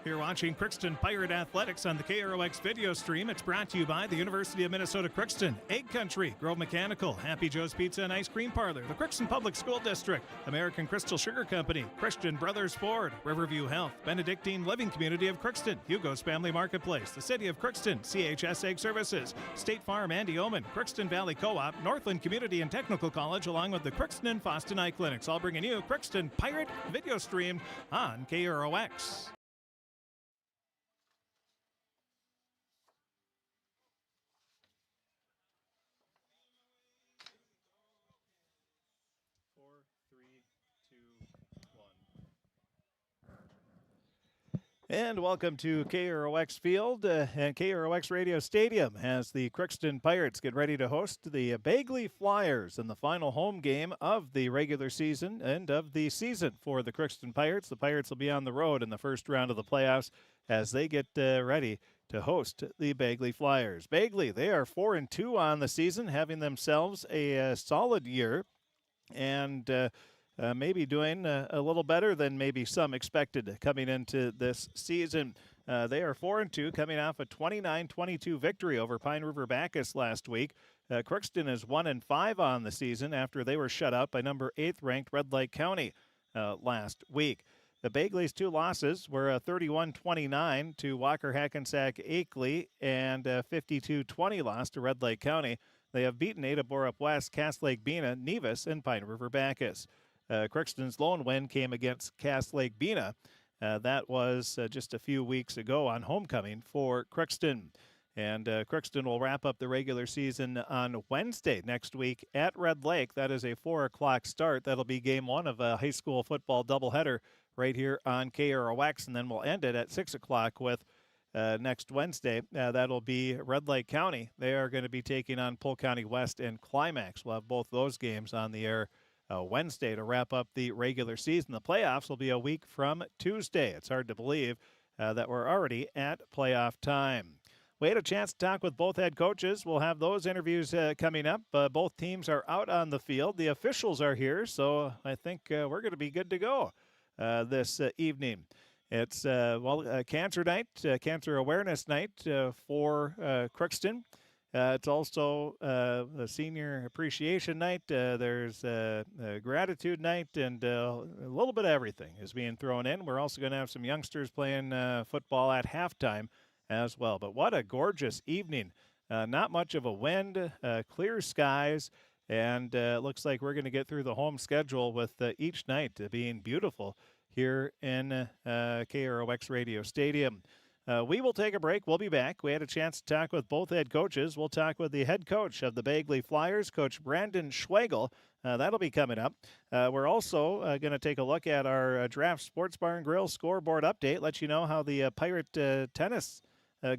You're watching Crookston Pirate Athletics on the KROX video stream. It's brought to you by the University of Minnesota Crookston, Egg Country, Grove Mechanical, Happy Joe's Pizza and Ice Cream Parlor, the Crookston Public School District, American Crystal Sugar Company, Christian Brothers Ford, Riverview Health, Benedictine Living Community of Crookston, Hugo's Family Marketplace, the City of Crookston, CHS Egg Services, State Farm Andy Omen, Crookston Valley Co-op, Northland Community and Technical College, along with the Crookston and Fosston Eye Clinics, all bringing you Crookston Pirate video stream on KROX. And welcome to KROX Field and KROX Radio Stadium as the Crookston Pirates get ready to host the Bagley Flyers in the final home game of the regular season and of the season for the Crookston Pirates. The Pirates will be on the road in the first round of the playoffs as they get ready to host the Bagley Flyers. Bagley, they are 4-2 on the season, having themselves a solid year and maybe doing a little better than maybe some expected coming into this season. They are 4-2, coming off a 29-22 victory over Pine River Bacchus last week. Crookston is 1-5 on the season after they were shut out by number 8th ranked Red Lake County last week. The Bagley's two losses were 31-29 to Walker Hackensack Akeley and 52-20 loss to Red Lake County. They have beaten Ada Borup West, Cass Lake Bena, Nevis, and Pine River Bacchus. Crookston's lone win came against Cass Lake Bena. That was just a few weeks ago on homecoming for Crookston. And Crookston will wrap up the regular season on Wednesday next week at Red Lake. That is a 4 o'clock start. That'll be game one of a high school football doubleheader right here on KROX. And then we'll end it at 6 o'clock with next Wednesday. That'll be Red Lake County. They are going to be taking on Polk County West and Climax. We'll have both those games on the air Wednesday to wrap up the regular season. The playoffs will be a week from Tuesday. It's hard to believe that we're already at playoff time. We had a chance to talk with both head coaches. We'll have those interviews coming up. Both teams are out on the field. The officials are here, so I think we're going to be good to go this evening. It's Cancer Night, Cancer Awareness Night for Crookston. It's also a Senior Appreciation Night. There's a Gratitude Night, and a little bit of everything is being thrown in. We're also going to have some youngsters playing football at halftime as well. But what a gorgeous evening. Not much of a wind, clear skies, and it looks like we're going to get through the home schedule with each night being beautiful here in KROX Radio Stadium. We will take a break. We'll be back. We had a chance to talk with both head coaches. We'll talk with the head coach of the Bagley Flyers, Coach Brandon Schwegel. That'll be coming up. We're also going to take a look at our Draft Sports Bar and Grill scoreboard update, let you know how the Pirate tennis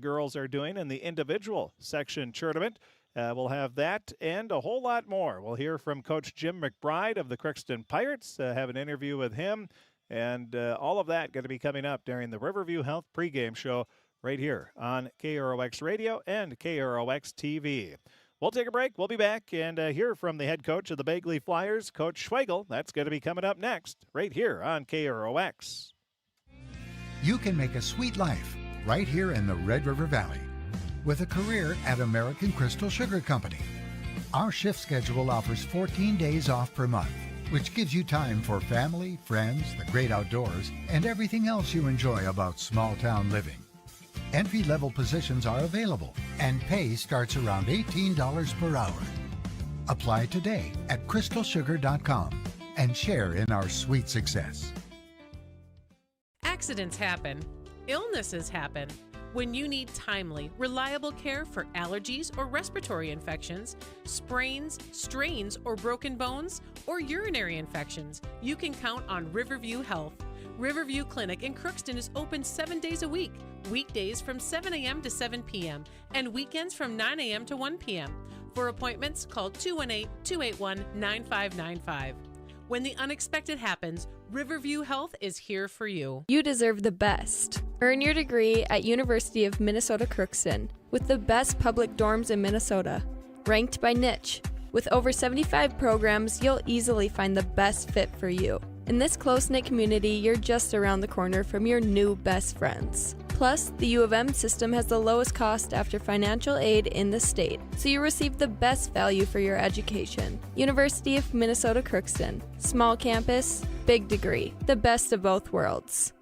girls are doing in the individual section tournament. We'll have that and a whole lot more. We'll hear from Coach Jim McBride of the Crookston Pirates, have an interview with him. And all of that going to be coming up during the Riverview Health pregame show right here on KROX Radio and KROX TV. We'll take a break. We'll be back and hear from the head coach of the Bagley Flyers, Coach Schwegel. That's going to be coming up next right here on KROX. You can make a sweet life right here in the Red River Valley with a career at American Crystal Sugar Company. Our shift schedule offers 14 days off per month, which gives you time for family, friends, the great outdoors, and everything else you enjoy about small-town living. Entry-level positions are available, and pay starts around $18 per hour. Apply today at crystalsugar.com and share in our sweet success. Accidents happen. Illnesses happen. When you need timely, reliable care for allergies or respiratory infections, sprains, strains, or broken bones, or urinary infections, you can count on Riverview Health. Riverview Clinic in Crookston is open 7 days a week, weekdays from 7 a.m. to 7 p.m., and weekends from 9 a.m. to 1 p.m. For appointments, call 218-281-9595. When the unexpected happens, Riverview Health is here for you. You deserve the best. Earn your degree at University of Minnesota Crookston with the best public dorms in Minnesota. Ranked by niche. With over 75 programs, you'll easily find the best fit for you. In this close-knit community, you're just around the corner from your new best friends. Plus, the U of M system has the lowest cost after financial aid in the state, so you receive the best value for your education. University of Minnesota Crookston. Small campus, big degree. The best of both worlds.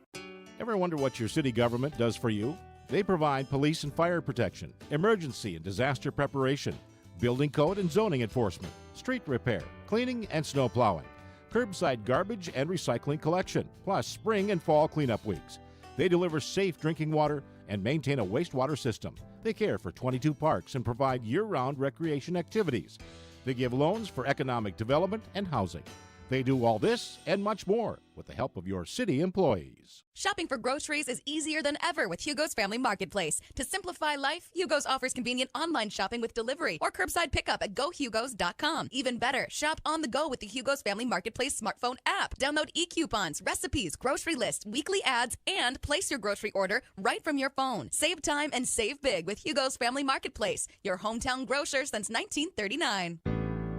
Ever wonder what your city government does for you? They provide police and fire protection, emergency and disaster preparation, building code and zoning enforcement, street repair, cleaning and snow plowing, curbside garbage and recycling collection, plus spring and fall cleanup weeks. They deliver safe drinking water and maintain a wastewater system. They care for 22 parks and provide year-round recreation activities. They give loans for economic development and housing. They do all this and much more with the help of your city employees. Shopping for groceries is easier than ever with Hugo's Family Marketplace. To simplify life, Hugo's offers convenient online shopping with delivery or curbside pickup at gohugos.com. Even better, shop on the go with the Hugo's Family Marketplace smartphone app. Download e-coupons, recipes, grocery lists, weekly ads, and place your grocery order right from your phone. Save time and save big with Hugo's Family Marketplace, your hometown grocer since 1939.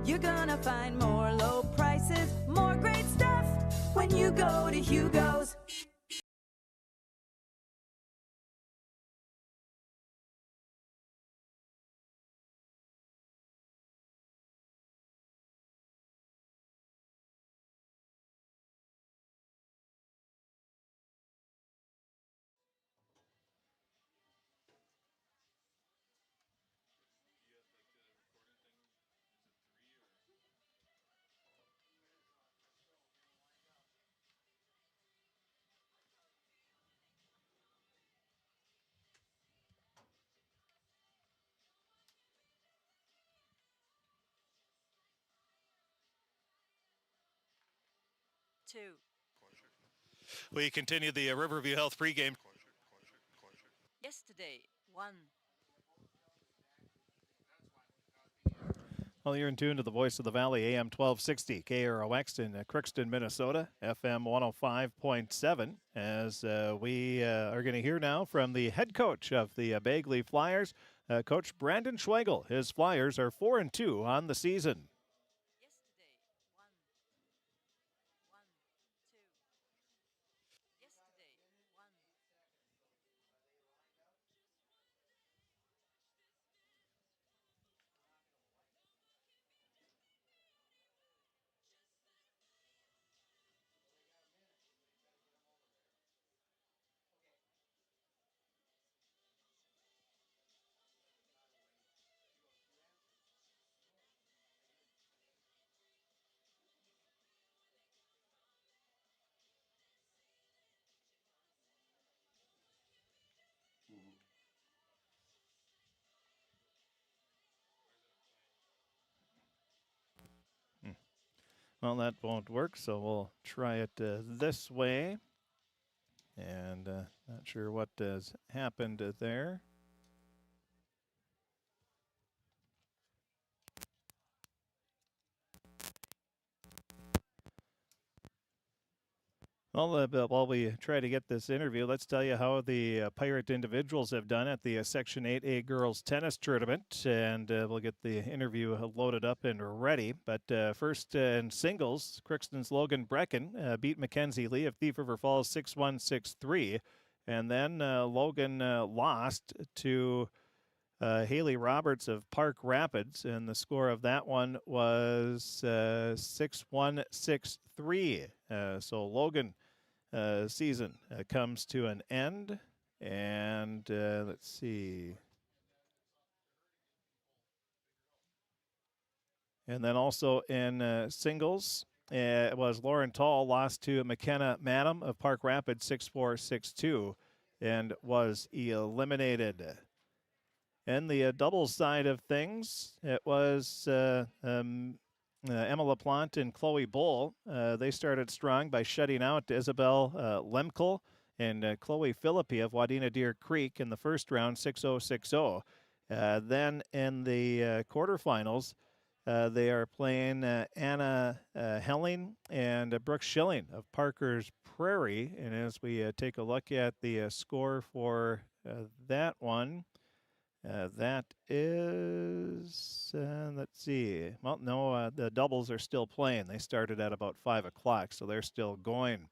You're gonna find more low prices, more great stuff when you go to Hugo's. We continue the Riverview Health pregame. Yesterday, 1. Well, you're in tune to the Voice of the Valley, AM 1260, KROX in Crookston, Minnesota, FM 105.7, as we are going to hear now from the head coach of the Bagley Flyers, Coach Brandon Schweigel. His Flyers are 4-2 on the season. Well, that won't work, so we'll try it this way. And not sure what has happened there. Well, while we try to get this interview, let's tell you how the Pirate individuals have done at the Section 8A Girls Tennis Tournament, and we'll get the interview loaded up and ready. But first in singles, Crookston's Logan Brecken beat Mackenzie Lee of Thief River Falls 6-1, 6-3, and then Logan lost to Haley Roberts of Park Rapids, and the score of that one was 6-1, 6-3. So Logan season comes to an end, and let's see. And then also in singles, it was Lauren Tall lost to McKenna Madam of Park Rapids 6-4, 6-2, and was eliminated. And the doubles side of things, it was Emma LaPlante and Chloe Bull. They started strong by shutting out Isabel Lemkel and Chloe Philippi of Wadena Deer Creek in the first round, 6-0, 6-0. Then in the quarterfinals, they are playing Anna Helling and Brooke Schilling of Parker's Prairie. And as we take a look at the score for that one, That is, let's see. Well, no, the doubles are still playing. They started at about 5 o'clock, so they're still going.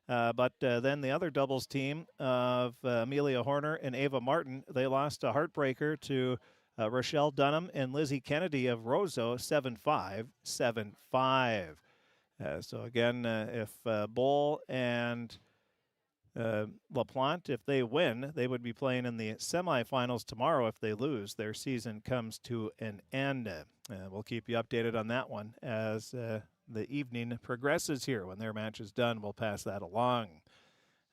But then the other doubles team of Amelia Horner and Ava Martin, they lost a heartbreaker to Rochelle Dunham and Lizzie Kennedy of Roseau, 7-5, 7-5. So again, if Bull and LaPlante, if they win, they would be playing in the semifinals tomorrow. If they lose, their season comes to an end. We'll keep you updated on that one as the evening progresses here. When their match is done, we'll pass that along.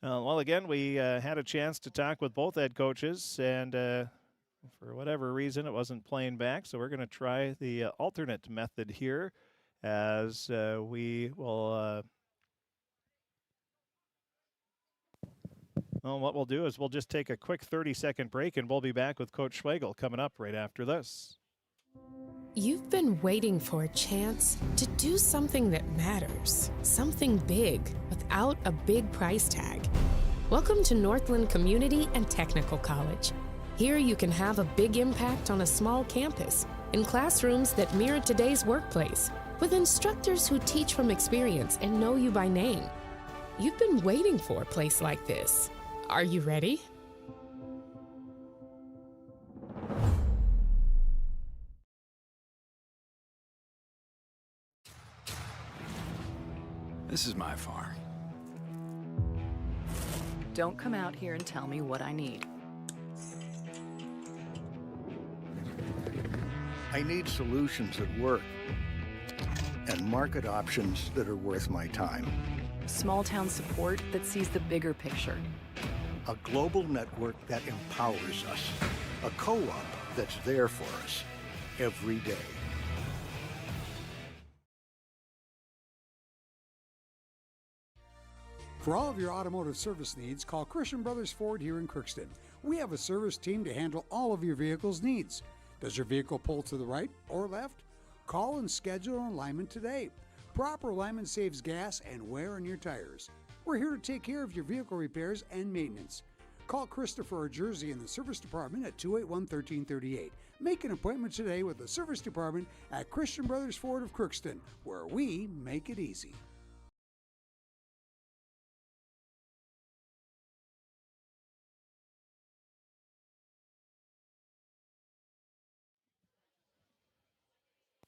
Well, again, we had a chance to talk with both head coaches, and for whatever reason, it wasn't playing back, so we're going to try the alternate method here as we will... Well, what we'll do is we'll just take a quick 30-second break, and we'll be back with Coach Schwegel coming up right after this. You've been waiting for a chance to do something that matters, something big, without a big price tag. Welcome to Northland Community and Technical College. Here you can have a big impact on a small campus, in classrooms that mirror today's workplace, with instructors who teach from experience and know you by name. You've been waiting for a place like this. Are you ready? This is my farm. Don't come out here and tell me what I need. I need solutions that work and market options that are worth my time. Small town support that sees the bigger picture. A global network that empowers us. A co-op that's there for us every day. For all of your automotive service needs, call Christian Brothers Ford here in Crookston. We have a service team to handle all of your vehicle's needs. Does your vehicle pull to the right or left? Call and schedule an alignment today. Proper alignment saves gas and wear on your tires. We're here to take care of your vehicle repairs and maintenance. Call Christopher or Jersey in the service department at 281-1338. Make an appointment today with the service department at Christian Brothers Ford of Crookston, where we make it easy.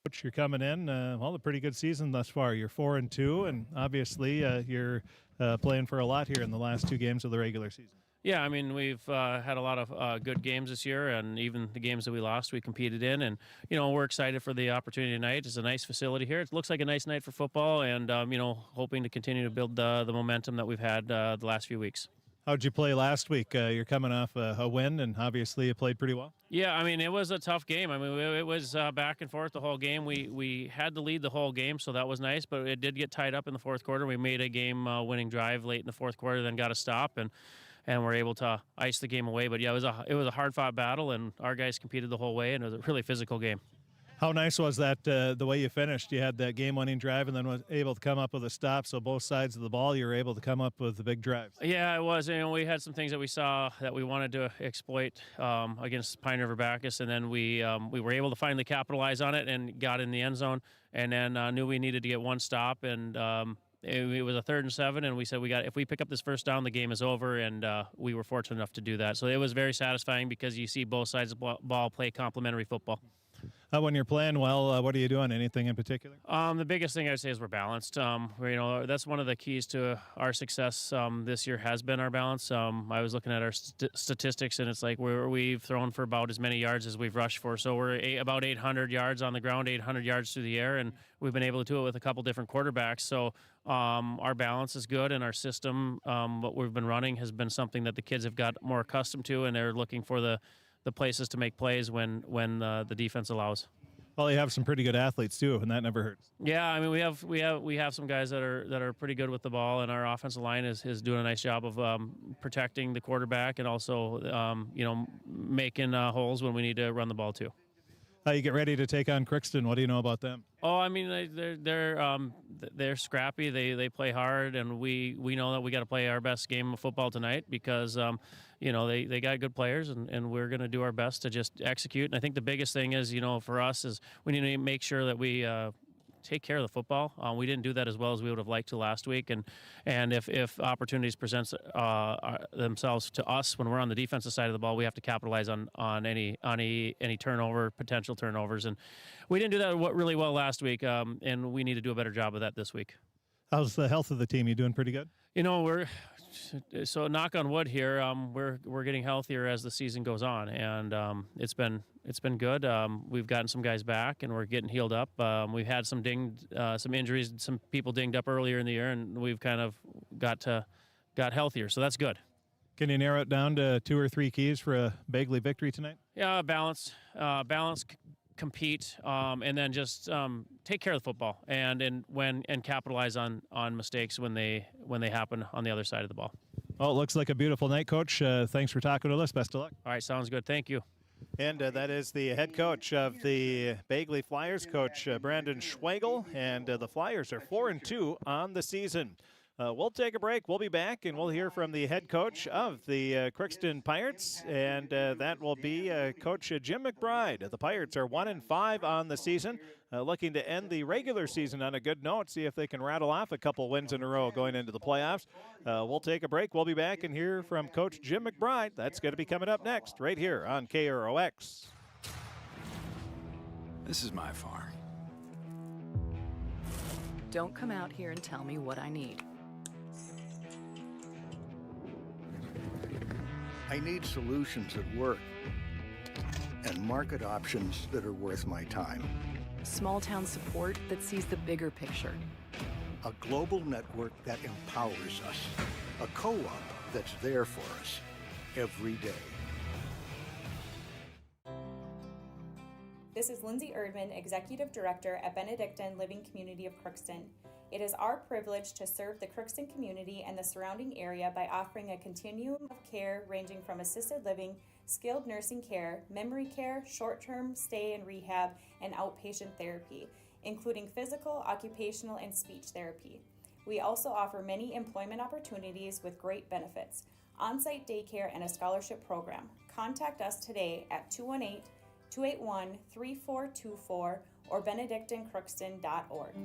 Coach, you're coming in. Well, a pretty good season thus far. You're 4-2, and obviously you're playing for a lot here in the last 2 games of the regular season. Yeah, I mean, we've had a lot of good games this year, and even the games that we lost, we competed in. And, you know, we're excited for the opportunity tonight. It's a nice facility here. It looks like a nice night for football, and, you know, hoping to continue to build the momentum that we've had the last few weeks. How'd you play last week? You're coming off a win, and obviously you played pretty well. Yeah, I mean, it was a tough game. I mean, it was back and forth the whole game. We had to lead the whole game, so that was nice, but it did get tied up in the fourth quarter. We made a game-winning drive late in the fourth quarter, then got a stop, and we're able to ice the game away. But, yeah, it was a hard-fought battle, and our guys competed the whole way, and it was a really physical game. How nice was that, the way you finished? You had that game-winning drive and then was able to come up with a stop, so both sides of the ball you were able to come up with the big drives. Yeah, it was. You know, we had some things that we saw that we wanted to exploit against Pine River Bacchus, and then we were able to finally capitalize on it and got in the end zone, and then knew we needed to get one stop, and it was a 3rd and 7, and we said if we pick up this first down, the game is over, and we were fortunate enough to do that. So it was very satisfying because you see both sides of the ball play complementary football. When you're playing well, what are you doing? Anything in particular? The biggest thing I'd say is we're balanced. That's one of the keys to our success this year has been our balance. I was looking at our statistics, and it's like we've thrown for about as many yards as we've rushed for. So we're about 800 yards on the ground, 800 yards through the air, and we've been able to do it with a couple different quarterbacks. So our balance is good, and our system, what we've been running, has been something that the kids have got more accustomed to, and they're looking for the places to make plays when the defense allows. Well, you have some pretty good athletes too, and that never hurts. Yeah, I mean we have some guys that are pretty good with the ball, and our offensive line is doing a nice job of protecting the quarterback and also making holes when we need to run the ball too. You get ready to take on Crookston. What do you know about them? Oh, I mean, they're scrappy. They play hard, and we know that we got to play our best game of football tonight because they got good players, and we're going to do our best to just execute. And I think the biggest thing is for us is we need to make sure that we take care of the football. We didn't do that as well as we would have liked to last week, and if opportunities present themselves to us when we're on the defensive side of the ball, we have to capitalize on any potential turnovers, and we didn't do that really well last week, and we need to do a better job of that this week. How's the health of the team? You doing pretty good? So knock on wood here, we're getting healthier as the season goes on, and it's been good. We've gotten some guys back, and we're getting healed up. We've had some injuries, some people dinged up earlier in the year, and we've kind of got healthier. So that's good. Can you narrow it down to 2 or 3 keys for a Bagley victory tonight? Yeah, balance, compete, and then just take care of the football and capitalize on mistakes when they happen on the other side of the ball. Oh, it looks like a beautiful night, Coach. Thanks for talking to us. Best of luck. All right, sounds good. Thank you. And that is the head coach of the Bagley Flyers, Coach Brandon Schweigel, and the Flyers are 4-2 on the season. We'll take a break. We'll be back, and we'll hear from the head coach of the Crookston Pirates, and that will be Coach Jim McBride. The Pirates are 1-5 on the season, looking to end the regular season on a good note, see if they can rattle off a couple wins in a row going into the playoffs. We'll take a break. We'll be back and hear from Coach Jim McBride. That's going to be coming up next, right here on KROX. This is my farm. Don't come out here and tell me what I need. I need solutions that work and market options that are worth my time. Small town support that sees the bigger picture. A global network that empowers us. A co-op that's there for us every day. This is Lindsay Erdman, Executive Director at Benedictine Living Community of Crookston. It is our privilege to serve the Crookston community and the surrounding area by offering a continuum of care ranging from assisted living, skilled nursing care, memory care, short-term stay and rehab, and outpatient therapy, including physical, occupational, and speech therapy. We also offer many employment opportunities with great benefits, on-site daycare, and a scholarship program. Contact us today at 218-281-3424 or benedictinecrookston.org.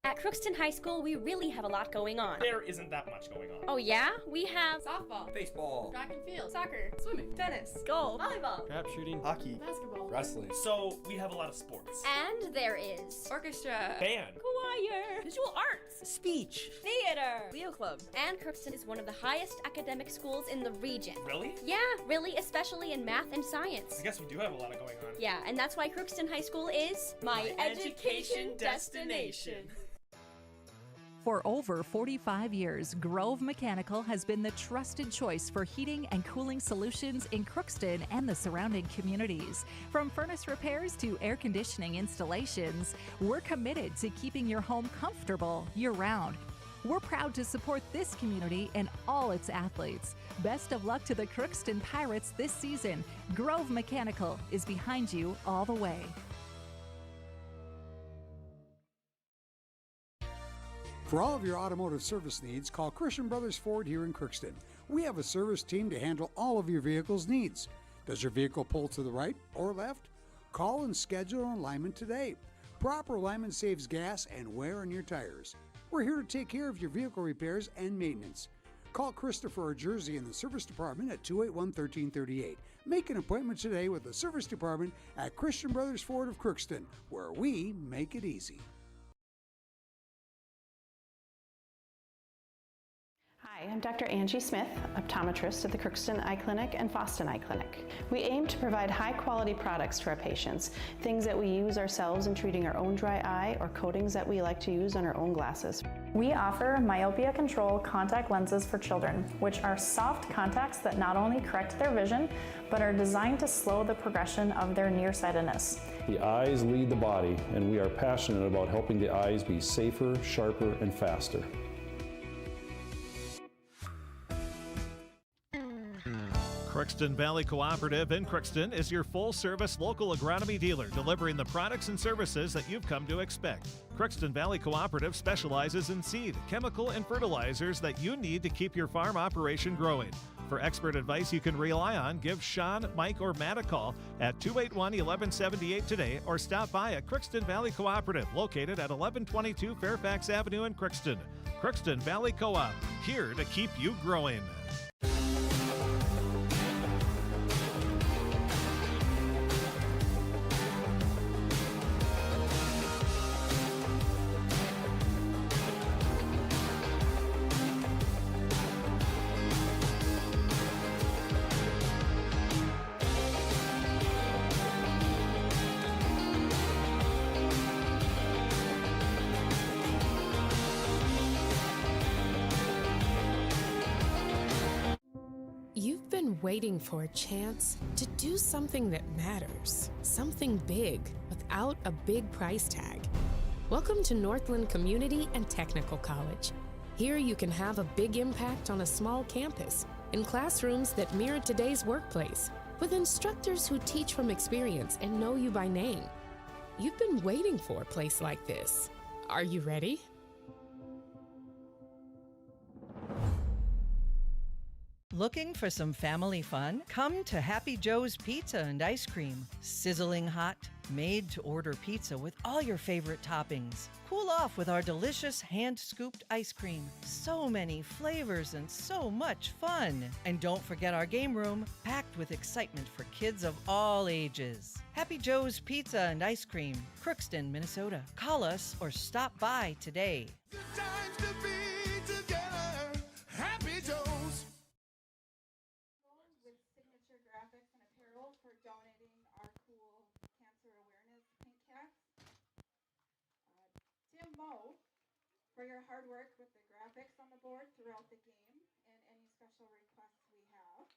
At Crookston High School, we really have a lot going on. There isn't that much going on. Oh yeah? We have softball, baseball, track and field, soccer, swimming, tennis, golf, volleyball, trap shooting, hockey, basketball, wrestling. So we have a lot of sports. And there is orchestra, band, choir, visual arts, speech, theater, Leo Club. And Crookston is one of the highest academic schools in the region. Really? Yeah, really, especially in math and science. I guess we do have a lot going on. Yeah, and that's why Crookston High School is my education destination. For over 45 years, Grove Mechanical has been the trusted choice for heating and cooling solutions in Crookston and the surrounding communities. From furnace repairs to air conditioning installations, we're committed to keeping your home comfortable year-round. We're proud to support this community and all its athletes. Best of luck to the Crookston Pirates this season. Grove Mechanical is behind you all the way. For all of your automotive service needs, call Christian Brothers Ford here in Crookston. We have a service team to handle all of your vehicle's needs. Does your vehicle pull to the right or left? Call and schedule an alignment today. Proper alignment saves gas and wear on your tires. We're here to take care of your vehicle repairs and maintenance. Call Christopher or Jersey in the service department at 281-1338. Make an appointment today with the service department at Christian Brothers Ford of Crookston, where we make it easy. Hi, I'm Dr. Angie Smith, optometrist at the Crookston Eye Clinic and Foston Eye Clinic. We aim to provide high-quality products to our patients, things that we use ourselves in treating our own dry eye or coatings that we like to use on our own glasses. We offer myopia control contact lenses for children, which are soft contacts that not only correct their vision, but are designed to slow the progression of their nearsightedness. The eyes lead the body, and we are passionate about helping the eyes be safer, sharper, and faster. Crookston Valley Cooperative in Crookston is your full-service local agronomy dealer, delivering the products and services that you've come to expect. Crookston Valley Cooperative specializes in seed, chemical, and fertilizers that you need to keep your farm operation growing. For expert advice you can rely on, give Sean, Mike, or Matt a call at 281-1178 today or stop by at Crookston Valley Cooperative, located at 1122 Fairfax Avenue in Crookston. Crookston Valley Co-op, here to keep you growing. You've been waiting for a chance to do something that matters, something big without a big price tag. Welcome to Northland Community and Technical College. Here you can have a big impact on a small campus, in classrooms that mirror today's workplace, with instructors who teach from experience and know you by name. You've been waiting for a place like this. Are you ready? Looking for some family fun? Come to Happy Joe's Pizza and Ice Cream. Sizzling hot, made-to-order pizza with all your favorite toppings. Cool off with our delicious hand-scooped ice cream. So many flavors and so much fun. And don't forget our game room, packed with excitement for kids of all ages. Happy Joe's Pizza and Ice Cream, Crookston, Minnesota. Call us or stop by today. For your hard work with the graphics on the board throughout the game and any special requests we have.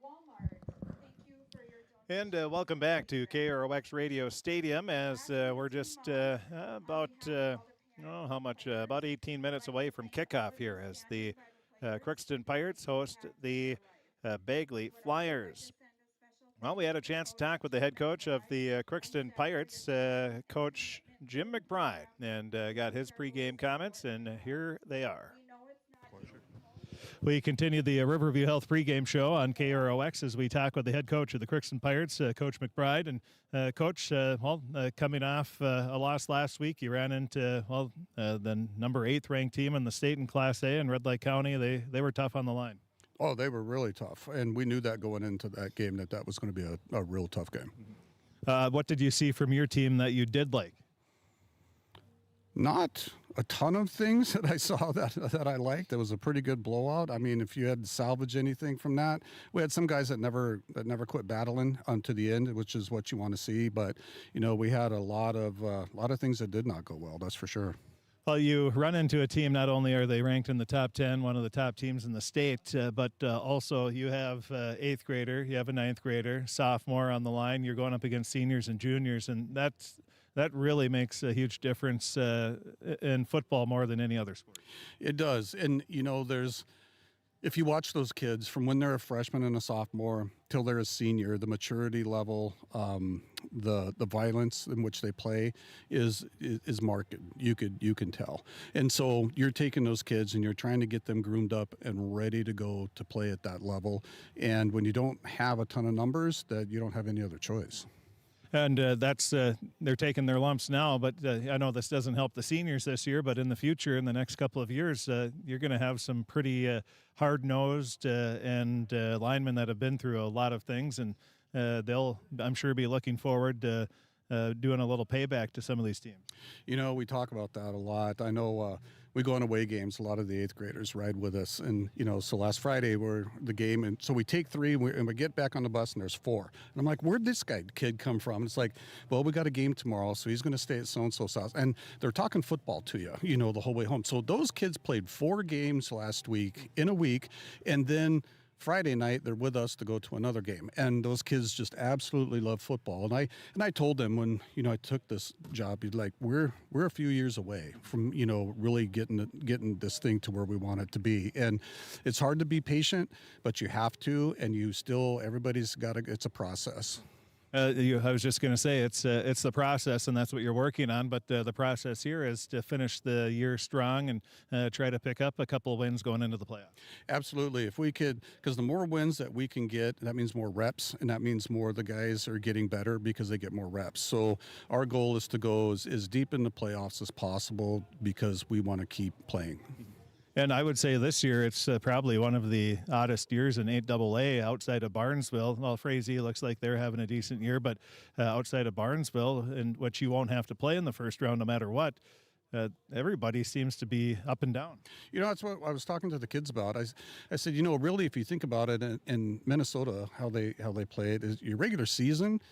Walmart, thank you for your donation. And welcome back to KROX Radio Stadium as we're just about 18 minutes away from kickoff here as the Crookston Pirates host the Bagley Flyers. Well, we had a chance to talk with the head coach of the Crookston Pirates, Coach Jim McBride, and got his pregame comments, and here they are. We continue the Riverview Health pregame show on KROX as we talk with the head coach of the Crookston Pirates, Coach McBride. And Coach, coming off a loss last week, you ran into the number 8th ranked team in the state in Class A in Red Lake County. They were tough on the line. Oh, they were really tough, and we knew that going into that game that was going to be a real tough game. What did you see from your team that you did like? Not a ton of things that I saw that I liked. It was a pretty good blowout. I mean, if you had to salvage anything from that, we had some guys that never quit battling to the end, which is what you want to see. But we had a lot of things that did not go well. That's for sure. Well, you run into a team, not only are they ranked in the top 10, one of the top teams in the state, but also you have 8th grader, you have a 9th grader, sophomore on the line. You're going up against seniors and juniors, and that really makes a huge difference in football more than any other sport. It does. And, if you watch those kids from when they're a freshman and a sophomore till they're a senior, the maturity level, the violence in which they play is marked. You can tell. And so you're taking those kids and you're trying to get them groomed up and ready to go to play at that level. And when you don't have a ton of numbers, that you don't have any other choice. And that's they're taking their lumps now, but I know this doesn't help the seniors this year, but in the future, in the next couple of years, you're going to have some pretty hard-nosed and linemen that have been through a lot of things, and they'll, I'm sure, be looking forward to doing a little payback to some of these teams. We talk about that a lot. I know we go on away games. A lot of the 8th graders ride with us. And, so last Friday we're the game. And so we take 3 and we get back on the bus and there's 4. And I'm like, where'd this kid come from? And it's like, well, we got a game tomorrow, so he's going to stay at so-and-so's house. And they're talking football to you, the whole way home. So those kids played 4 games last week in a week. And then Friday night, they're with us to go to another game, and those kids just absolutely love football. And I told them when I took this job, like we're a few years away from really getting this thing to where we want it to be, and it's hard to be patient, but you have to, and everybody's got to. It's a process. I was just going to say it's the process, and that's what you're working on. But the process here is to finish the year strong and try to pick up a couple of wins going into the playoffs. Absolutely, if we could, because the more wins that we can get, that means more reps, and that means more the guys are getting better because they get more reps. So our goal is to go as deep in the playoffs as possible because we want to keep playing. And I would say this year it's probably one of the oddest years in 8AA outside of Barnesville. Well, Frazee looks like they're having a decent year, but outside of Barnesville, in which you won't have to play in the first round no matter what, everybody seems to be up and down. That's what I was talking to the kids about. I said, really, if you think about it, in Minnesota, how they play it is your regular season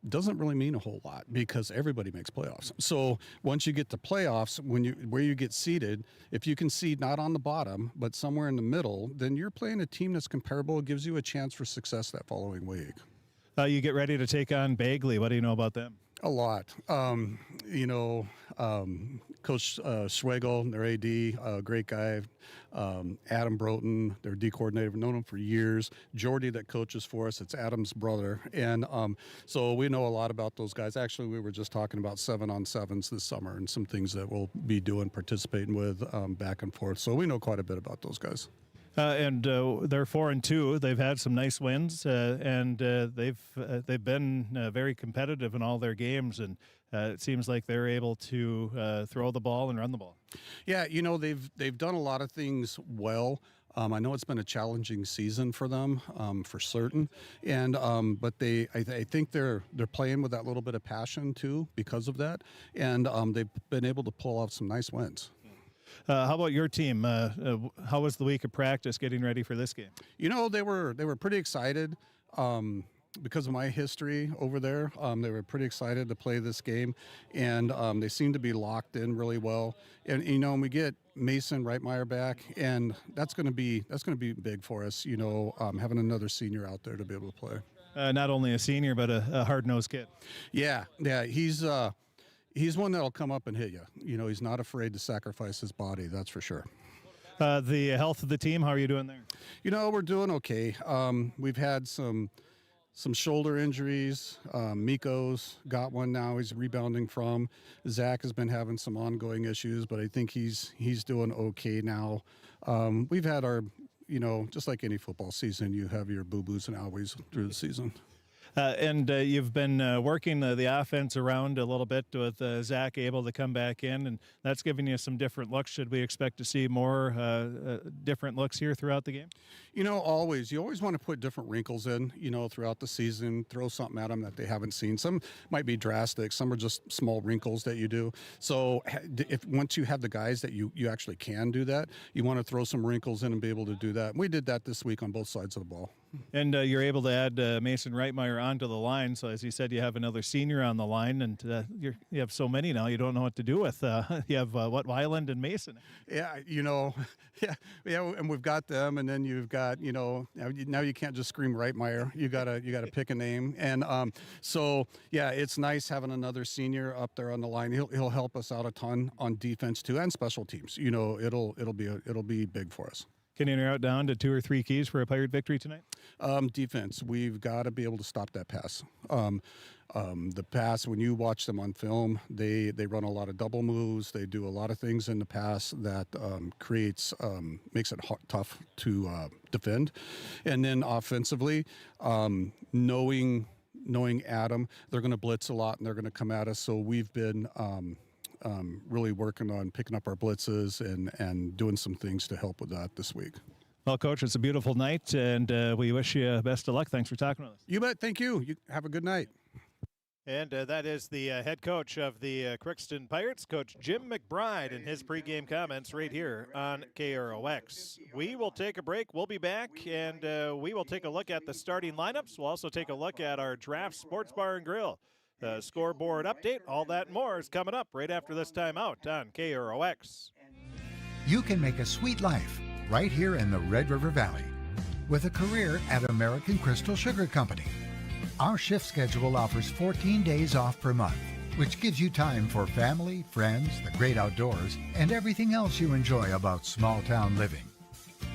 doesn't really mean a whole lot because everybody makes playoffs. So once you get to playoffs, where you get seeded, if you can seed not on the bottom but somewhere in the middle, then you're playing a team that's comparable. It gives you a chance for success that following week. You get ready to take on Bagley. What do you know about them? A lot. Coach Schwegel, their AD, great guy. Adam Broughton, their D coordinator, I've known him for years. Jordy that coaches for us, it's Adam's brother. And so we know a lot about those guys. Actually, we were just talking about 7-on-7s this summer and some things that we'll be participating with back and forth. So we know quite a bit about those guys. And they're 4-2. They've had some nice wins, and they've been very competitive in all their games. And it seems like they're able to throw the ball and run the ball. Yeah, they've done a lot of things well. I know it's been a challenging season for them, for certain, and but I think they're playing with that little bit of passion too because of that, and they've been able to pull off some nice wins. How about your team? How was the week of practice getting ready for this game? They were pretty excited because of my history over there. They were pretty excited to play this game, and they seem to be locked in really well. And we get Mason Reitmeyer back, and that's going to be big for us. Having another senior out there to be able to play. Not only a senior, but a hard-nosed kid. Yeah, he's one that'll come up and hit you. He's not afraid to sacrifice his body, that's for sure. The health of the team, how are you doing there? We're doing okay. We've had some shoulder injuries. Miko's got one now he's rebounding from. Zach has been having some ongoing issues, but I think he's doing okay now. We've had our, just like any football season, you have your boo-boos and owies through the season. And you've been working the offense around a little bit with Zach able to come back in, and that's giving you some different looks. Should we expect to see more different looks here throughout the game? Always. You always want to put different wrinkles in, throughout the season, throw something at them that they haven't seen. Some might be drastic. Some are just small wrinkles that you do. So once you have the guys that you actually can do that, you want to throw some wrinkles in and be able to do that. We did that this week on both sides of the ball. And you're able to add Mason Reitmeyer onto the line. So as you said, you have another senior on the line, and you have so many now you don't know what to do with. You have Weiland and Mason. Yeah, and we've got them, and then you've got now you can't just scream Reitmeyer. You gotta pick a name, and so yeah, it's nice having another senior up there on the line. He'll help us out a ton on defense too and special teams. It'll be big for us. Can you narrow it down to 2 or 3 keys for a Pirate victory tonight? Defense. We've got to be able to stop that pass. The pass, when you watch them on film, they run a lot of double moves. They do a lot of things in the pass that makes it tough to defend. And then offensively, knowing Adam, they're going to blitz a lot and they're going to come at us. So we've been really working on picking up our blitzes and doing some things to help with that this week. Well, Coach, it's a beautiful night, and we wish you best of luck. Thanks for talking with us. You bet. Thank you. You have a good night. And that is the head coach of the Crookston Pirates, Coach Jim McBride, and his pregame comments right here on KROX. We will take a break. We'll be back, and we will take a look at the starting lineups. We'll also take a look at our draft sports bar and grill. Scoreboard update, all that and more is coming up right after this timeout on KROX. You can make a sweet life right here in the Red River Valley. with a career at American Crystal Sugar Company. Our shift schedule offers 14 days off per month, which gives you time for family, friends, the great outdoors, and everything else you enjoy about small-town living.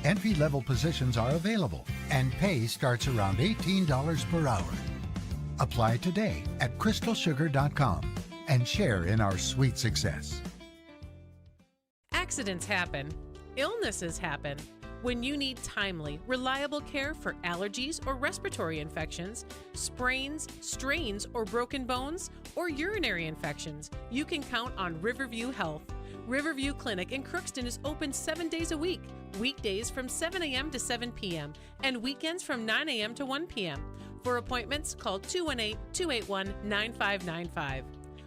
Entry-level positions are available, and pay starts around $18 per hour. Apply today at crystalsugar.com and share in our sweet success. Accidents happen. Illnesses happen. When you need timely, reliable care for allergies or respiratory infections, sprains, strains, or broken bones, or urinary infections, you can count on Riverview Health. Riverview Clinic in Crookston is open 7 days a week, weekdays from 7 a.m. to 7 p.m., and weekends from 9 a.m. to 1 p.m. For appointments, call 218-281-9595.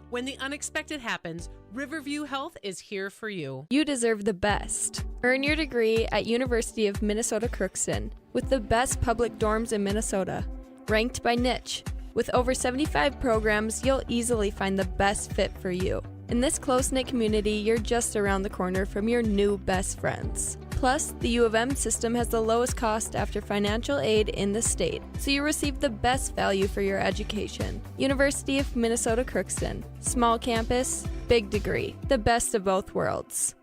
When the unexpected happens, Riverview Health is here for you. You deserve the best. Earn your degree at University of Minnesota Crookston with the best public dorms in Minnesota, ranked by niche. With over 75 programs, you'll easily find the best fit for you. In this close-knit community, you're just around the corner from your new best friends. Plus, the U of M system has the lowest cost after financial aid in the state, so you receive the best value for your education. University of Minnesota Crookston. Small campus, big degree. The best of both worlds.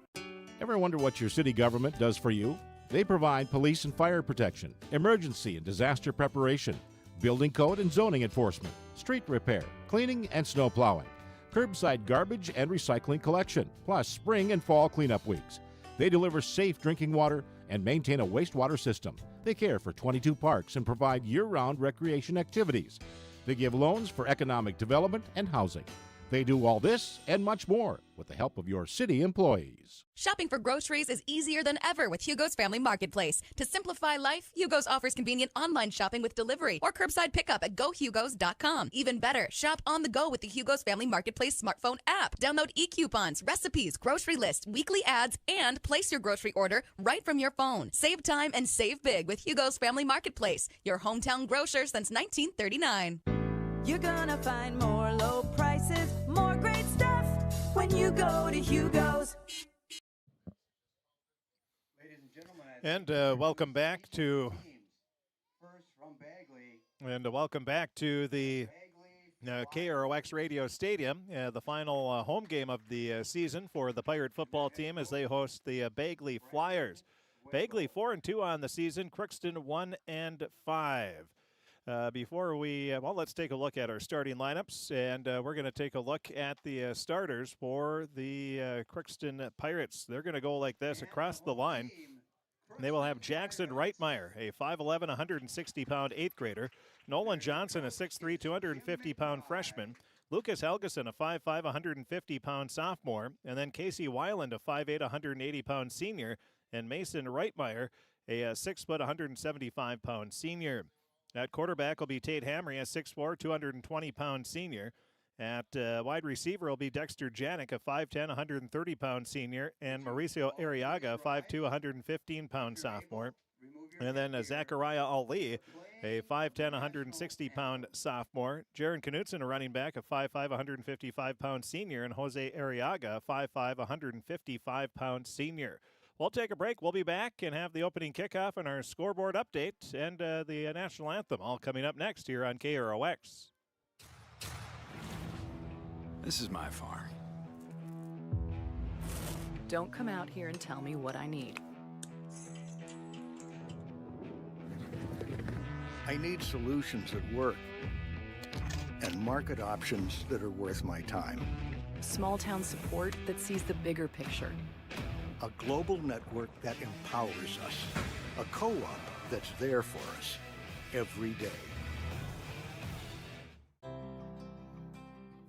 Ever wonder what your city government does for you? They provide police and fire protection, emergency and disaster preparation, building code and zoning enforcement, street repair, cleaning and snow plowing, curbside garbage and recycling collection, plus spring and fall cleanup weeks. They deliver safe drinking water and maintain a wastewater system. They care for 22 parks and provide year-round recreation activities. They give loans for economic development and housing. They do all this and much more with the help of your city employees. Shopping for groceries is easier than ever with Hugo's Family Marketplace. To simplify life, Hugo's offers convenient online shopping with delivery or curbside pickup at GoHugos.com. Even better, shop on the go with the Hugo's Family Marketplace smartphone app. Download e-coupons, recipes, grocery lists, weekly ads, and place your grocery order right from your phone. Save time and save big with Hugo's Family Marketplace, your hometown grocer since 1939. You're gonna find more low prices, more great stuff when you go to Hugo's. And welcome back to the KROX Radio Stadium, the final home game of the season for the Pirate football team as they host the Bagley Flyers. Bagley 4-2 on the season, Crookston 1-5. Let's take a look at our starting lineups, and we're going to take a look at the starters for the Crookston Pirates. They're going to go like this across the line. They will have Jackson Reitmeyer, a 5'11", 160-pound 8th grader. Nolan Johnson, a 6'3", 250-pound freshman. Lucas Helgeson, a 5'5", 150-pound sophomore. And then Casey Weiland, a 5'8", 180-pound senior. And Mason Reitmeyer, a 6 foot, 175-pound senior. At quarterback will be Tate Hamry, a 6'4", 220-pound senior. At wide receiver will be Dexter Janik, a 5'10", 130-pound senior, and Mauricio Arriaga, a 5'2", 115-pound sophomore. And then Zachariah Ali, a 5'10", 160-pound sophomore. Jaron Knutson, a running back, a 5'5", 155-pound senior, and Jose Arriaga, a 5'5", 155-pound senior. We'll take a break. We'll be back and have the opening kickoff and our scoreboard update and the national anthem all coming up next here on KROX. This is my farm. Don't come out here and tell me what I need. I need solutions that work and market options that are worth my time. Small town support that sees the bigger picture. A global network that empowers us. A co-op that's there for us every day.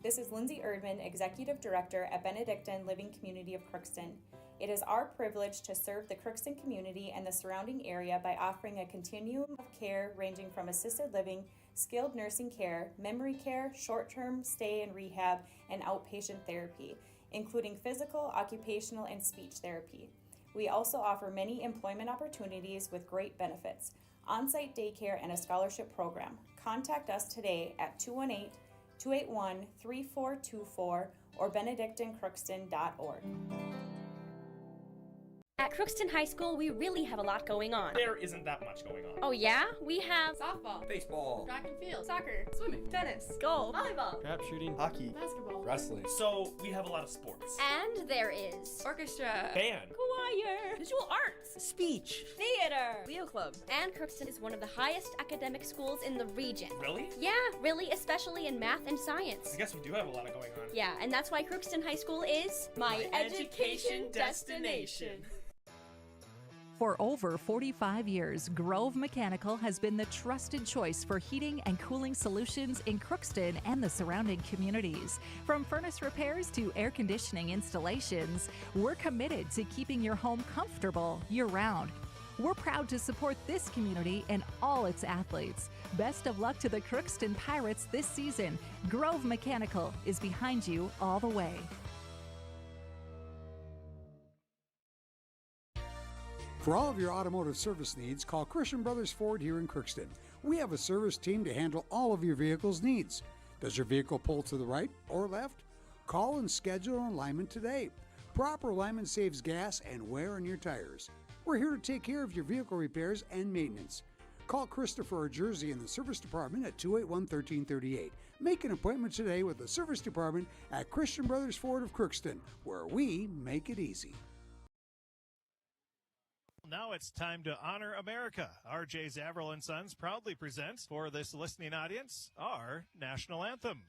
This is Lindsay Erdman, Executive Director at Benedictine Living Community of Crookston. It is our privilege to serve the Crookston community and the surrounding area by offering a continuum of care ranging from assisted living, skilled nursing care, memory care, short-term stay and rehab, and outpatient therapy, including physical, occupational, and speech therapy. We also offer many employment opportunities with great benefits, on-site daycare, and a scholarship program. Contact us today at 218-281-3424 or benedictinecrookston.org. At Crookston High School, we really have a lot going on. There isn't that much going on. Oh yeah? We have softball, Baseball, track and field, soccer, swimming, tennis, golf, volleyball, trap shooting, hockey, basketball, wrestling. So we have a lot of sports. and there is orchestra, Band, choir, visual arts, speech, theater, Leo Club. And Crookston is one of the highest academic schools in the region. Really? Yeah, really, especially in math and science. I guess we do have a lot of going on. Yeah, and that's why Crookston High School is my education destination. For over 45 years, Grove Mechanical has been the trusted choice for heating and cooling solutions in Crookston and the surrounding communities. From furnace repairs to air conditioning installations, we're committed to keeping your home comfortable year-round. We're proud to support this community and all its athletes. Best of luck to the Crookston Pirates this season. Grove Mechanical is behind you all the way. For all of your automotive service needs, call Christian Brothers Ford here in Crookston. We have a service team to handle all of your vehicle's needs. Does your vehicle pull to the right or left? Call and schedule an alignment today. Proper alignment saves gas and wear on your tires. We're here to take care of your vehicle repairs and maintenance. Call Christopher or Jersey in the service department at 281-1338. Make an appointment today with the service department at Christian Brothers Ford of Crookston, where we make it easy. Now it's time to honor America. R.J. Zavril and Sons proudly presents for this listening audience our national anthem.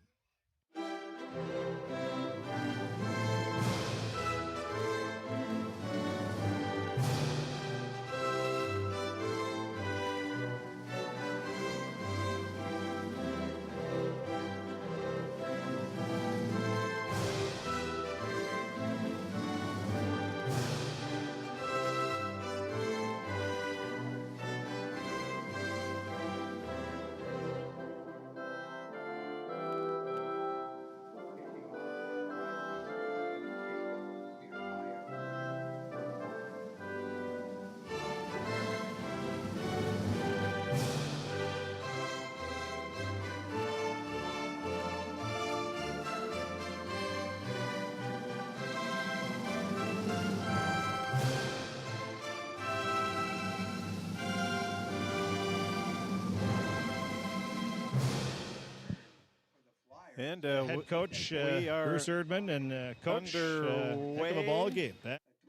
And head coach Bruce Erdman and coach heck of a ball game.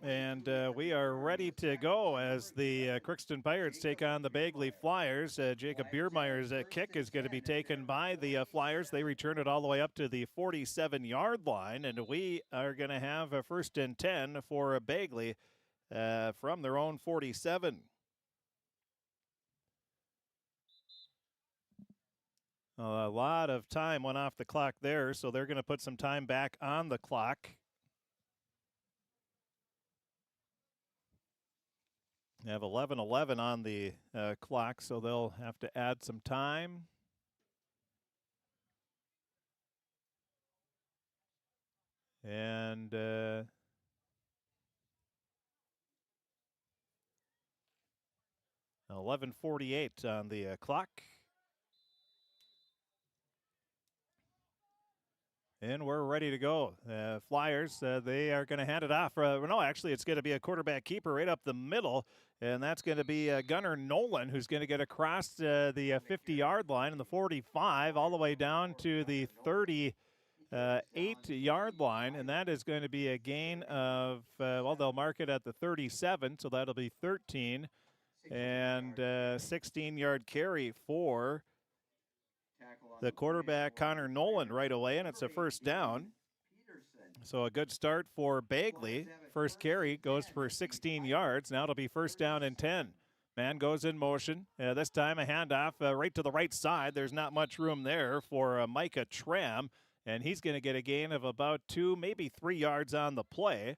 And we are ready to go as the Crookston Pirates take on the Bagley Flyers. Jacob Biermeier's kick is going to be taken by the Flyers. They return it all the way up to the 47-yard line, and we are going to have a 1st and 10 for Bagley from their own 47. A lot of time went off the clock there, so they're going to put some time back on the clock. They have 11:11 on the clock, so they'll have to add some time. And 11:48 on the clock. And we're ready to go. Flyers, they are going to hand it off. No, actually, it's going to be a quarterback keeper right up the middle, and that's going to be Gunnar Nolan, who's going to get across the 50-yard line and the 45 all the way down to the 38-yard line, and that is going to be a gain of, well, they'll mark it at the 37, so that'll be 13, and 16-yard carry for the quarterback, Connor Nolan, right away, and it's a 1st down. So a good start for Bagley. First carry goes for 16 yards. Now it'll be 1st down and 10. Man goes in motion. This time a handoff right to the right side. There's not much room there for Micah Tram, and he's going to get a gain of about 2, maybe 3 yards on the play.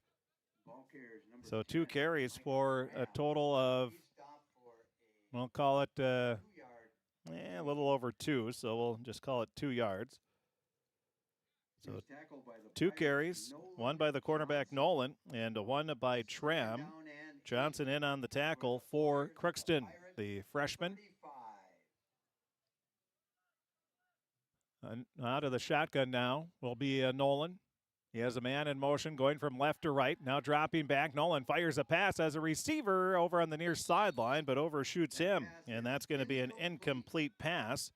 So 2 carries for a total of, we'll call it a little over 2, so we'll just call it 2 yards. So 2 carries, 1 by the cornerback Nolan and 1 by Tram. Johnson in on the tackle for Crookston, the freshman. Out of the shotgun now will be Nolan. He has a man in motion going from left to right. Now dropping back. Nolan fires a pass as a receiver over on the near sideline, but overshoots him. And that's going to be an incomplete pass.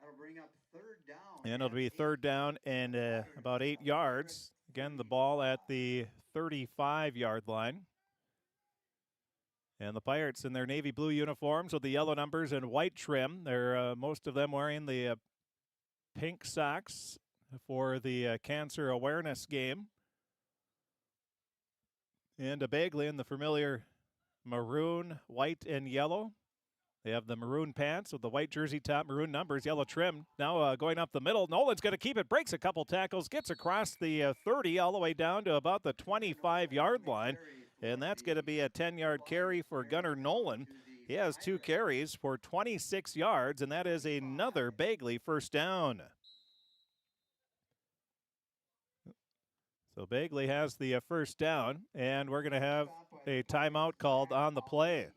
That'll bring up third down. And it'll be third down and about 8 yards. Again, the ball at the 35-yard line. And the Pirates in their navy blue uniforms with the yellow numbers and white trim. They're most of them wearing the pink socks for the cancer awareness game. And a Bagley in the familiar maroon, white, and yellow. They have the maroon pants with the white jersey top, maroon numbers, yellow trim. Now going up the middle. Nolan's going to keep it, breaks a couple tackles, gets across the 30 all the way down to about the 25-yard line. And that's going to be a 10-yard carry for Gunnar Nolan. He has 2 carries for 26 yards, and that is another Bagley first down. So Bagley has the first down, and we're going to have a timeout called on the play.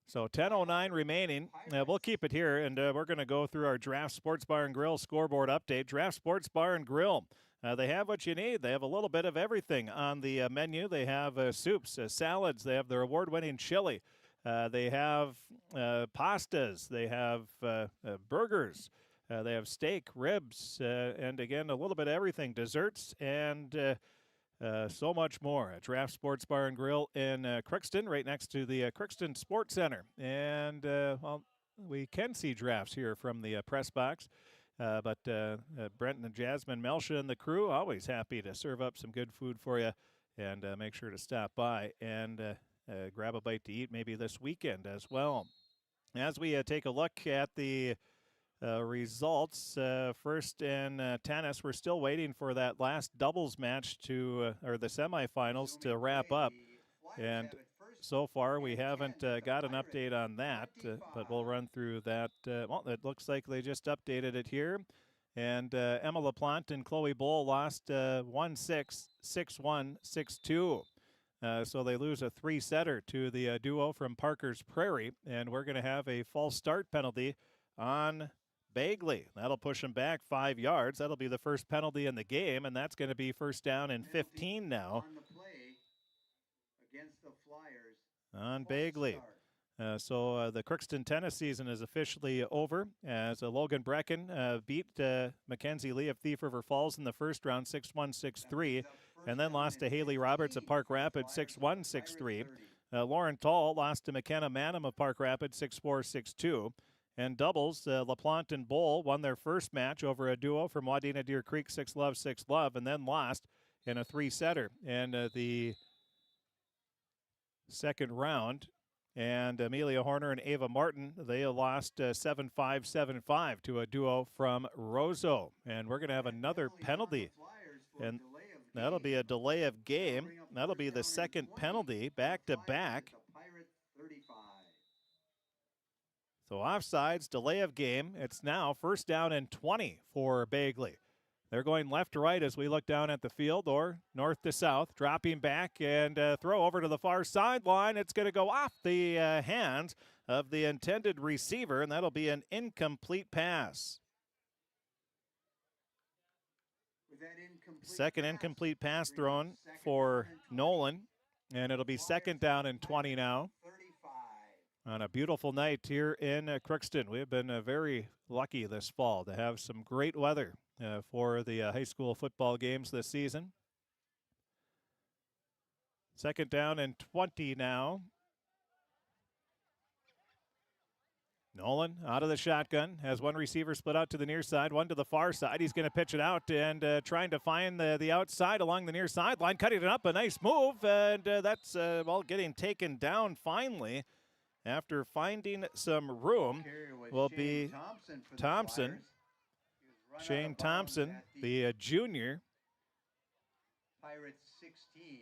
So 10:09 remaining. We'll keep it here, and we're going to go through our Draft Sports Bar and Grill scoreboard update. Draft Sports Bar and Grill. They have what you need. They have a little bit of everything on the menu. They have soups, salads. They have their award-winning chili. They have pastas. They have burgers. They have steak, ribs, and again, a little bit of everything, desserts, and so much more. Draft Sports Bar and Grill in Crookston, right next to the Crookston Sports Center. And, well, we can see drafts here from the press box. But Brenton and Jasmine Melsha and the crew, always happy to serve up some good food for you. And make sure to stop by and grab a bite to eat maybe this weekend as well. As we take a look at the results, first in tennis, we're still waiting for that last doubles match to, or the semifinals to wrap up. And so far, we haven't got an update on that, but we'll run through that. Well, it looks like they just updated it here. And Emma LaPlante and Chloe Bowl lost 1-6, 6-1, 6-2. So they lose a 3-setter to the duo from Parker's Prairie. And we're going to have a false start penalty on Bagley. That'll push him back 5 yards. That'll be the first penalty in the game, and that's going to be first down and 15 now. Against the Flyers. On Bagley. So the Crookston tennis season is officially over as Logan Brecken beat Mackenzie Lee of Thief River Falls in the first round 6-1, 6-3, and then lost to Haley Roberts of Park Rapids 6-1, 6-3. Lauren Tall lost to McKenna Manham of Park Rapids 6-4, 6-2. And doubles, LaPlante and Bowl won their first match over a duo from Wadena Deer Creek 6-love, 6-love, and then lost in a 3-setter. And the second round, and Amelia Horner and Ava Martin, they lost 7-5, 7-5 to a duo from Roseau. And we're going to have another penalty, and that'll be a delay of game. That'll be the second penalty back-to-back. So offsides, delay of game. It's now first down and 20 for Bagley. They're going left to right as we look down at the field, or north to south, dropping back and throw over to the far sideline. It's going to go off the hands of the intended receiver, and that'll be an incomplete pass. Second incomplete pass thrown for Nolan, and it'll be second down and 20 now. On a beautiful night here in Crookston. We've been very lucky this fall to have some great weather for the high school football games this season. Second down and 20 now. Nolan out of the shotgun, has one receiver split out to the near side, one to the far side. He's going to pitch it out and trying to find the outside along the near sideline, cutting it up, a nice move, and that's getting taken down finally. After finding some room will be Thompson, Shane Thompson, the junior.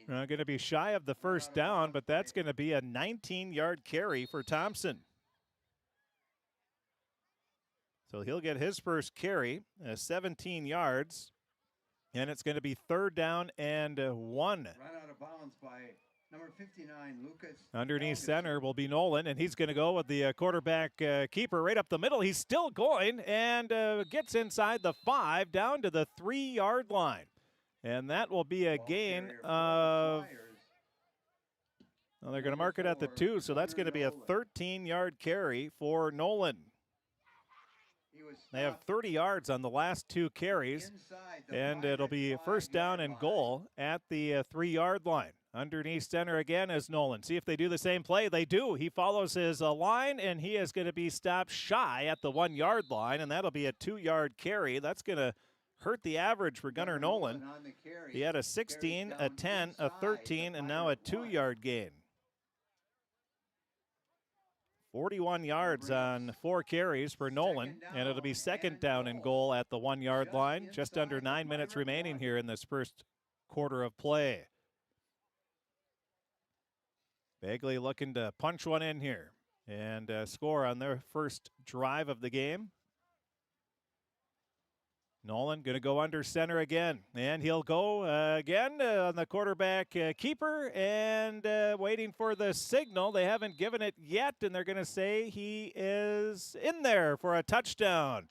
Going to be shy of the first down, but that's going to be a 19-yard carry for Thompson. So he'll get his first carry, 17 yards, and it's going to be third down and 1. Run out of bounds by number 59, Lucas. Underneath center will be Nolan, and he's going to go with the quarterback keeper right up the middle. He's still going and gets inside the 5, down to the 3-yard line. And that will be a gain of, well, they're going to mark it at the 2, so that's going to be a 13-yard carry for Nolan. They have 30 yards on the last 2 carries, and it'll be first down and goal at the 3-yard line. Underneath center again is Nolan. See if they do the same play. They do. He follows his line, and he is going to be stopped shy at the 1-yard line, and that'll be a 2-yard carry. That's going to hurt the average for Gunnar Nolan. He had a 16, a 10, a 13, and now a 2-yard gain. 41 yards on 4 carries for Nolan, and it'll be second down and goal at the 1-yard line. Just under 9 minutes remaining here in this first quarter of play. Bagley looking to punch one in here and score on their first drive of the game. Nolan going to go under center again, and he'll go again on the quarterback keeper and waiting for the signal. They haven't given it yet, and they're going to say he is in there for a touchdown.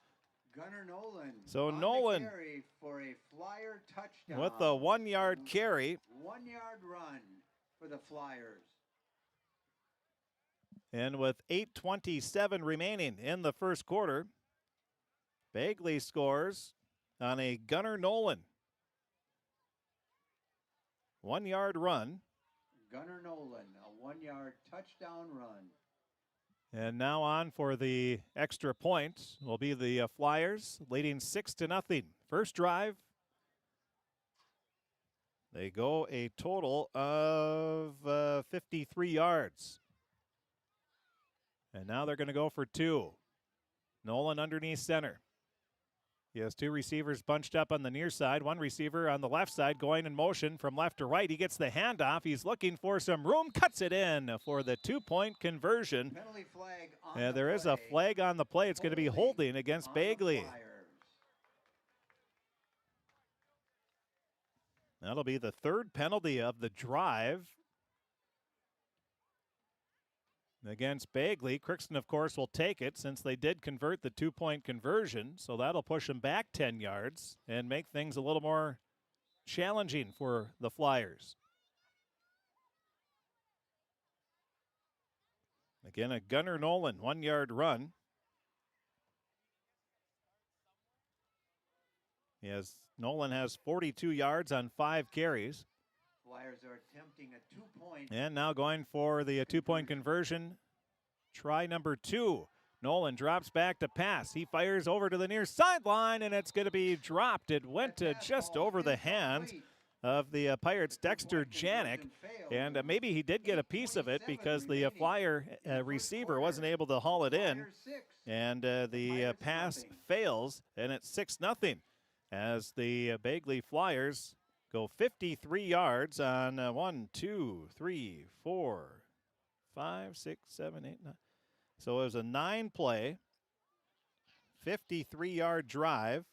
Gunnar Nolan. So Nolan carry for a Flyer touchdown with the 1-yard carry. 1-yard run for the Flyers. And with 8:27 remaining in the first quarter, Bagley scores on a Gunnar Nolan 1-yard run. Gunnar Nolan, a 1-yard touchdown run. And now on for the extra point will be the Flyers, leading 6-0. First drive, they go a total of 53 yards. And now they're going to go for 2. Nolan underneath center. He has 2 receivers bunched up on the near side. 1 receiver on the left side going in motion from left to right. He gets the handoff. He's looking for some room. Cuts it in for the 2-point conversion. Penalty flag on there is a flag on the play. It's going to be holding against Bagley. That'll be the 3rd penalty of the drive against Bagley. Crookston, of course, will take it since they did convert the 2-point conversion. So that'll push them back 10 yards and make things a little more challenging for the Flyers. Again, a Gunnar Nolan 1-yard run. Nolan has 42 yards on 5 carries. Flyers are attempting a 2-point. And now going for the 2-point conversion. Try number 2. Nolan drops back to pass. He fires over to the near sideline, and it's going to be dropped. It went just over the hands of the Pirates' Dexter Janik. And maybe he did get a piece of it because the Flyer receiver wasn't able to haul it in. And the pass fails, and it's 6-0 as the Bagley Flyers go 53 yards on 1, 2, 3, 4, 5, 6, 7, 8, 9. So it was a 9-play, 53-yard drive.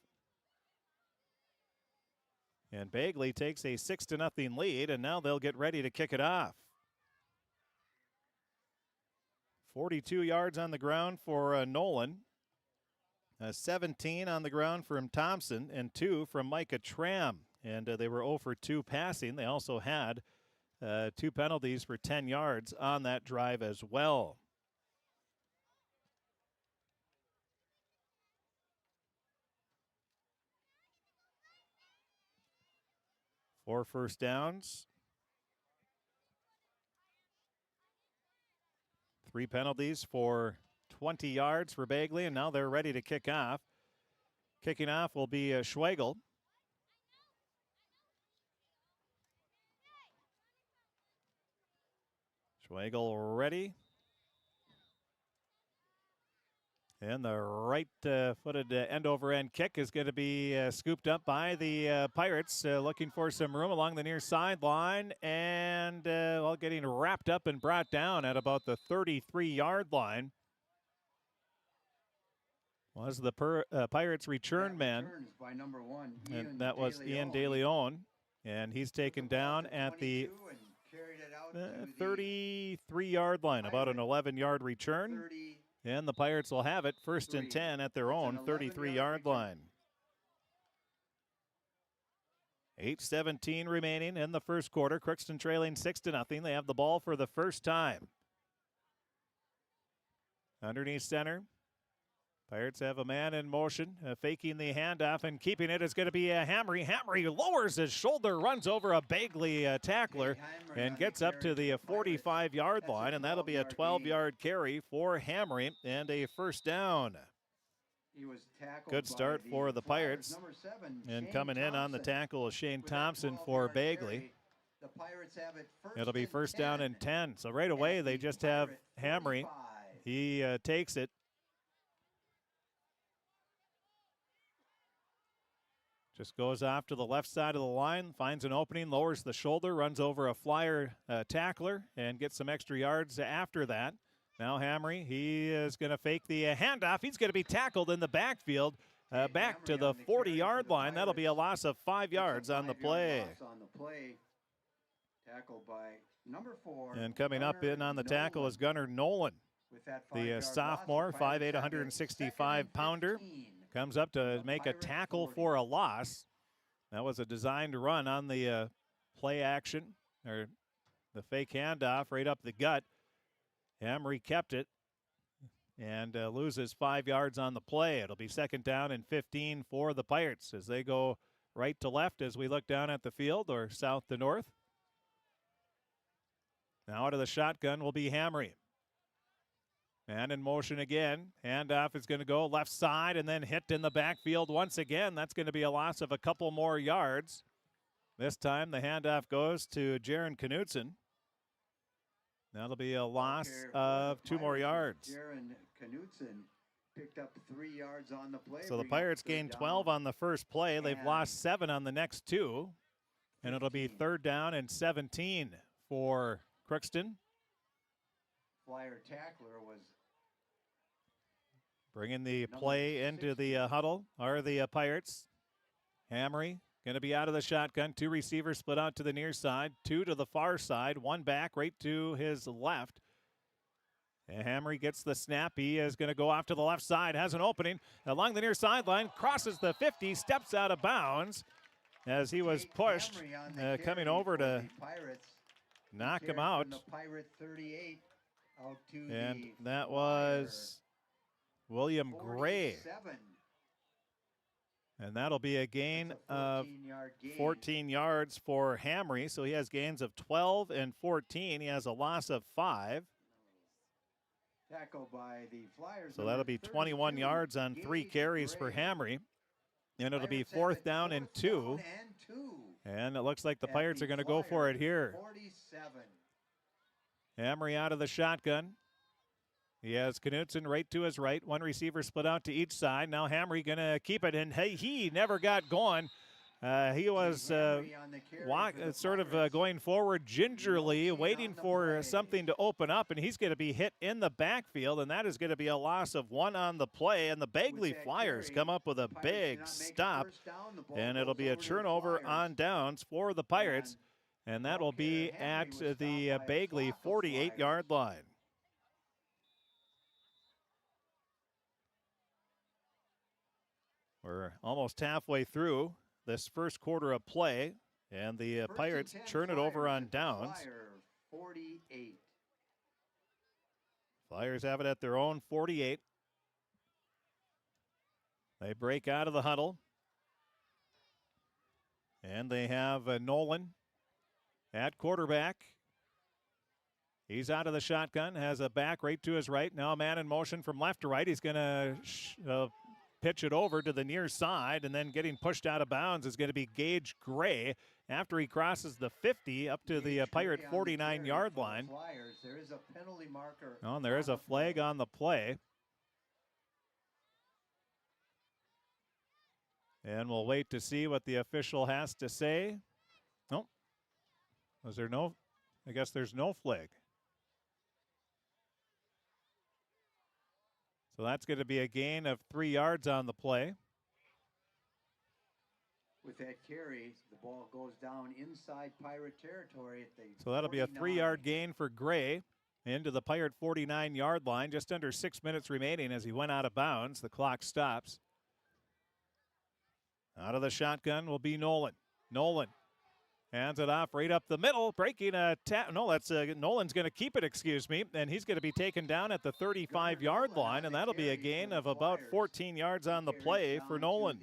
And Bagley takes a 6-0 lead, and now they'll get ready to kick it off. 42 yards on the ground for Nolan. 17 on the ground from Thompson, and 2 from Micah Tram. And they were 0 for 2 passing. They also had 2 penalties for 10 yards on that drive as well. 4 first downs. 3 penalties for 20 yards for Bagley, and now they're ready to kick off. Kicking off will be Schwegel. Schwegel ready. And the right-footed end-over-end kick is going to be scooped up by the Pirates, looking for some room along the near sideline, and getting wrapped up and brought down at about the 33-yard line. Was the Pirates return man, by number 1, and that was Ian DeLeon, and he's taken down at the 33-yard line, about an 11-yard return. And the Pirates will have it first and 10 at their own 33-yard line. 8:17 remaining in the first quarter. Crookston trailing 6-0. They have the ball for the first time. Underneath center. Pirates have a man in motion, faking the handoff and keeping it is going to be a Hamry. Hamry lowers his shoulder, runs over a Bagley tackler, and gets up to the 45-yard line, and that'll be a 12-yard carry for Hamry and a first down. Good start for the Pirates. And coming in on the tackle is Shane Thompson for Bagley. It'll be first down and 10. So right away they just have Hamry. He takes it. Just goes off to the left side of the line, finds an opening, lowers the shoulder, runs over a flyer tackler, and gets some extra yards after that. Now Hamry, he is going to fake the handoff. He's going to be tackled in the backfield back to the 40-yard line. That'll be a loss of 5 yards on the play. Tackled by number 4. And coming up in on the tackle is Gunnar Nolan. The sophomore, 5'8", 165-pounder. Comes up to make a tackle for a loss. That was a designed run on the play action, or the fake handoff right up the gut. Hamry kept it and loses 5 yards on the play. It'll be second down and 15 for the Pirates as they go right to left as we look down at the field, or south to north. Now out of the shotgun will be Hamry. Man in motion again. Handoff is going to go left side and then hit in the backfield once again. That's going to be a loss of a couple more yards. This time the handoff goes to Jaron Knutson. That'll be a loss of 2 more yards. Jaron Knutson picked up 3 yards on the play. So the Pirates gained 12 on the first play. They've lost 7 on the next 2. And it'll be third down and 17 for Crookston. Flyer tackler was bringing the play into the huddle are the Pirates. Hamry going to be out of the shotgun. 2 receivers split out to the near side. 2 to the far side. 1 back right to his left. And Hamry gets the snap. He is going to go off to the left side. Has an opening along the near sideline. Crosses the 50. Steps out of bounds as he was pushed. Coming over to knock him out. And that was William Gray. And that'll be a gain of 14 yards for Hamry. So he has gains of 12 and 14. He has a loss of 5. So that'll be 21 yards on 3 carries for Hamry. And it'll be fourth down and 2. And it looks like the Pirates are going to go for it here. Hamry out of the shotgun. He has Knutson right to his right. 1 receiver split out to each side. Now Hamry going to keep it, and hey, he never got going. He was sort of going forward gingerly, waiting for something to open up, and he's going to be hit in the backfield, and that is going to be a loss of 1 on the play. And the Bagley Flyers come up with a big stop, and it'll be a turnover on downs for the Pirates. And that will be at the Bagley 48-yard line. We're almost halfway through this first quarter of play, and the Pirates churn it over on downs. 48. Flyers have it at their own 48. They break out of the huddle. And they have Nolan at quarterback. He's out of the shotgun, has a back right to his right. Now a man in motion from left to right. He's going to pitch it over to the near side, and then getting pushed out of bounds is going to be Gage Gray after he crosses the 50 up to the Pirate 49-yard line. There is a penalty marker. Oh, and there is a flag on the play. And we'll wait to see what the official has to say. Nope. Was there no? I guess there's no flag. So that's going to be a gain of 3 yards on the play. With that carry, the ball goes down inside Pirate territory. So that'll be a 3-yard gain for Gray into the Pirate 49-yard line. Just under 6 minutes remaining as he went out of bounds. The clock stops. Out of the shotgun will be Nolan. Nolan hands it off right up the middle, breaking a tap. No, that's Nolan's going to keep it, excuse me, and he's going to be taken down at the 35-yard line, and that'll be a gain of about 14 yards on the play for Nolan.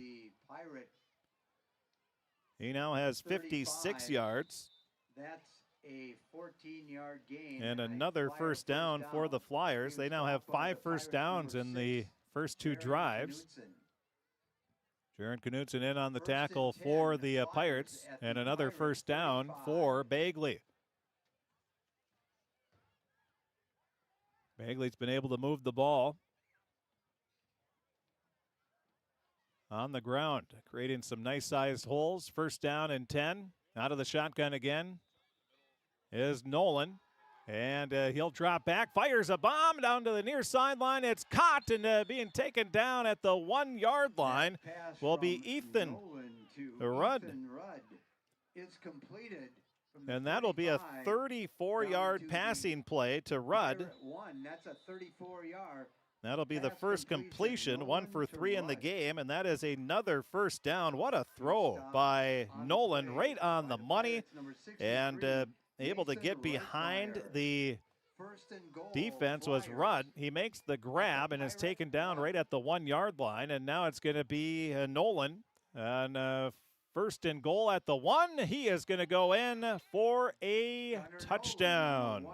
He now has 56 yards. That's a 14-yard gain. And another first down for the Flyers. They now have 5 first downs in the first 2 drives. Jaron Knutson in on the tackle for the Pirates, and another first down for Bagley. Bagley's been able to move the ball on the ground, creating some nice-sized holes. First down and 10. Out of the shotgun again is Nolan. And he'll drop back, fires a bomb down to the near sideline. It's caught and being taken down at the 1-yard line will be Ethan Rudd. Is completed. And that'll be a 34-yard passing play to Rudd. That's a 34-yard. That'll be the first completion, 1 for 3 in the game, and that is another first down. What a throw by Nolan, right on the money, and able to get behind the defense was Rudd. He makes the grab and is taken down right at the 1-yard line, and now it's going to be Nolan. And first and goal at the 1. He is going to go in for a touchdown.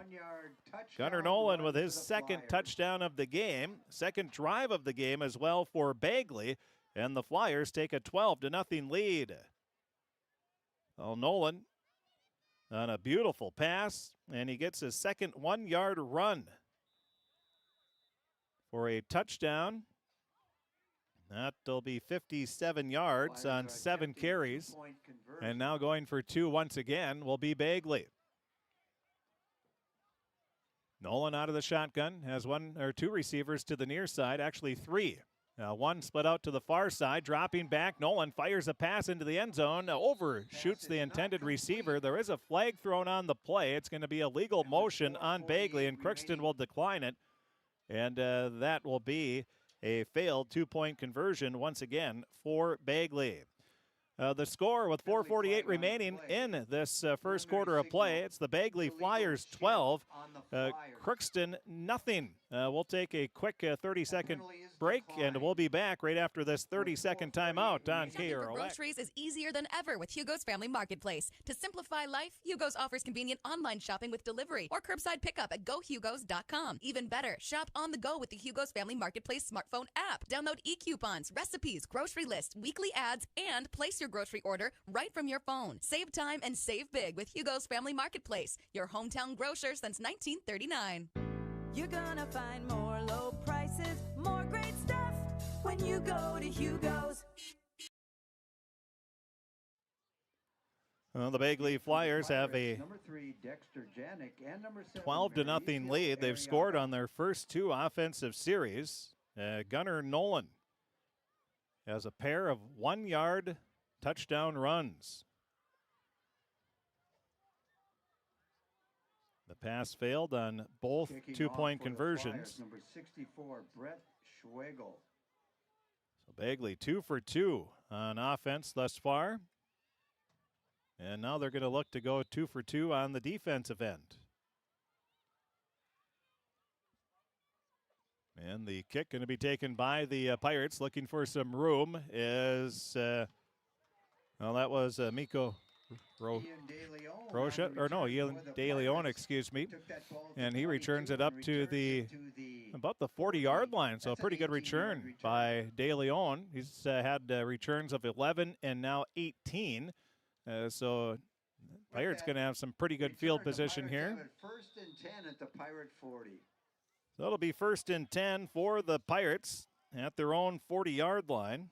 Gunnar Nolan with his second touchdown of the game, second drive of the game as well for Bagley, and the Flyers take a 12-0 lead. Well, Nolan on a beautiful pass, and he gets his second 1-yard run for a touchdown. That'll be 57 yards on 7 carries. And now going for 2 once again will be Bagley. Nolan out of the shotgun, has 1 or 2 receivers to the near side, actually 3. One split out to the far side, dropping back. Nolan fires a pass into the end zone, overshoots the intended receiver. There is a flag thrown on the play. It's going to be a legal motion on Bagley, and Crookston will decline it. And that will be a failed 2-point conversion once again for Bagley. The score with 4:48 remaining in this first quarter of play. It's the Bagley Flyers 12, Crookston nothing. We'll take a quick 30-second break, and we'll be back right after this 30-second timeout on Shopping for KROX. groceries is easier than ever with Hugo's Family Marketplace. To simplify life, Hugo's offers convenient online shopping with delivery or curbside pickup at GoHugos.com. Even better, shop on the go with the Hugo's Family Marketplace smartphone app. Download e-coupons, recipes, grocery lists, weekly ads, and place your grocery order right from your phone. Save time and save big with Hugo's Family Marketplace, your hometown grocer since 1939. You're gonna find more low prices, more great stuff when you go to Hugo's. Well, the Bagley Flyers have a Number 3, Dexter Janik, and number 7, 12-0 lead. They've scored on their first 2 offensive series. Gunnar Nolan has a pair of 1-yard touchdown runs. The pass failed on both Kicking 2-point off for the conversions. Flyers, number 64, Brett Schwegel. So Bagley 2 for 2 on offense thus far. And now they're going to look to go 2 for 2 on the defensive end. And the kick going to be taken by the Pirates. Looking for some room is, well, that was Miko Rocha, or no, Ian De Leon, excuse me. And he returns it up to the, about the 40-yard line. So a pretty good return by De Leon. He's had returns of 11 and now 18. So Pirates going to have some pretty good field position here. First and 10 at the Pirate 40. So it'll be first and 10 for the Pirates at their own 40-yard line.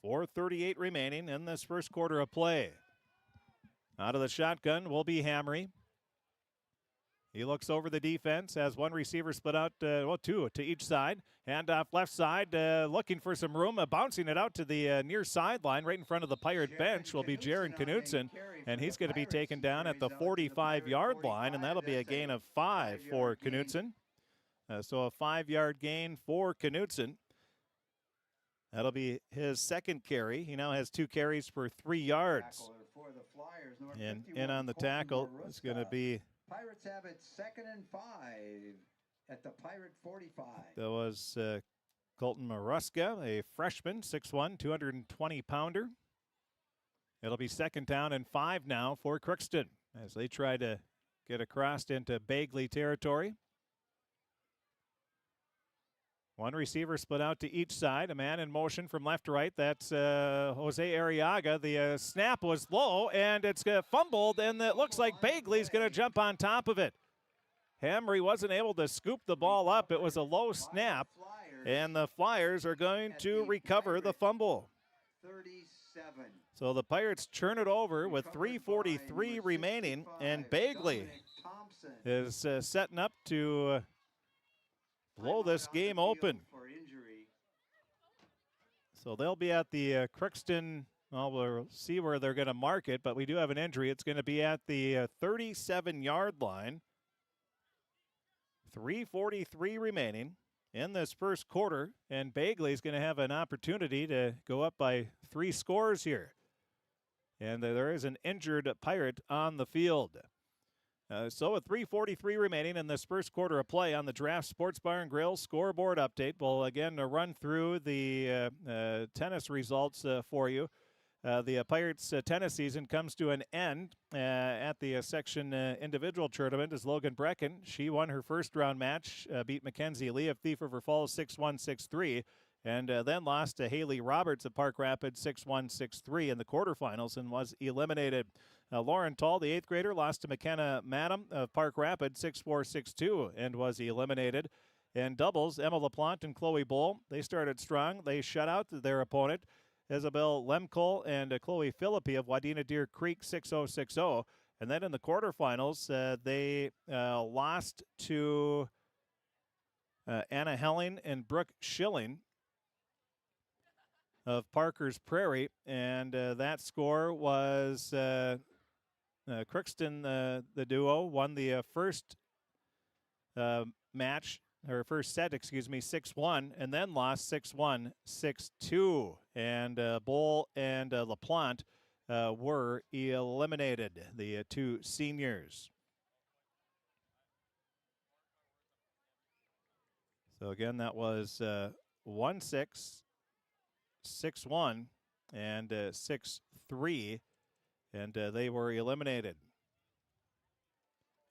4:38 remaining in this first quarter of play. Out of the shotgun will be Hamry. He looks over the defense, has 1 receiver split out, 2 to each side. Handoff left side, looking for some room, bouncing it out to the near sideline. Right in front of the Pirate bench will be Jaron Knutson, and he's going to be taken down at the 45-yard line, and that'll be a gain of 5 for Knutson. So a 5-yard gain for Knutson. That'll be his second carry. He now has 2 carries for 3 yards. For the Flyers, And in on the tackle is going to be. Pirates have it 2nd and 5 at the Pirate 45. That was Colton Maruska, a freshman, 6'1", 220-pounder. It'll be 2nd down and 5 now for Crookston as they try to get across into Bagley territory. One receiver split out to each side. A man in motion from left to right. That's Jose Arriaga. The snap was low, and it's fumbled, and it looks like Bagley's going to jump on top of it. Hamry wasn't able to scoop the ball up. It was a low snap, and the Flyers are going to recover the fumble. 37. So the Pirates turn it over with 3:43 remaining, and Bagley is setting up to blow this game open. So they'll be at the Crookston. Well, we'll see where they're going to mark it, but we do have an injury. It's going to be at the 37-yard line. 3:43 remaining in this first quarter, and Bagley's going to have an opportunity to go up by 3 scores here. And there is an injured Pirate on the field. So with 3:43 remaining in this first quarter of play on the Draft Sports Bar and Grill scoreboard update, we'll again run through the tennis results for you. The Pirates tennis season comes to an end at the section individual tournament as Logan Brecken. She won her first round match, beat Mackenzie Lee of Thief River Falls 6-1, 6-3. And then lost to Haley Roberts of Park Rapids 6-1, 6-3 in the quarterfinals and was eliminated. Lauren Tall, the 8th grader, lost to McKenna Madam of Park Rapids 6-4, 6-2 and was eliminated. In doubles, Emma LaPlante and Chloe Bull, they started strong. They shut out their opponent, Isabel Lemcole and Chloe Philippi of Wadena Deer Creek 6-0, 6-0. And then in the quarterfinals, they lost to Anna Helling and Brooke Schilling of Parker's Prairie, and that score was Crookston, the duo, won the first match, or first set, 6-1, and then lost 6-1, 6-2. And Bull and LaPlante were eliminated, the 2 seniors. So again, that was 1-6. 6-1 and 6-3, and they were eliminated.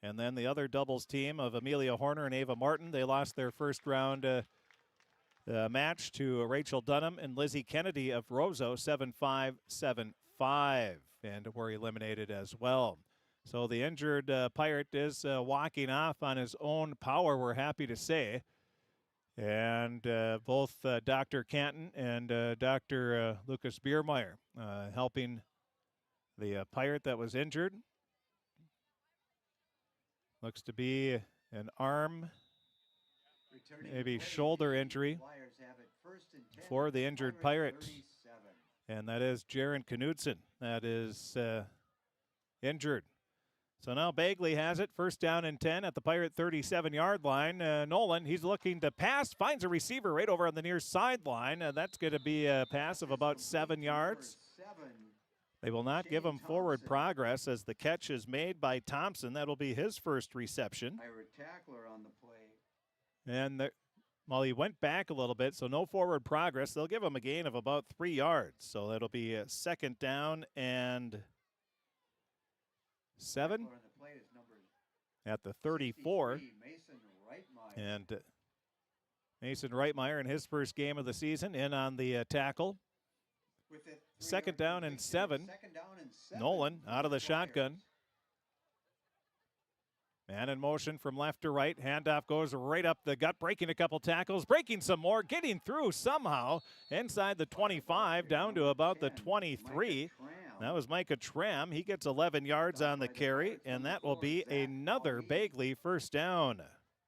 And then the other doubles team of Amelia Horner and Ava Martin, they lost their first round match to Rachel Dunham and Lizzie Kennedy of Roseau 7-5, 7-5, and were eliminated as well. So the injured Pirate is walking off on his own power, we're happy to say. And both Dr. Canton and Dr. Lucas Biermeyer helping the Pirate that was injured. Looks to be an arm, maybe shoulder injury for the injured Pirate. And that is Jaron Knudsen that is injured. So now Bagley has it, 1st down and 10 at the Pirate 37-yard line. Nolan, he's looking to pass, finds a receiver right over on the near sideline. That's going to be a pass of about 7 yards. They will not give him forward progress as the catch is made by Thompson. That'll be his first reception. Pirate tackler on the play. And well, he went back a little bit, so no forward progress. They'll give him a gain of about 3 yards. So that'll be a 2nd down and 7 at the 34. And Mason Reitmeyer in his first game of the season in on the tackle. 2nd down and 7. Nolan out of the shotgun. Man in motion from left to right. Handoff goes right up the gut, breaking a couple tackles, breaking some more, getting through somehow inside the 25 down to about the 23. That was Micah Tram. He gets 11 yards on the carry, and that will be another Bagley 1st down.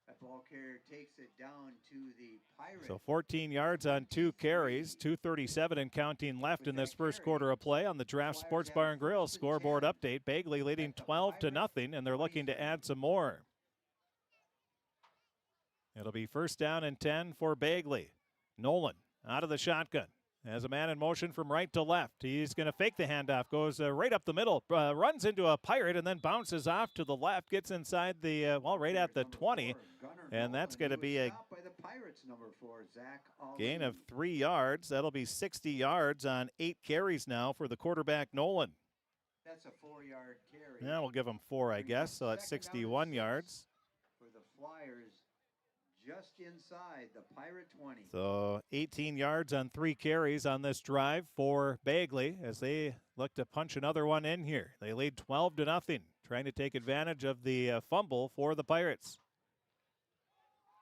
That ball carrier takes it down to the Pirates. So 14 yards on 2 carries, 2:37 and counting left in this first quarter of play on the Draft Sports Bar and Grill scoreboard update. Bagley leading 12-0, and they're looking to add some more. It'll be 1st down and 10 for Bagley. Nolan out of the shotgun. As a man in motion from right to left. He's going to fake the handoff, goes right up the middle, runs into a Pirate, and then bounces off to the left, gets inside the, right at the 20. And that's going to be a gain of 3 yards. That'll be 60 yards on 8 carries now for the quarterback, Nolan. That's a 4-yard carry. Yeah, we'll give him 4, I guess, so that's 61 yards. For the Flyers, just inside the Pirate 20. So 18 yards on 3 carries on this drive for Bagley as they look to punch another one in here. They lead 12-0, trying to take advantage of the fumble for the Pirates.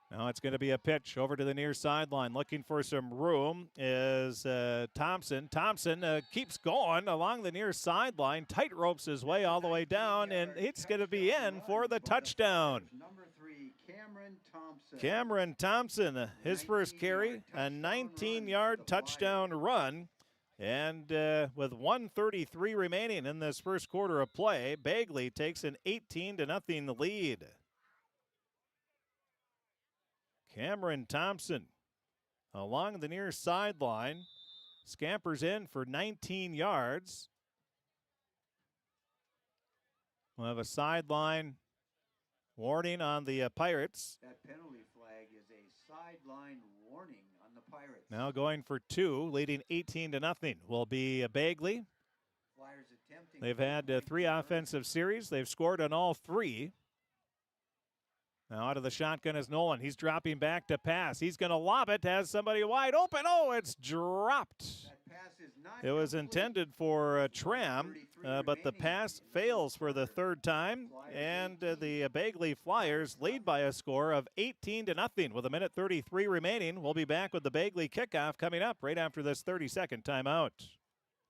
Now it's going to be a pitch over to the near sideline. Looking for some room is Thompson. Thompson keeps going along the near sideline, tight ropes his way all the way down, and it's going to be in for the touchdown. Number 3, Cameron Thompson. Cameron Thompson, his first carry, a 19-yard touchdown run. And with 1:33 remaining in this first quarter of play, Bagley takes an 18-0 lead. Cameron Thompson along the near sideline, scampers in for 19 yards. We'll have a sideline warning on the Pirates. That penalty flag is a sideline warning on the Pirates. Now going for 2, leading 18-0 will be Bagley. Flyers attempting. They've had 3 offensive series. They've scored on all 3. Now out of the shotgun is Nolan. He's dropping back to pass. He's going to lob it, has somebody wide open. Oh, it's dropped. It was intended for Tram, but the pass fails for the 3rd time. And the Bagley Flyers lead by a score of 18-0 with 1:33 remaining. We'll be back with the Bagley kickoff coming up right after this 30-second timeout.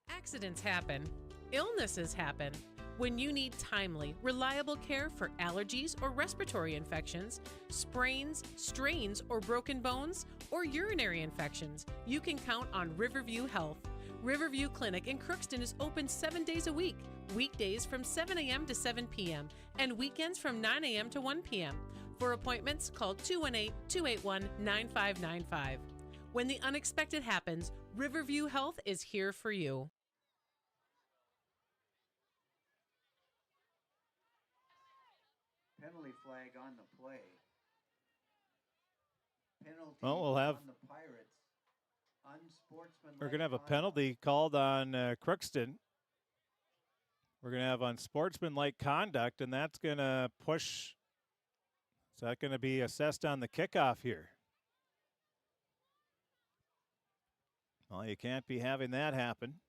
Accidents happen. Illnesses happen. When you need timely, reliable care for allergies or respiratory infections, sprains, strains, or broken bones, or urinary infections, you can count on Riverview Health. Riverview Clinic in Crookston is open 7 days a week, weekdays from 7 a.m. to 7 p.m., and weekends from 9 a.m. to 1 p.m. For appointments, call 218-281-9595. When the unexpected happens, Riverview Health is here for you. Penalty flag on the play. Penalty Well, we'll have. on the Pirates. Unsportsmanlike. We're going to have a penalty called on Crookston. We're going to have unsportsmanlike conduct, and that's going to push. Is that going to be assessed on the kickoff here? Well, you can't be having that happen.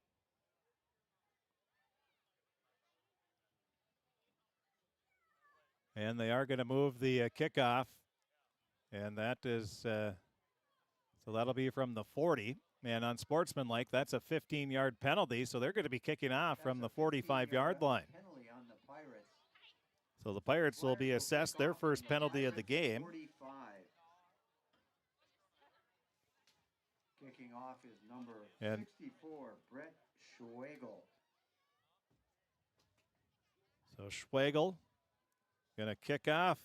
And they are going to move the kickoff, and that is, so that'll be from the 40. And unsportsmanlike, that's a 15-yard penalty, so they're going to be kicking off from the 45-yard line. Penalty on the Pirates. So the Pirates will be assessed their first penalty of the game. 45. Kicking off is number 64, Brett Schwegel. So Schwegel going to kick off,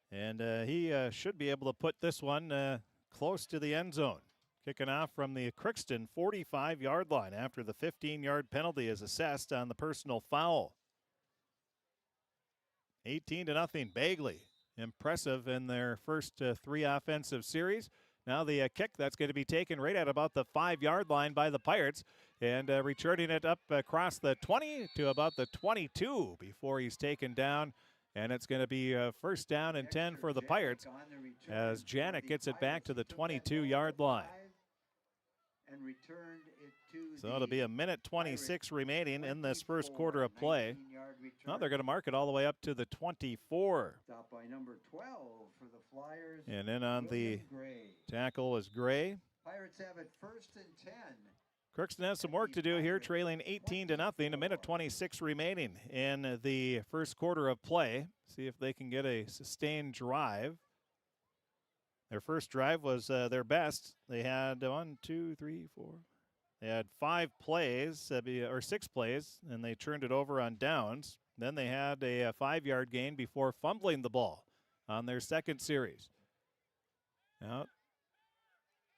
and he should be able to put this one close to the end zone. Kicking off from the Crookston 45-yard line after the 15-yard penalty is assessed on the personal foul. 18-0 Bagley. Impressive in their first 3 offensive series. Now the kick that's going to be taken right at about the 5-yard line by the Pirates, and returning it up across the 20 to about the 22 before he's taken down. And it's going to be first down and 10 for the Pirates as Janik gets it back to the 22-yard line. And returned it to So it'll be 1:26 remaining in this first quarter of play. Now they're going to mark it all the way up to the 24. Stopped by number 12 for the Flyers. And then on the tackle is Gray. Pirates have it 1st and 10. Crookston has some work to do here, trailing 18-0, 1:26 remaining in the first quarter of play. See if they can get a sustained drive. Their first drive was their best. They had 1, 2, 3, 4. They had 5 plays, or 6 plays, and they turned it over on downs. Then they had a 5-yard gain before fumbling the ball on their second series. Now,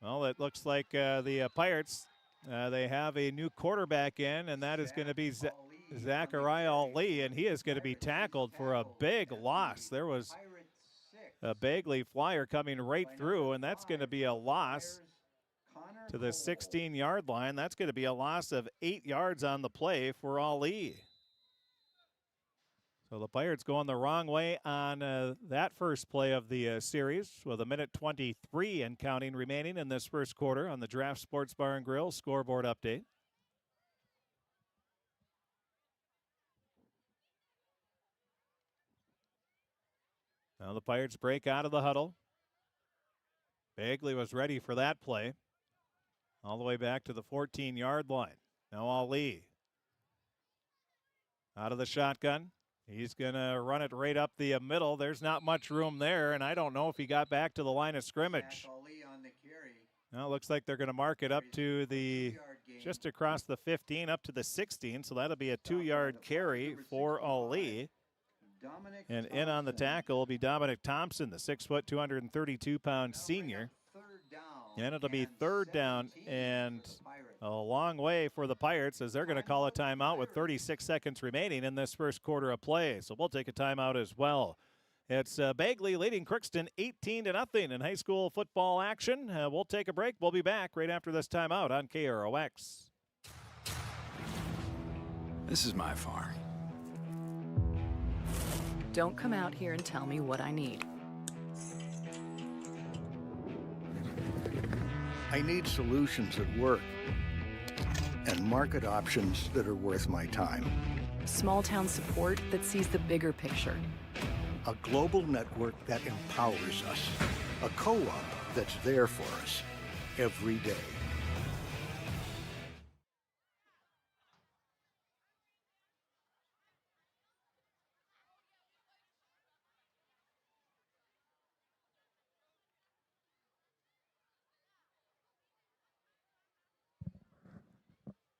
Well, it looks like the Pirates, they have a new quarterback in, and that is going to be Zachariah Ali, and he is going to be tackled for a big loss. There was a Bagley Flyer coming right through, and that's going to be a loss to the 16-yard line. That's going to be a loss of 8 yards on the play for Ali. So the Pirates going the wrong way on that first play of the series with 1:23 and counting remaining in this first quarter on the Draft Sports Bar and Grill scoreboard update. Now the Pirates break out of the huddle. Bagley was ready for that play. All the way back to the 14-yard line. Now Ali out of the shotgun. He's going to run it right up the middle. There's not much room there, and I don't know if he got back to the line of scrimmage. Now it looks like they're going to mark it up to the, just across the 15, up to the 16, so that'll be a 2-yard carry for Ali. And in on the tackle will be Dominic Thompson, the 6', 232-pound senior. And it'll be third down and a long way for the Pirates as they're going to call a timeout with 36 seconds remaining in this first quarter of play. So we'll take a timeout as well. It's Bagley leading Crookston 18-0 in high school football action. We'll take a break. We'll be back right after this timeout on KROX. This is my farm. Don't come out here and tell me what I need. I need solutions that work and market options that are worth my time. Small town support that sees the bigger picture. A global network that empowers us. A co-op that's there for us every day.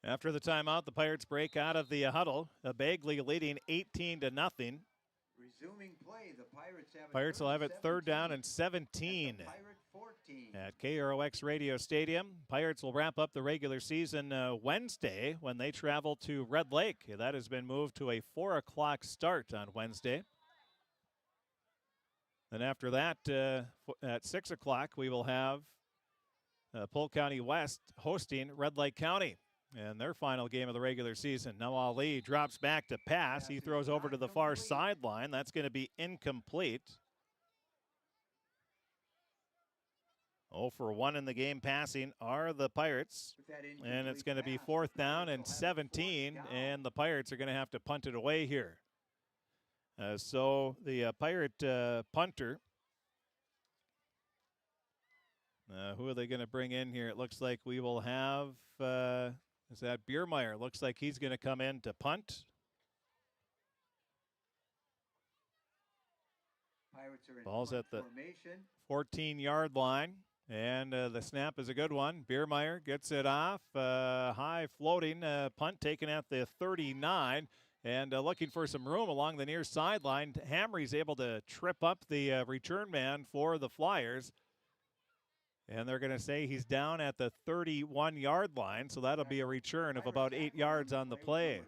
After the timeout, the Pirates break out of the huddle. Bagley leading 18-0. Resuming play, the Pirates will have it third down and 17 at KROX Radio Stadium. Pirates will wrap up the regular season Wednesday when they travel to Red Lake. That has been moved to a 4 o'clock start on Wednesday. Then after that, at 6 o'clock, we will have Polk County West hosting Red Lake County and their final game of the regular season. Now Ali drops back to pass. He throws over to the far sideline. That's going to be incomplete. 0 for 1 in the game passing are the Pirates. And it's going to be fourth down and 17, and the Pirates are going to have to punt it away here. So the Pirate punter, who are they going to bring in here? It looks like we will have, is that Biermeyer? Looks like he's going to come in to punt. Ball's at the 14-yard line, and the snap is a good one. Biermeyer gets it off. High floating punt taken at the 39. And looking for some room along the near sideline. Hamry's able to trip up the return man for the Flyers. And they're going to say he's down at the 31-yard line, so that'll be a return of about 8 yards on the play.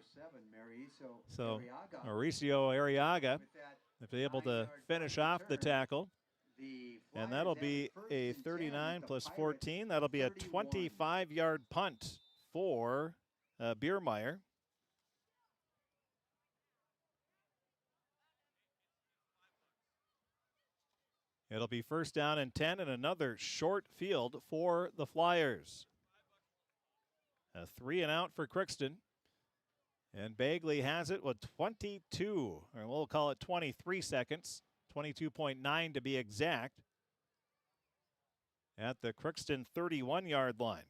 So Mauricio Arriaga is able to finish off the tackle. And that'll be a 39 plus 14. That'll be a 25-yard punt for Biermeyer. It'll be first down and 10 and another short field for the Flyers. A 3 and out for Crookston. And Bagley has it with 22, or we'll call it 23 seconds, 22.9 to be exact, at the Crookston 31-yard line.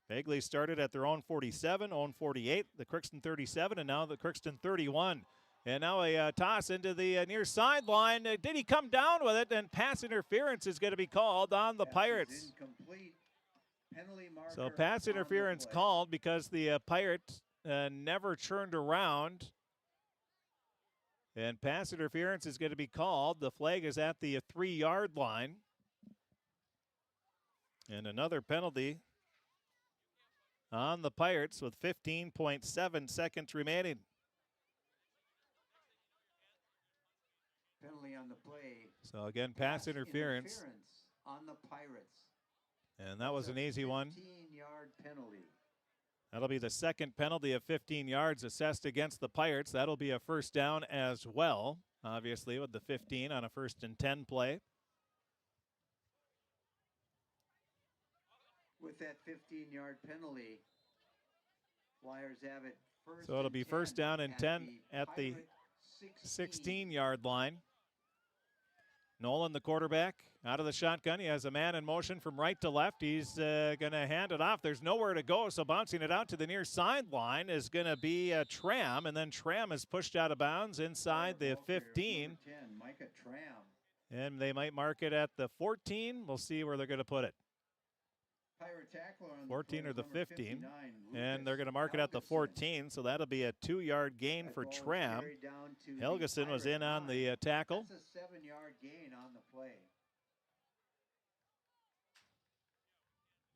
Bagley started at their own 47, own 48, the Crookston 37, and now the Crookston 31. And now a toss into the near sideline. Did he come down with it? And pass interference is going to be called on the Pirates. So pass interference called because the Pirates never turned around. And pass interference is going to be called. The flag is at the 3-yard line. And another penalty on the Pirates with 15.7 seconds remaining. Penalty on the play. So again, pass interference. On the Pirates. And that was an easy one. 15-yard penalty. That'll be the second penalty of 15 yards assessed against the Pirates. That'll be a first down as well, obviously, with the 15 on a 1st and 10 play. With that 15-yard penalty, Flyers have it first. So it'll be first down and 10 at the 16-yard line. Nolan, the quarterback, out of the shotgun. He has a man in motion from right to left. He's going to hand it off. There's nowhere to go, so bouncing it out to the near sideline is going to be Tram, and then Tram is pushed out of bounds inside the 15. 10, Micah Tram. And they might mark it at the 14. We'll see where they're going to put it. Pirate tackler on 14 the or the number 15. 59, And they're going to mark it at the 14, so that'll be a 2-yard gain for Tram. Helgeson was in on the tackle. That's a 7-yard gain on the play.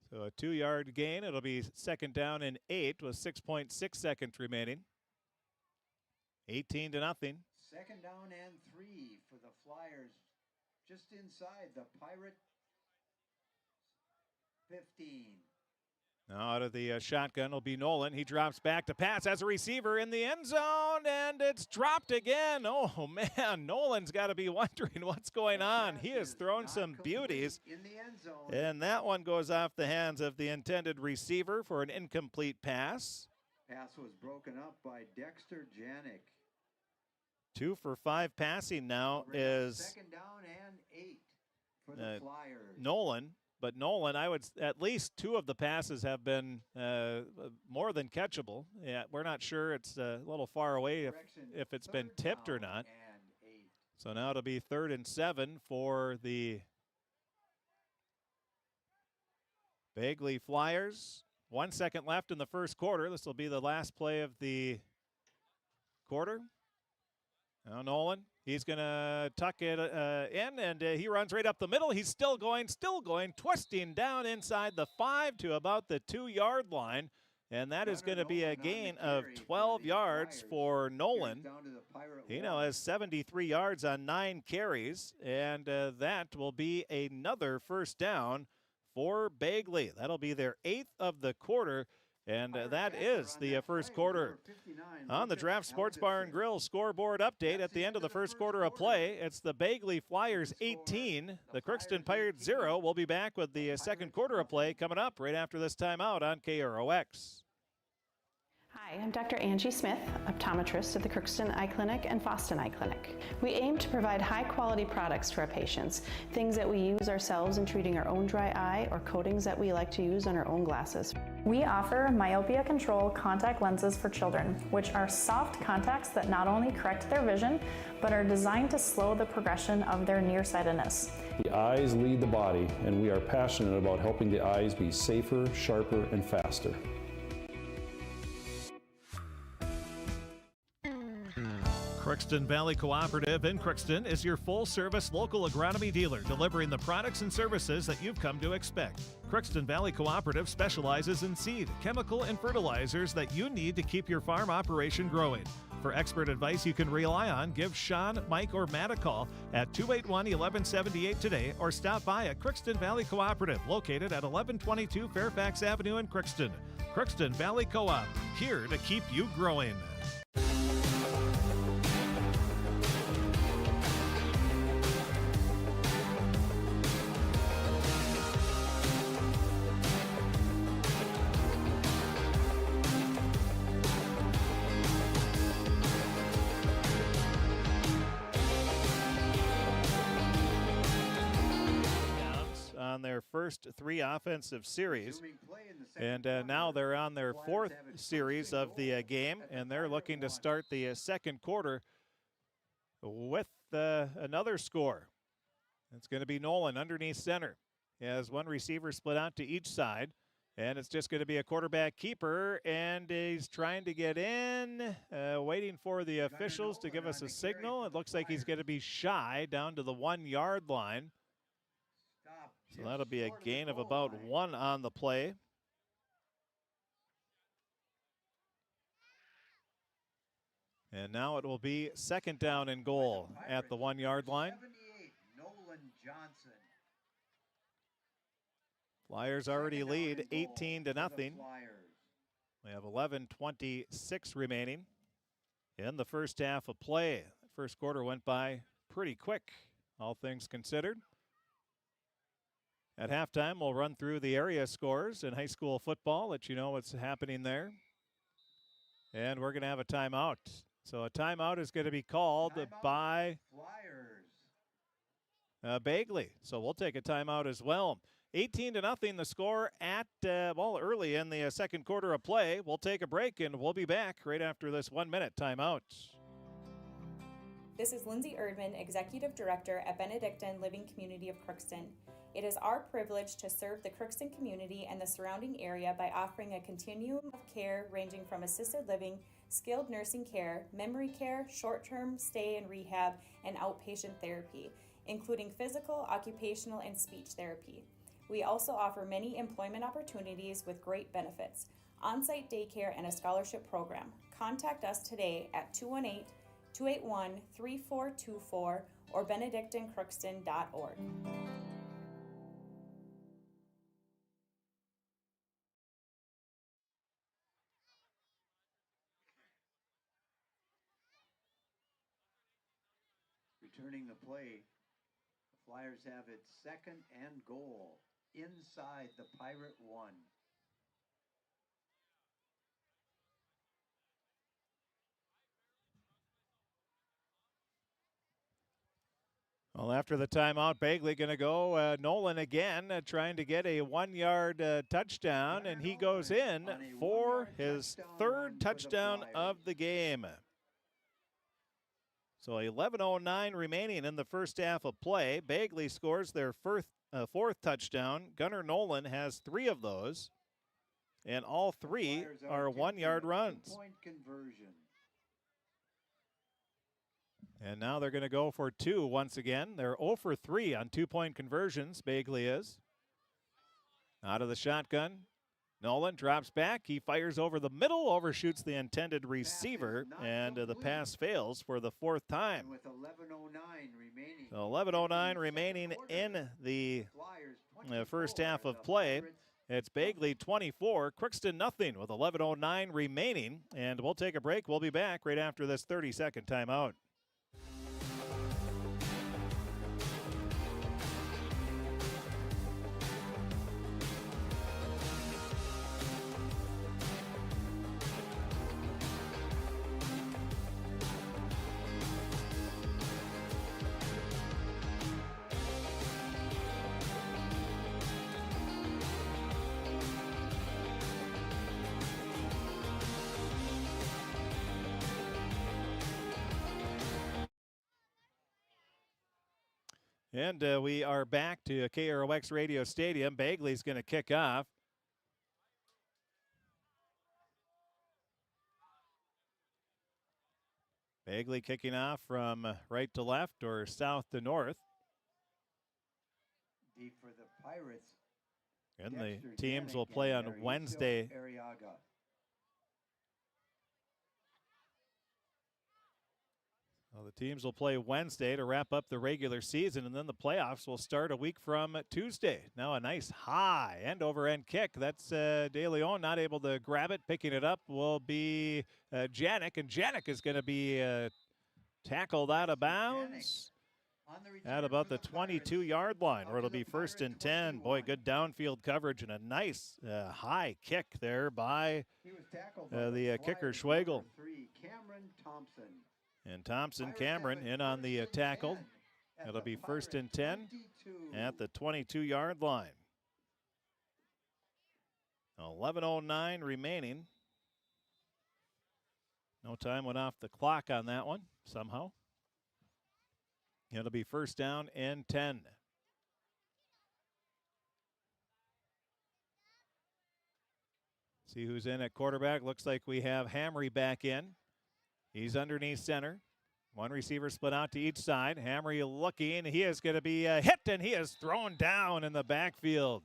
So a 2-yard gain. It'll be second down and 8 with 6.6 seconds remaining. 18-0. Second down and 3 for the Flyers, just inside the Pirate 15. Now out of the shotgun will be Nolan. He drops back to pass as a receiver in the end zone, and it's dropped again. Oh, man, Nolan's got to be wondering what's going on. He has thrown some beauties, in the end zone. and that one goes off the hands of the intended receiver for an incomplete pass. Pass was broken up by Dexter Janik. 2 for 5 passing now is Second down and 8 for the Flyers. Nolan. But Nolan, I would at least 2 of the passes have been more than catchable. Yeah, we're not sure. It's a little far away if it's been tipped or not. So now it'll be 3rd and 7 for the Bagley Flyers. 1 second left in the first quarter. This will be the last play of the quarter. Now Nolan, he's going to tuck it in, and he runs right up the middle. He's still going, twisting down inside the 5 to about the 2-yard line. And that is going to be a gain of 12 yards for Nolan. He now has 73 yards on 9 carries, and that will be another first down for Bagley. That'll be their 8th of the quarter. And that is the first quarter. On the Draft Sports Bar and Grill scoreboard update at the end of the first quarter of play, it's the Bagley Flyers 18, the Crookston Pirates 0. We'll be back with the second quarter of play coming up right after this timeout on KROX. Hi, I'm Dr. Angie Smith, optometrist at the Crookston Eye Clinic and Foston Eye Clinic. We aim to provide high-quality products to our patients, things that we use ourselves in treating our own dry eye or coatings that we like to use on our own glasses. We offer myopia control contact lenses for children, which are soft contacts that not only correct their vision, but are designed to slow the progression of their nearsightedness. The eyes lead the body, and we are passionate about helping the eyes be safer, sharper, and faster. Crookston Valley Cooperative in Crookston is your full-service local agronomy dealer, delivering the products and services that you've come to expect. Crookston Valley Cooperative specializes in seed, chemical, and fertilizers that you need to keep your farm operation growing. For expert advice you can rely on, give Sean, Mike, or Matt a call at 281-1178 today, or stop by at Crookston Valley Cooperative, located at 1122 Fairfax Avenue in Crookston. Crookston Valley Co-op, here to keep you growing. On their first 3 offensive series, and now they're on their 4th series of the game, and they're looking to start the second quarter with another score. It's going to be Nolan underneath center. He has 1 receiver split out to each side, and it's just going to be a quarterback keeper, and he's trying to get in, waiting for the officials to give us a signal. It looks like he's going to be shy down to the 1-yard line. So that'll be a gain of about 1 on the play. And now it will be 2nd down and goal at the 1 yard line. 78, Nolan Johnson. Flyers already lead 18 to nothing. Flyers. We have 11:26 remaining in the first half of play. The first quarter went by pretty quick, all things considered. At halftime, we'll run through the area scores in high school football, let you know what's happening there. And we're going to have a timeout. So a timeout is going to be called by Flyers. Bagley. So we'll take a timeout as well. 18 to nothing the score at, early in the second quarter of play. We'll take a break and we'll be back right after this 1 minute timeout. This is Lindsay Erdman, Executive Director at Benedictine Living Community of Crookston. It is our privilege to serve the Crookston community and the surrounding area by offering a continuum of care ranging from assisted living, skilled nursing care, memory care, short-term stay and rehab, and outpatient therapy, including physical, occupational, and speech therapy. We also offer many employment opportunities with great benefits, on-site daycare, and a scholarship program. Contact us today at 218-281-3424 or benedictinecrookston.org. Returning the play, the Flyers have it 2nd and goal inside the Pirate 1. Well, after the timeout, Bagley going to go. Nolan again trying to get a 1 yard touchdown, and he goes in for his 3rd touchdown of the game. So 11:09 remaining in the first half of play. Bagley scores their 4th touchdown. Gunnar Nolan has 3 of those, and all 3 are 1 yard runs. Point conversion. And now they're going to go for 2 once again. They're 0 for 3 on 2-point conversions, Bagley is. Out of the shotgun, Nolan drops back. He fires over the middle, overshoots the intended receiver, and the pass fails for the 4th time. With 11:09 remaining. So 11:09 remaining in the first half of play. It's Bagley 24, Crookston nothing with 11:09 remaining. And we'll take a break. We'll be back right after this 30-second timeout. And we are back to KROX Radio Stadium. Bagley's going to kick off. Bagley kicking off from right to left or south to north. Deep for the Pirates. And the teams will play on Wednesday. Well, the teams will play Wednesday to wrap up the regular season, and then the playoffs will start a week from Tuesday. Now a nice high end-over-end kick. That's De Leon not able to grab it. Picking it up will be Janik, and Janik is going to be tackled out of bounds at about the 22-yard line, where it'll be 1st and 10. Boy, good downfield coverage and a nice high kick there by the kicker Schwegel. Cameron Thompson. And Thompson Cameron in on the tackle. It'll be 1st and 10 at the 22-yard line. 11:09 remaining. No time went off the clock on that one somehow. It'll be 1st down and 10. See who's in at quarterback. Looks like we have Hamry back in. He's underneath center. One receiver split out to each side. Hamry looking. He is going to be hit, and he is thrown down in the backfield.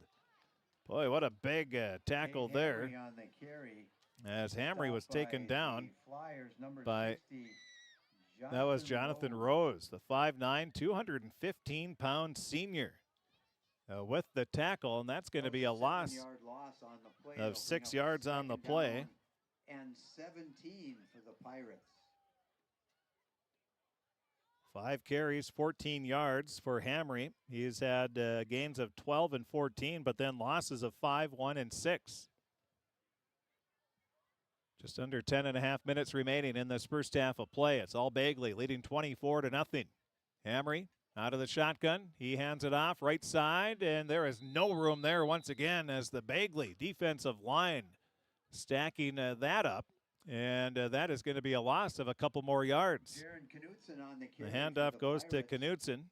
Boy, what a big tackle there. On the carry. As Hamry was taken down by, 60, that was Jonathan Rose, the 5'9", 215-pound senior with the tackle, and that's going to be a loss of 6 yards on the play. And 17 for the Pirates. 5 carries, 14 yards for Hamry. He's had gains of 12 and 14, but then losses of 5, 1, and 6. Just under 10.5 minutes remaining in this first half of play. It's all Bagley leading 24-0. Hamry out of the shotgun. He hands it off right side, and there is no room there once again as the Bagley defensive line stacking that up. And that is going to be a loss of a couple more yards. The handoff goes to Knutson.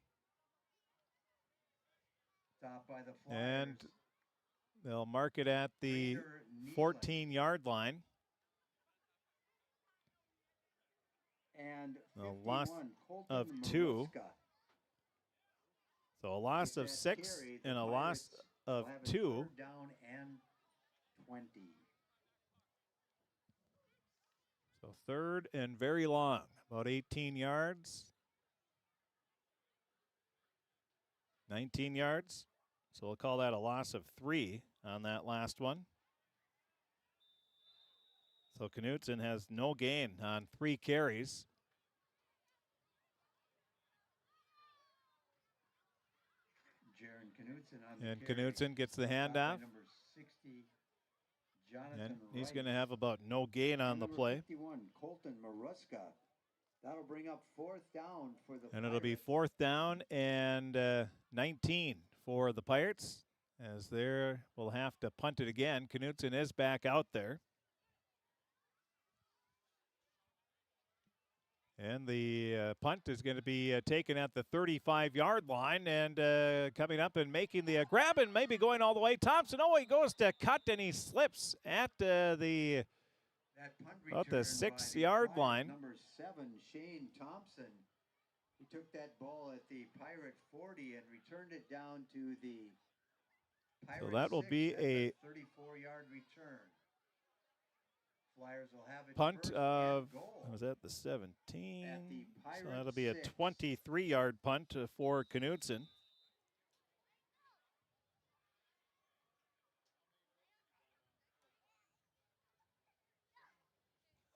And they'll mark it at the 14-yard line. And a loss of 2. So a loss of 6 and a loss of 2. Down and 20. So third and very long, about 18 yards. 19 yards. So we'll call that a loss of 3 on that last one. So Knutson has no gain on 3 carries. And Knutson gets the handoff. And he's going to have about no gain on the play. 51, Colton Maruska. That'll bring up 4th down for the And it'll be 4th down and 19 for the Pirates, as there will have to punt it again. Knutson is back out there. And the punt is going to be taken at the 35-yard line, and coming up and making the grab and maybe going all the way. Thompson, he goes to cut, and he slips at the 6-yard line. Number 7, Shane Thompson. He took that ball at the Pirate 40 and returned it down to the Pirate So that will 6. be That's a 34-yard return. Flyers will have it punt first of, and goal. was that the 17? At the So Pirate that'll be a 6. 23-yard punt for Knutson.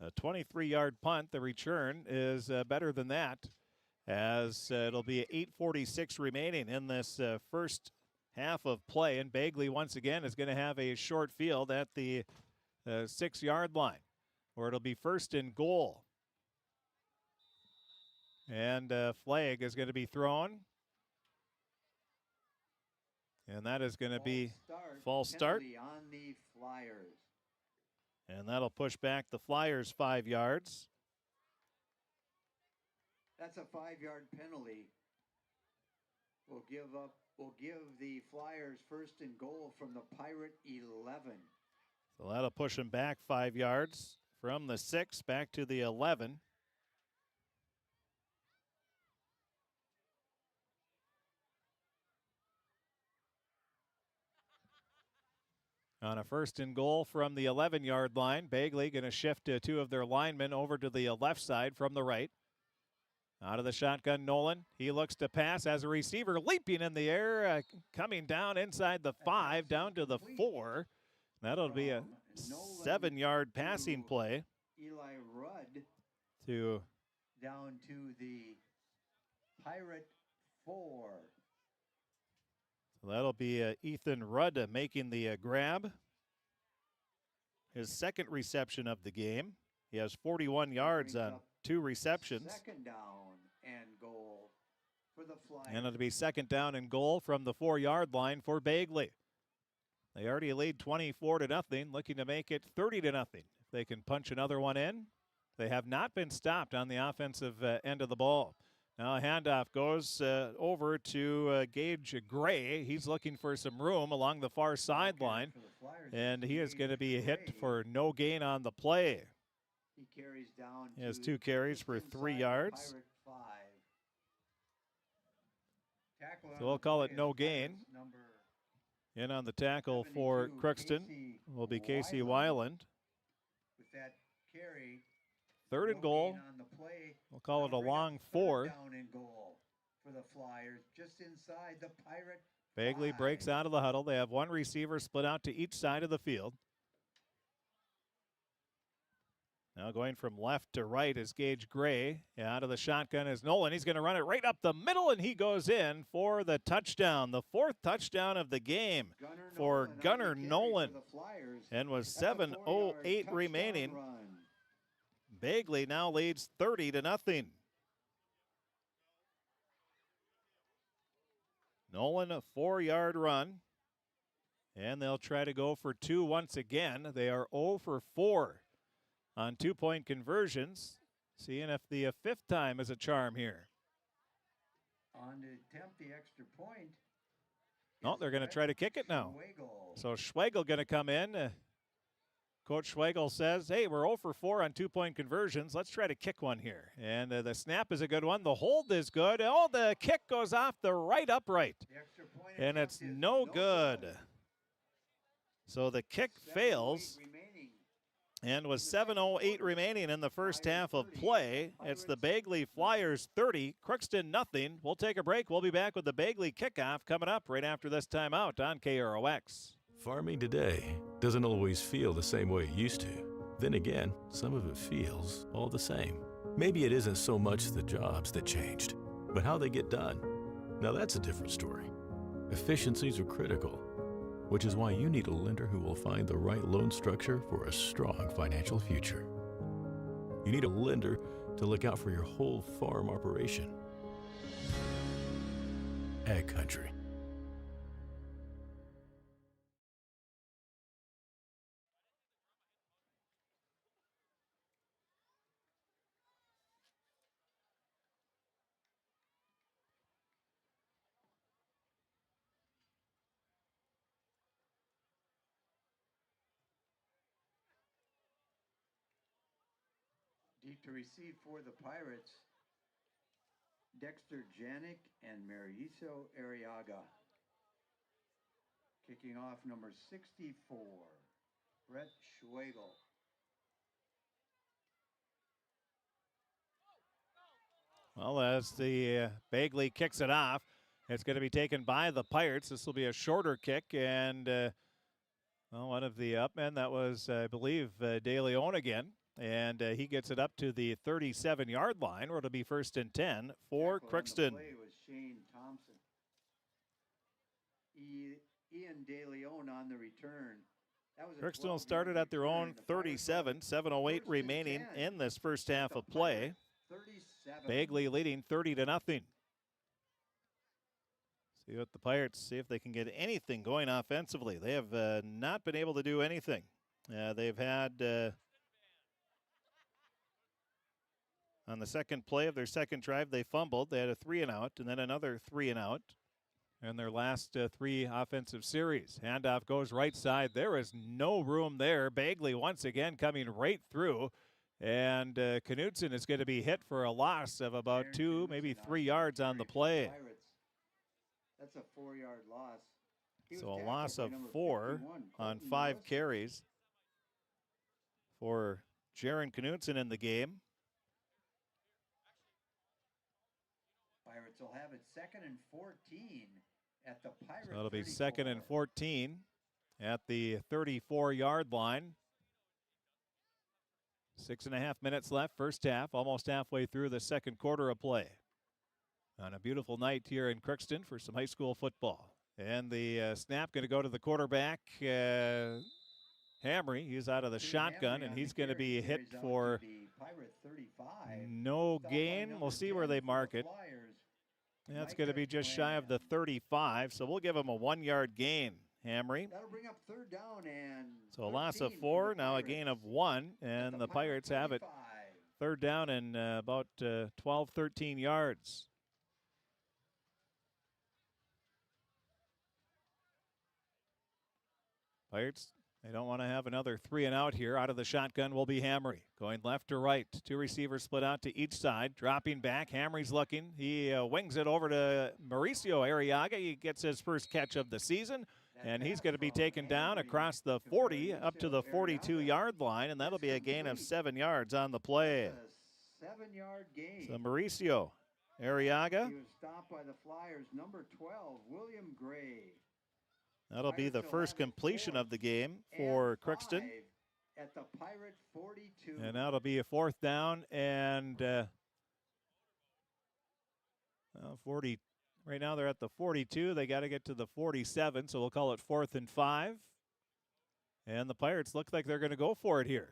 A 23-yard punt. The return is better than that, as it'll be 8:46 remaining in this first half of play. And Bagley, once again, is going to have a short field at the 6-yard line, where it'll be 1st and goal. And flag is going to be thrown. And that is going to be false start. Penalty on the Flyers. And that'll push back the Flyers 5 yards. That's a 5-yard penalty. We'll give the Flyers 1st and goal from the Pirate 11. So that'll push them back 5 yards from the 6 back to the 11. On a 1st and goal from the 11-yard line, Bagley going to shift 2 of their linemen over to the left side from the right. Out of the shotgun, Nolan. He looks to pass as a receiver, leaping in the air, coming down inside the 5, down to the 4. That'll be a 7-yard passing play. Eli Rudd To down to the Pirate 4. So that'll be Ethan Rudd making the grab. His 2nd reception of the game. He has 41 yards on 2 receptions. 2nd down and goal for the Flyers. And it'll be 2nd down and goal from the 4-yard line for Bagley. They already lead 24-0, looking to make it 30-0. If they can punch another one in. They have not been stopped on the offensive end of the ball. Now a handoff goes over to Gage Gray. He's looking for some room along the far sideline, and he is going to be hit for no gain on the play. He carries down. He has 2 carries for 3 yards. Tackle So on we'll the call play it is no gain. Pirates number In on the tackle for 72, Crookston Casey will be Casey Weiland. Weiland. With that carry, Third no and goal. gain on the play. We'll call it a That'll bring up long third 4. down and goal for the Flyers, just inside the Pirate Bagley 5. breaks out of the huddle. They have one receiver split out to each side of the field. Now going from left to right is Gage Gray. Out of the shotgun is Nolan. He's going to run it right up the middle, and he goes in for the touchdown. The 4th touchdown of the game for Gunnar Nolan. And with 7:08 remaining, Bagley now leads 30-0. Nolan, a 4-yard run. And they'll try to go for 2 once again. They are 0 for 4 on 2-point conversions. Seeing if the 5th time is a charm here. On to attempt the extra point. No, they're going to try to kick it now. So Schwegel going to come in. Coach Schwegel says, hey, we're 0 for 4 on 2-point conversions. Let's try to kick one here. And the snap is a good one. The hold is good. Oh, the kick goes off the right upright. And it's no good. So the kick fails. And with 7:08 remaining in the first half of play, it's the Bagley Flyers 30, Crookston nothing. We'll take a break. We'll be back with the Bagley kickoff coming up right after this timeout on KROX. Farming today doesn't always feel the same way it used to. Then again, some of it feels all the same. Maybe it isn't so much the jobs that changed, but how they get done. Now that's a different story. Efficiencies are critical, which is why you need a lender who will find the right loan structure for a strong financial future. You need a lender to look out for your whole farm operation. Ag Country. Deep to receive for the Pirates, Dexter Janik and Mauricio Arriaga. Kicking off number 64, Brett Schwegel. Well, as the Bagley kicks it off, it's going to be taken by the Pirates. This will be a shorter kick, and one of the upmen, that was, I believe, De Leon again. And he gets it up to the 37-yard line, where it'll be 1st and 10 for Crookston. Play was Shane Thompson. Ian De Leon on the return. Crookston started at their own 37, 7:08 remaining in this first half of play. Bagley leading 30-0. See what the Pirates, see if they can get anything going offensively. They have not been able to do anything. They've had... on the second play of their second drive, they fumbled. They had a 3-and-out and then another 3-and-out in their last 3 offensive series. Handoff goes right side. There is no room there. Bagley once again coming right through. And Knutson is going to be hit for a loss of about 2, maybe 3 yards on the play. That's a 4-yard loss. So a loss of 4 on 5 carries for Jaron Knutson in the game. Pirates will have it 2nd and 14 at the Pirate. So it'll be 34. 2nd and 14 at the 34-yard line. 6.5 minutes left, first half, almost halfway through the second quarter of play. On a beautiful night here in Crookston for some high school football. And the snap going to go to the quarterback, Hamry. He's out of the shotgun, and he's going to be hit for no gain. We'll see where they mark it. That's going to be just shy of the 35, so we'll give him a 1-yard gain, Hamry. That'll bring up 3rd down and so a loss of 4, now a gain of 1, and the Pirates have it 3rd down and about 12, 13 yards. Pirates They don't want to have another 3 and out here. Out of the shotgun will be Hamry. Going left to right. 2 receivers split out to each side. Dropping back. Hamry's looking. He wings it over to Mauricio Arriaga. He gets his first catch of the season. And he's going to be taken down across the 40 up to the 42-yard line. And that'll be a gain of 7 yards on the play. 7-yard gain. So Mauricio Arriaga. He was stopped by the Flyers. Number 12, William Gray. That'll be the first completion of the game for Crookston. At the Pirate 42. And that'll be a 4th down and 40. Right now they're at the 42. They got to get to the 47, so we'll call it 4th and 5. And the Pirates look like they're going to go for it here.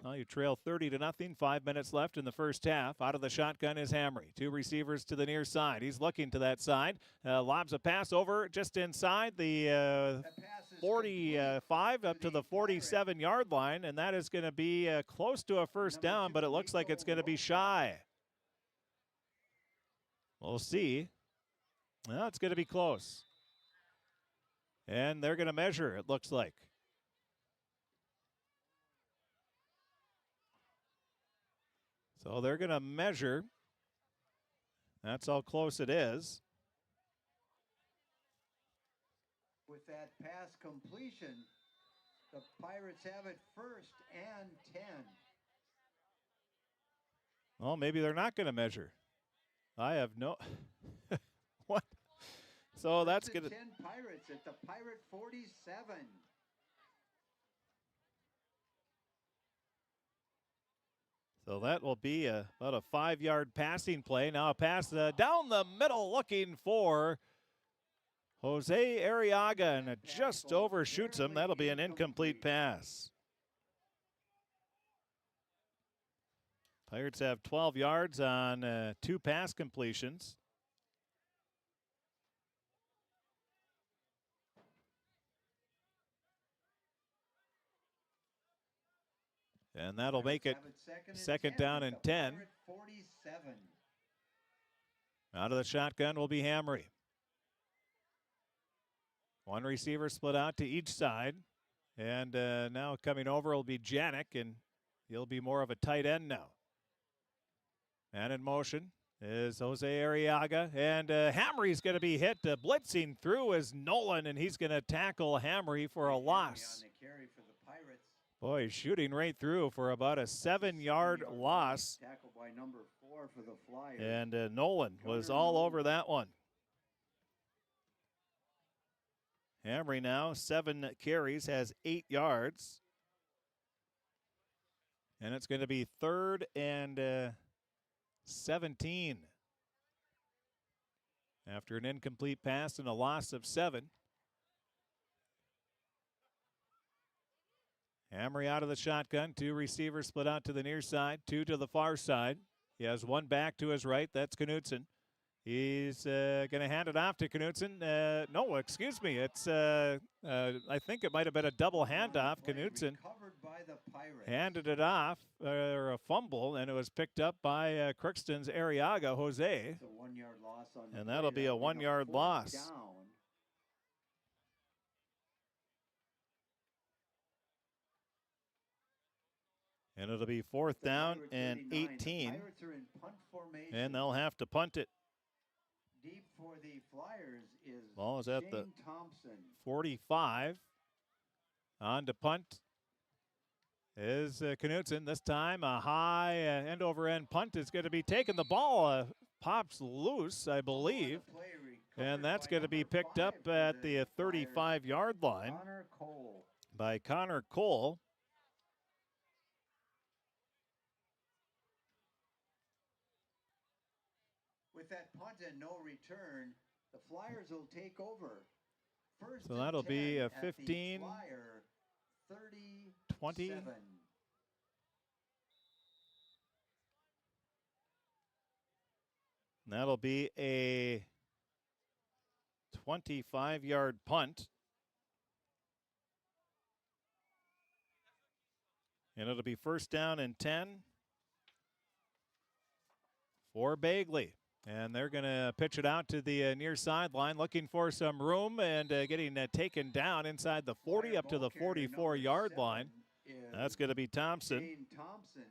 Well, you trail 30-0. 5 minutes left in the first half. Out of the shotgun is Hamry. 2 receivers to the near side. He's looking to that side. Lobs a pass over just inside the 45 up to the 47-yard line, and that is going to be close to a first down, but it looks like it's going to be shy. We'll see. Well, it's going to be close. And they're going to measure, it looks like. So they're going to measure. That's how close it is. With that pass completion, the Pirates have it 1st and 10. Well, maybe they're not going to measure. I have no... What? So that's going to... 10 Pirates at the Pirate 47. So that will be about a 5-yard passing play. Now a pass down the middle looking for Jose Arriaga, and it just overshoots him. That'll be an incomplete pass. Pirates have 12 yards on 2 pass completions. And that'll make it second down and 10. 47. Out of the shotgun will be Hamry. 1 receiver split out to each side. And now coming over will be Janik, and he'll be more of a tight end now. Man in motion is Jose Arriaga. And Hamry's going to be hit. Blitzing through is Nolan, and he's going to tackle Hamry for a loss. On the carry for the Pirates. Boy, he's shooting right through for about a 7-yard loss. Tackled by number 4 for the Flyers. And Nolan was all over that one. Hamry now, 7 carries, has 8 yards. And it's going to be 3rd and 17. After an incomplete pass and a loss of 7. Hamry out of the shotgun. 2 receivers split out to the near side, 2 to the far side. He has 1 back to his right. That's Knutson. He's going to hand it off to Knutson. No, excuse me. It's I think it might have been a double handoff. Knutson handed it off, or a fumble, and it was picked up by Crookston's Arriaga, Jose. It's a 1-yard loss on the and that'll be a 1-yard loss. Down. And it'll be 4th down and 18. Pirates are in punt formation. And they'll have to punt it. Deep for the Flyers is Ball is at Shane the Thompson. 45. On to punt is Knutson. This time a high end-over-end punt is going to be taken. The ball pops loose, I believe. And that's going to be picked up at the 35-yard line by Connor Cole. With that punt and no return, the Flyers will take over. First So that'll be a 15, 20. That'll be a 25-yard punt. And it'll be 1st down and 10 for Bagley. And they're going to pitch it out to the near sideline, looking for some room and getting taken down inside the 40 up to the 44-yard line. That's going to be Thompson. Dane Thompson.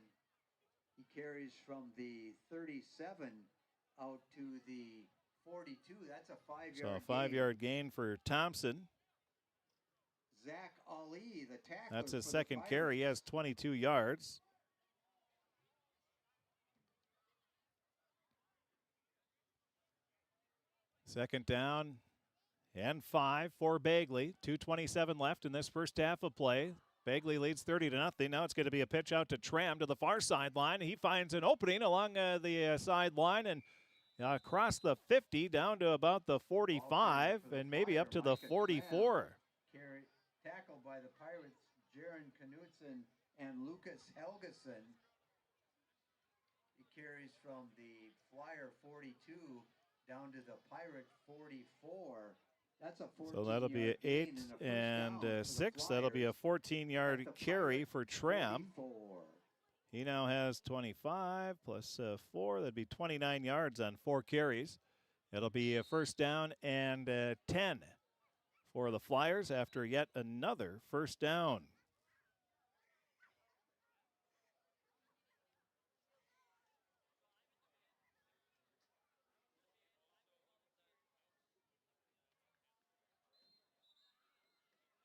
He carries from the 37 out to the 42. That's a 5-yard So a 5-yard gain for Thompson. Zach Ali, the tackler. That's his for second the carry. He has 22 yards. Second down and 5 for Bagley. 2:27 left in this first half of play. Bagley leads 30-0. Now it's going to be a pitch out to Tram to the far sideline. He finds an opening along the sideline and across the 50 down to about the 45 and maybe up to the 44. Tackled by the Pirates, Jaron Knutson and Lucas Helgeson. He carries from the Flyer 42 down to the Pirate 44. That's a 14 So that'll be 8 and 6. That'll be a 14-yard carry for Tram. He now has 25 plus 4. That'd be 29 yards on 4 carries. It'll be a first down and 10 for the Flyers after yet another first down.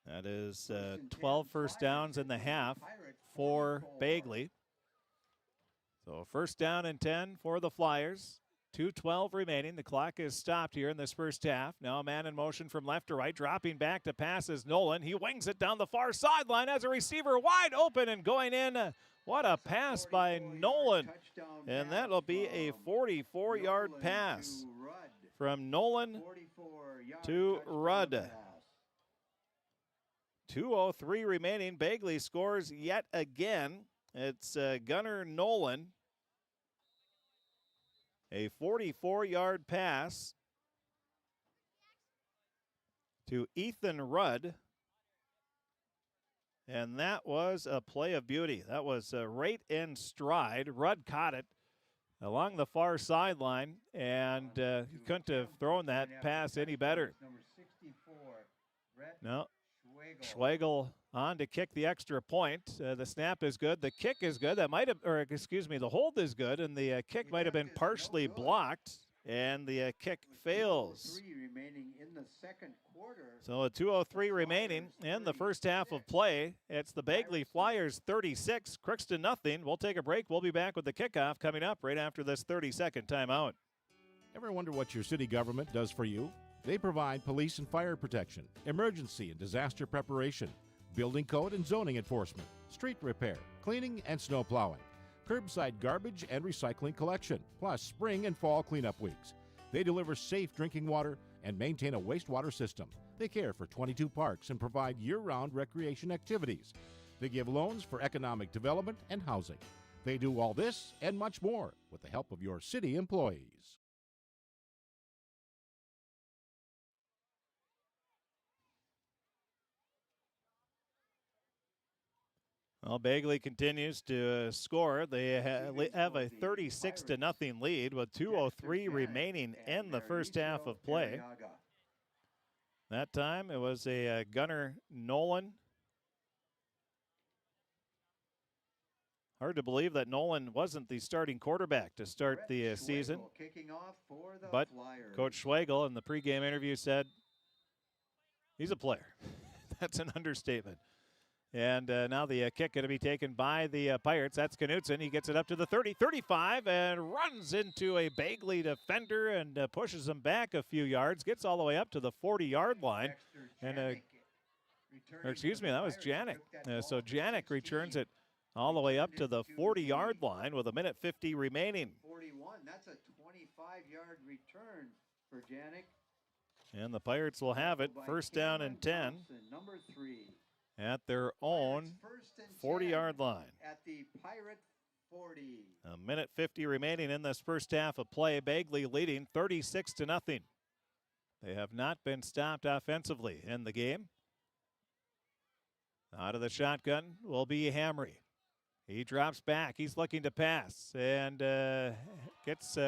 That is 12 first downs in the half for Bagley. So first down and 10 for the Flyers. 2:12 remaining. The clock is stopped here in this first half. Now a man in motion from left to right. Dropping back to pass is Nolan. He wings it down the far sideline as a receiver wide open and going in. What a pass by Nolan. And that'll be a 44-yard pass from Nolan to Rudd. 2:03 remaining. Bagley scores yet again. It's Gunnar Nolan. A 44-yard pass to Ethan Rudd. And that was a play of beauty. That was right in stride. Rudd caught it along the far sideline, and he couldn't have thrown that pass any better. No. Schwegel on to kick the extra point. The snap is good. The kick is good. That might have, or excuse me, the hold is good, and the kick might have been partially blocked, and the kick fails. So a 2:03 remaining in the first half of play. It's the Bagley Flyers 36, Crookston nothing. We'll take a break. We'll be back with the kickoff coming up right after this 30-second timeout. Ever wonder what your city government does for you? They provide police and fire protection, emergency and disaster preparation, building code and zoning enforcement, street repair, cleaning and snow plowing, curbside garbage and recycling collection, plus spring and fall cleanup weeks. They deliver safe drinking water and maintain a wastewater system. They care for 22 parks and provide year-round recreation activities. They give loans for economic development and housing. They do all this and much more with the help of your city employees. Well, Bagley continues to score. They have a 36-0 lead with 2:03 remaining in the first half of play. That time it was a Gunnar Nolan. Hard to believe that Nolan wasn't the starting quarterback to start the season. But Coach Schwegel in the pregame interview said he's a player. That's an understatement. And now the kick going to be taken by the Pirates. That's Knutson. He gets it up to the 30, 35, and runs into a Bagley defender and pushes him back a few yards. Gets all the way up to the 40-yard line. And or excuse me, that was Janik. So Janik returns it all the way up to the 40-yard line with 1:50 remaining. 41. That's a 25-yard return for Janik. And the Pirates will have it. First down and 10. Number 3. At their own 40-yard line. At the Pirate 40. 1:50 remaining in this first half of play. Bagley leading 36-0. They have not been stopped offensively in the game. Out of the shotgun will be Hamry. He drops back. He's looking to pass and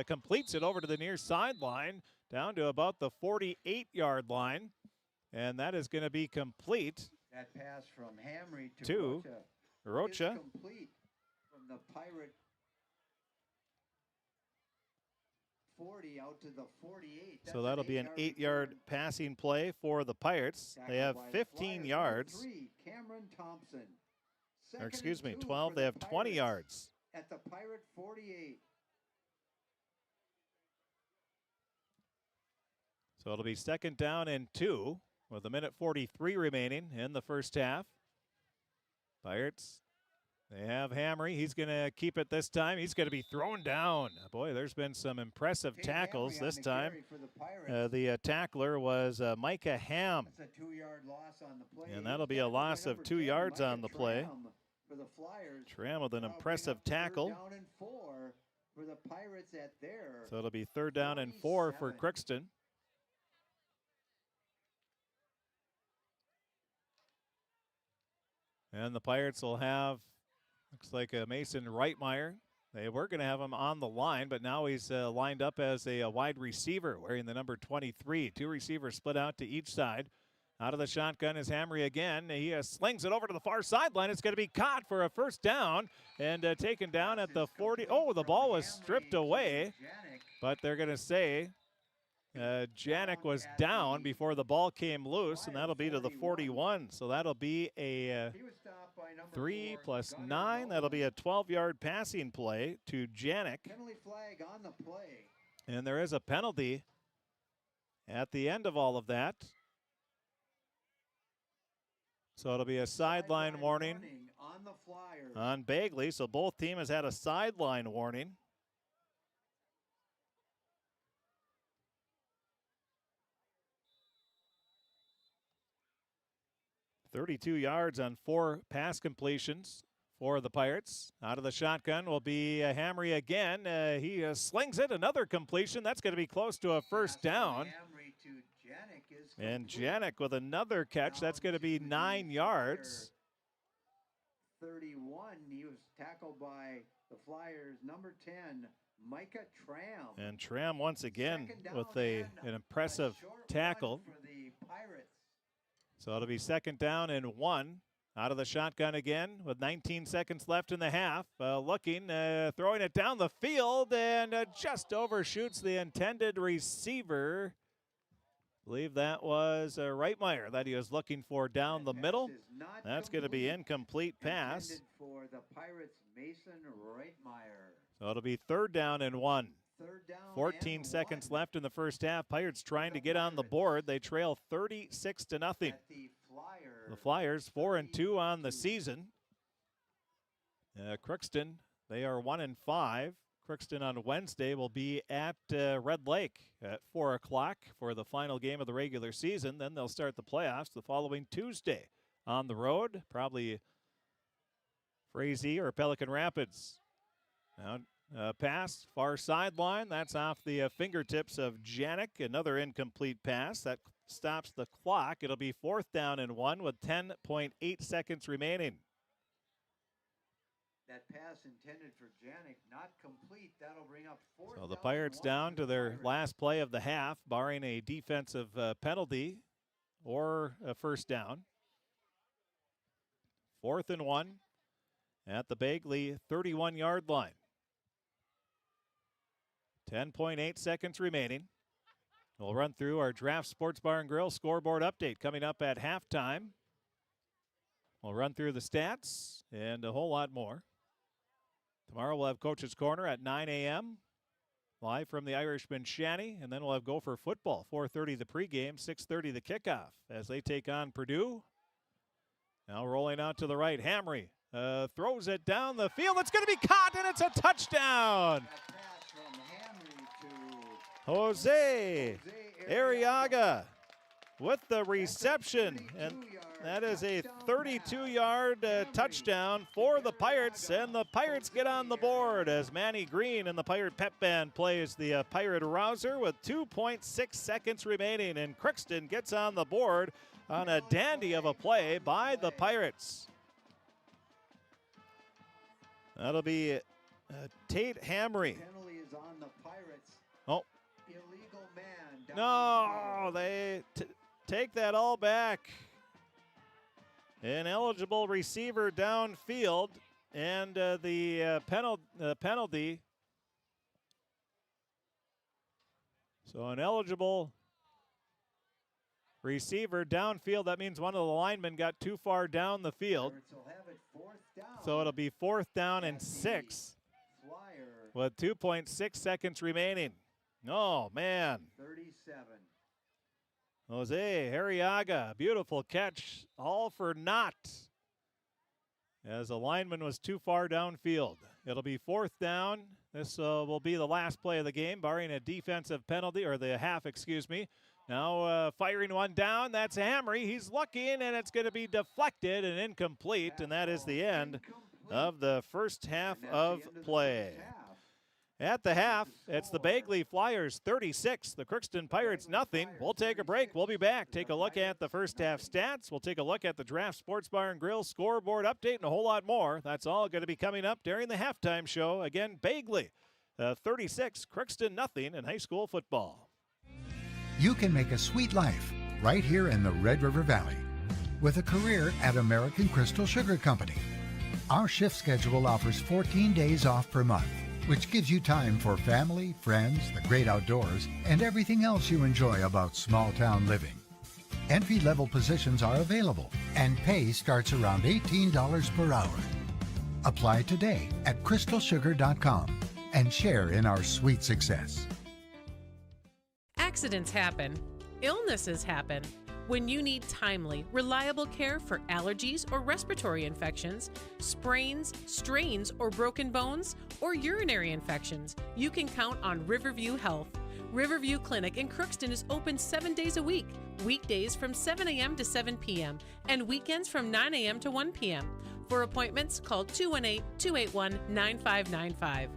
completes it over to the near sideline down to about the 48-yard line. And that is going to be complete. That pass from Hamry to Rocha. Is complete from the Pirate 40 out to the 48. So that'll be an 8-yard passing play for the Pirates. They have 15 yards. Cameron Thompson. Or excuse me, 12. They have 20 yards. At the Pirate 48. So it'll be 2nd down and 2 with 1:43 remaining in the first half. Pirates, they have Hamry. He's going to keep it this time. He's going to be thrown down. Boy, there's been some impressive tackles this time. The tackler was Micah Ham. That's a 2-yard loss on the play. And that'll be a loss of 2 yards on the play. For the Flyers. Tram with an impressive tackle. 3rd down and 4 for the Pirates at their. So it'll be 3rd down and 4 for Crookston. And the Pirates will have, looks like a Mason Reitmeyer. They were going to have him on the line, but now he's lined up as a wide receiver wearing the number 23. 2 receivers split out to each side. Out of the shotgun is Hamry again. He slings it over to the far sideline. It's going to be caught for a 1st down and taken down at the 40. Oh, the ball was stripped away, but they're going to say Janik was down before the ball came loose, and that'll be to the 41. So that'll be a 3 plus 9. That'll be a 12-yard passing play to Janik. Penalty flag on the play. And there is a penalty at the end of all of that. So it'll be a sideline warning on the Flyers. On Bagley. So both teams has had a sideline warning. .32 yards on 4 pass completions for the Pirates. Out of the shotgun will be Hamry again. He slings it. Another completion. That's going to be close to a 1st down. And Janik with another catch. That's going to be 9 yards. 31. He was tackled by the Flyers, number 10, Micah Tram. And Tram once again with an impressive tackle. For the Pirates. So it'll be 2nd down and 1. Out of the shotgun again with 19 seconds left in the half. Throwing it down the field and just overshoots the intended receiver. I believe that was Reitmeyer that he was looking for down the middle. That's going to be incomplete pass. For the Pirates, Mason Reitmeyer. So it'll be 3rd down and 1. 3rd down 14 seconds left in the first half. Pirates trying to get on the board. They trail 36-0. The Flyers 4-2 on the season. Crookston, they are 1-5. Crookston on Wednesday will be at Red Lake at 4 o'clock for the final game of the regular season. Then they'll start the playoffs the following Tuesday on the road, probably Frazee or Pelican Rapids. Now pass, far sideline. That's off the fingertips of Janik. Another incomplete pass. That stops the clock. It'll be 4th down and 1 with 10.8 seconds remaining. That pass intended for Janik, not complete. That'll bring up 4th. So the Pirates down to their last play of the half, barring a defensive penalty or a 1st down. 4th and 1 at the Bagley 31-yard line. 10.8 seconds remaining. We'll run through our Draft Sports Bar and Grill scoreboard update coming up at halftime. We'll run through the stats and a whole lot more. Tomorrow we'll have Coach's Corner at 9 a.m. live from the Irishman Shanty, and then we'll have Gopher football, 4:30 the pregame, 6:30 the kickoff as they take on Purdue. Now rolling out to the right, Hamry throws it down the field. It's going to be caught, and it's a touchdown. Jose Arriaga with the reception, and that is a 32-yard touchdown for the Pirates, and the Pirates get on the board as Manny Green and the Pirate Pep Band plays the Pirate Rouser with 2.6 seconds remaining, and Crookston gets on the board on a dandy of a play by the Pirates. That'll be Tate Hamry. Penalty is on the Pirates. Oh. Illegal man. No, they take that all back. Ineligible receiver downfield, and the penalty. So ineligible receiver downfield. That means one of the linemen got too far down the field. So it'll be 4th down and 6 with 2.6 seconds remaining. Oh, man. 37. Jose Arriaga, beautiful catch, all for naught, as the lineman was too far downfield. It'll be 4th down. This will be the last play of the game, barring a defensive penalty, or the half, excuse me. Now firing one down, that's Hamry. He's looking, and it's going to be deflected and incomplete, and that is the end of the first half of play. At the half, it's the Bagley Flyers 36, the Crookston Pirates nothing. We'll take a break. We'll be back. Take a look at the first half stats. We'll take a look at the Draft Sports Bar and Grill scoreboard update and a whole lot more. That's all going to be coming up during the halftime show. Again, Bagley 36, Crookston nothing in high school football. You can make a sweet life right here in the Red River Valley with a career at American Crystal Sugar Company. Our shift schedule offers 14 days off per month, which gives you time for family, friends, the great outdoors, and everything else you enjoy about small-town living. Entry-level positions are available, and pay starts around $18 per hour. Apply today at crystalsugar.com and share in our sweet success. Accidents happen. Illnesses happen. When you need timely, reliable care for allergies or respiratory infections, sprains, strains, or broken bones, or urinary infections, you can count on Riverview Health. Riverview Clinic in Crookston is open 7 days a week, weekdays from 7 a.m. to 7 p.m., and weekends from 9 a.m. to 1 p.m. For appointments, call 218-281-9595.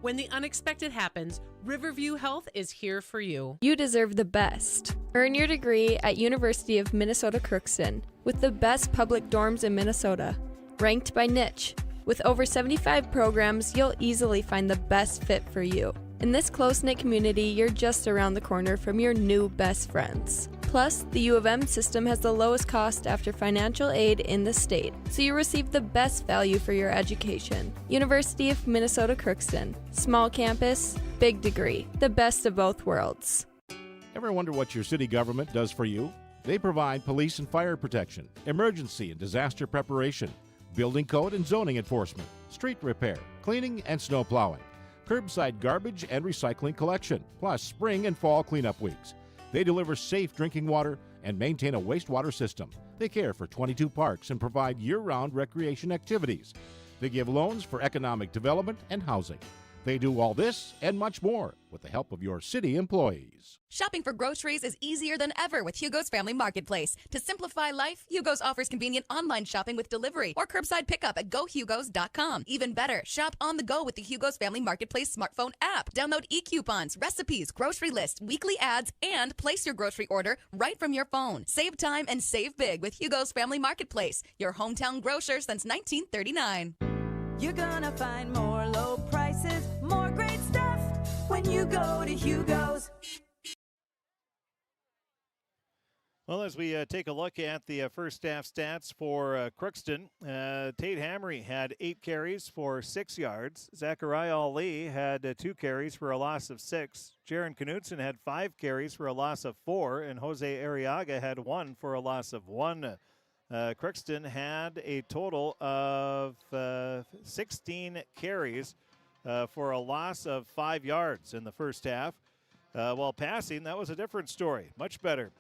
When the unexpected happens, Riverview Health is here for you. You deserve the best. Earn your degree at University of Minnesota Crookston with the best public dorms in Minnesota. Ranked by niche. With over 75 programs, you'll easily find the best fit for you. In this close-knit community, you're just around the corner from your new best friends. Plus, the U of M system has the lowest cost after financial aid in the state, so you receive the best value for your education. University of Minnesota Crookston. Small campus, big degree. The best of both worlds. Ever wonder what your city government does for you? They provide police and fire protection, emergency and disaster preparation, building code and zoning enforcement, street repair, cleaning and snow plowing, curbside garbage and recycling collection, plus spring and fall cleanup weeks. They deliver safe drinking water and maintain a wastewater system. They care for 22 parks and provide year-round recreation activities. They give loans for economic development and housing. They do all this and much more with the help of your city employees. Shopping for groceries is easier than ever with Hugo's Family Marketplace. To simplify life, Hugo's offers convenient online shopping with delivery or curbside pickup at GoHugos.com. Even better, shop on the go with the Hugo's Family Marketplace smartphone app. Download e-coupons, recipes, grocery lists, weekly ads, and place your grocery order right from your phone. Save time and save big with Hugo's Family Marketplace, your hometown grocer since 1939. You're gonna find more low prices, more great stuff when you go to Hugo's. Well, as we take a look at the first half stats for Crookston, Tate Hamry had 8 carries for 6 yards. Zachariah Ali had 2 carries for a loss of 6. Jaron Knutson had 5 carries for a loss of 4. And Jose Arriaga had 1 for a loss of 1. Crookston had a total of 16 carries for a loss of 5 yards in the first half. While passing, that was a different story. Much better.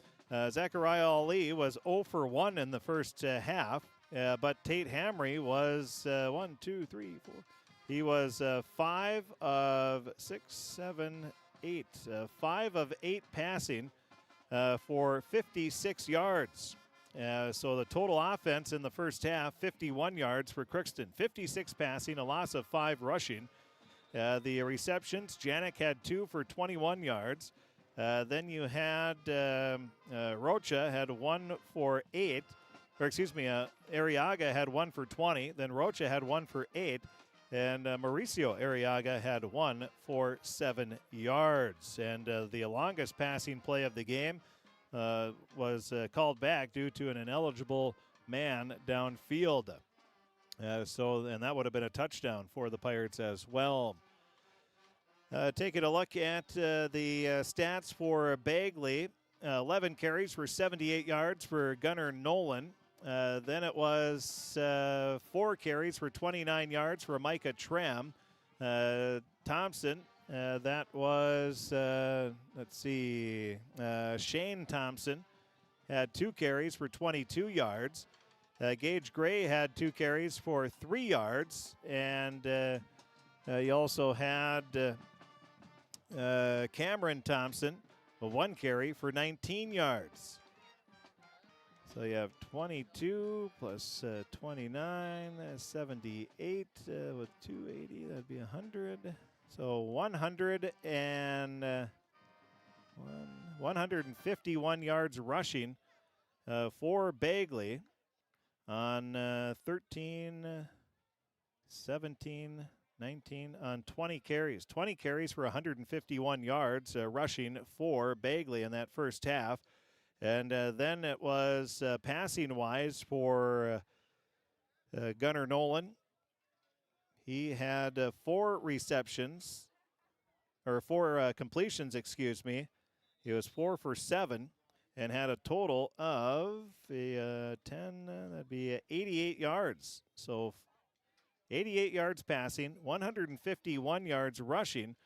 Zachariah Ali was 0 for 1 in the first half, but Tate Hamry was 1, 2, 3, 4. He was 5 of 6, 7, 8. 5 of 8 passing for 56 yards. So the total offense in the first half, 51 yards for Crookston. roaches passing, a loss of 5 rushing. The receptions, Janik had 2 for 21 yards. Then you had Rocha had 1 for 8. Or excuse me, Arriaga had 1 for 20. Then Rocha had 1 for 8. And Mauricio Arriaga had 1 for 7 yards. And the longest passing play of the game was called back due to an ineligible man downfield. And that would have been a touchdown for the Pirates as well. Taking a look at the stats for Bagley. 11 carries for 78 yards for Gunnar Nolan. Then it was 4 carries for 29 yards for Micah Tram. Thompson, that was, Shane Thompson had 2 carries for 22 yards. Gage Gray had 2 carries for 3 yards. And you also had Cameron Thompson, 1 carry for 19 yards. So you have 22 plus 29, 78 with 280, that'd be 100. So 151 yards rushing for Bagley on 13, 17, 19 on 20 carries. 20 carries for 151 yards rushing for Bagley in that first half. And then it was passing-wise for Gunnar Nolan. He had 4 receptions, or 4 completions, excuse me. He was 4 for 7 and had a total of 88 yards. So 88 yards passing, 151 yards rushing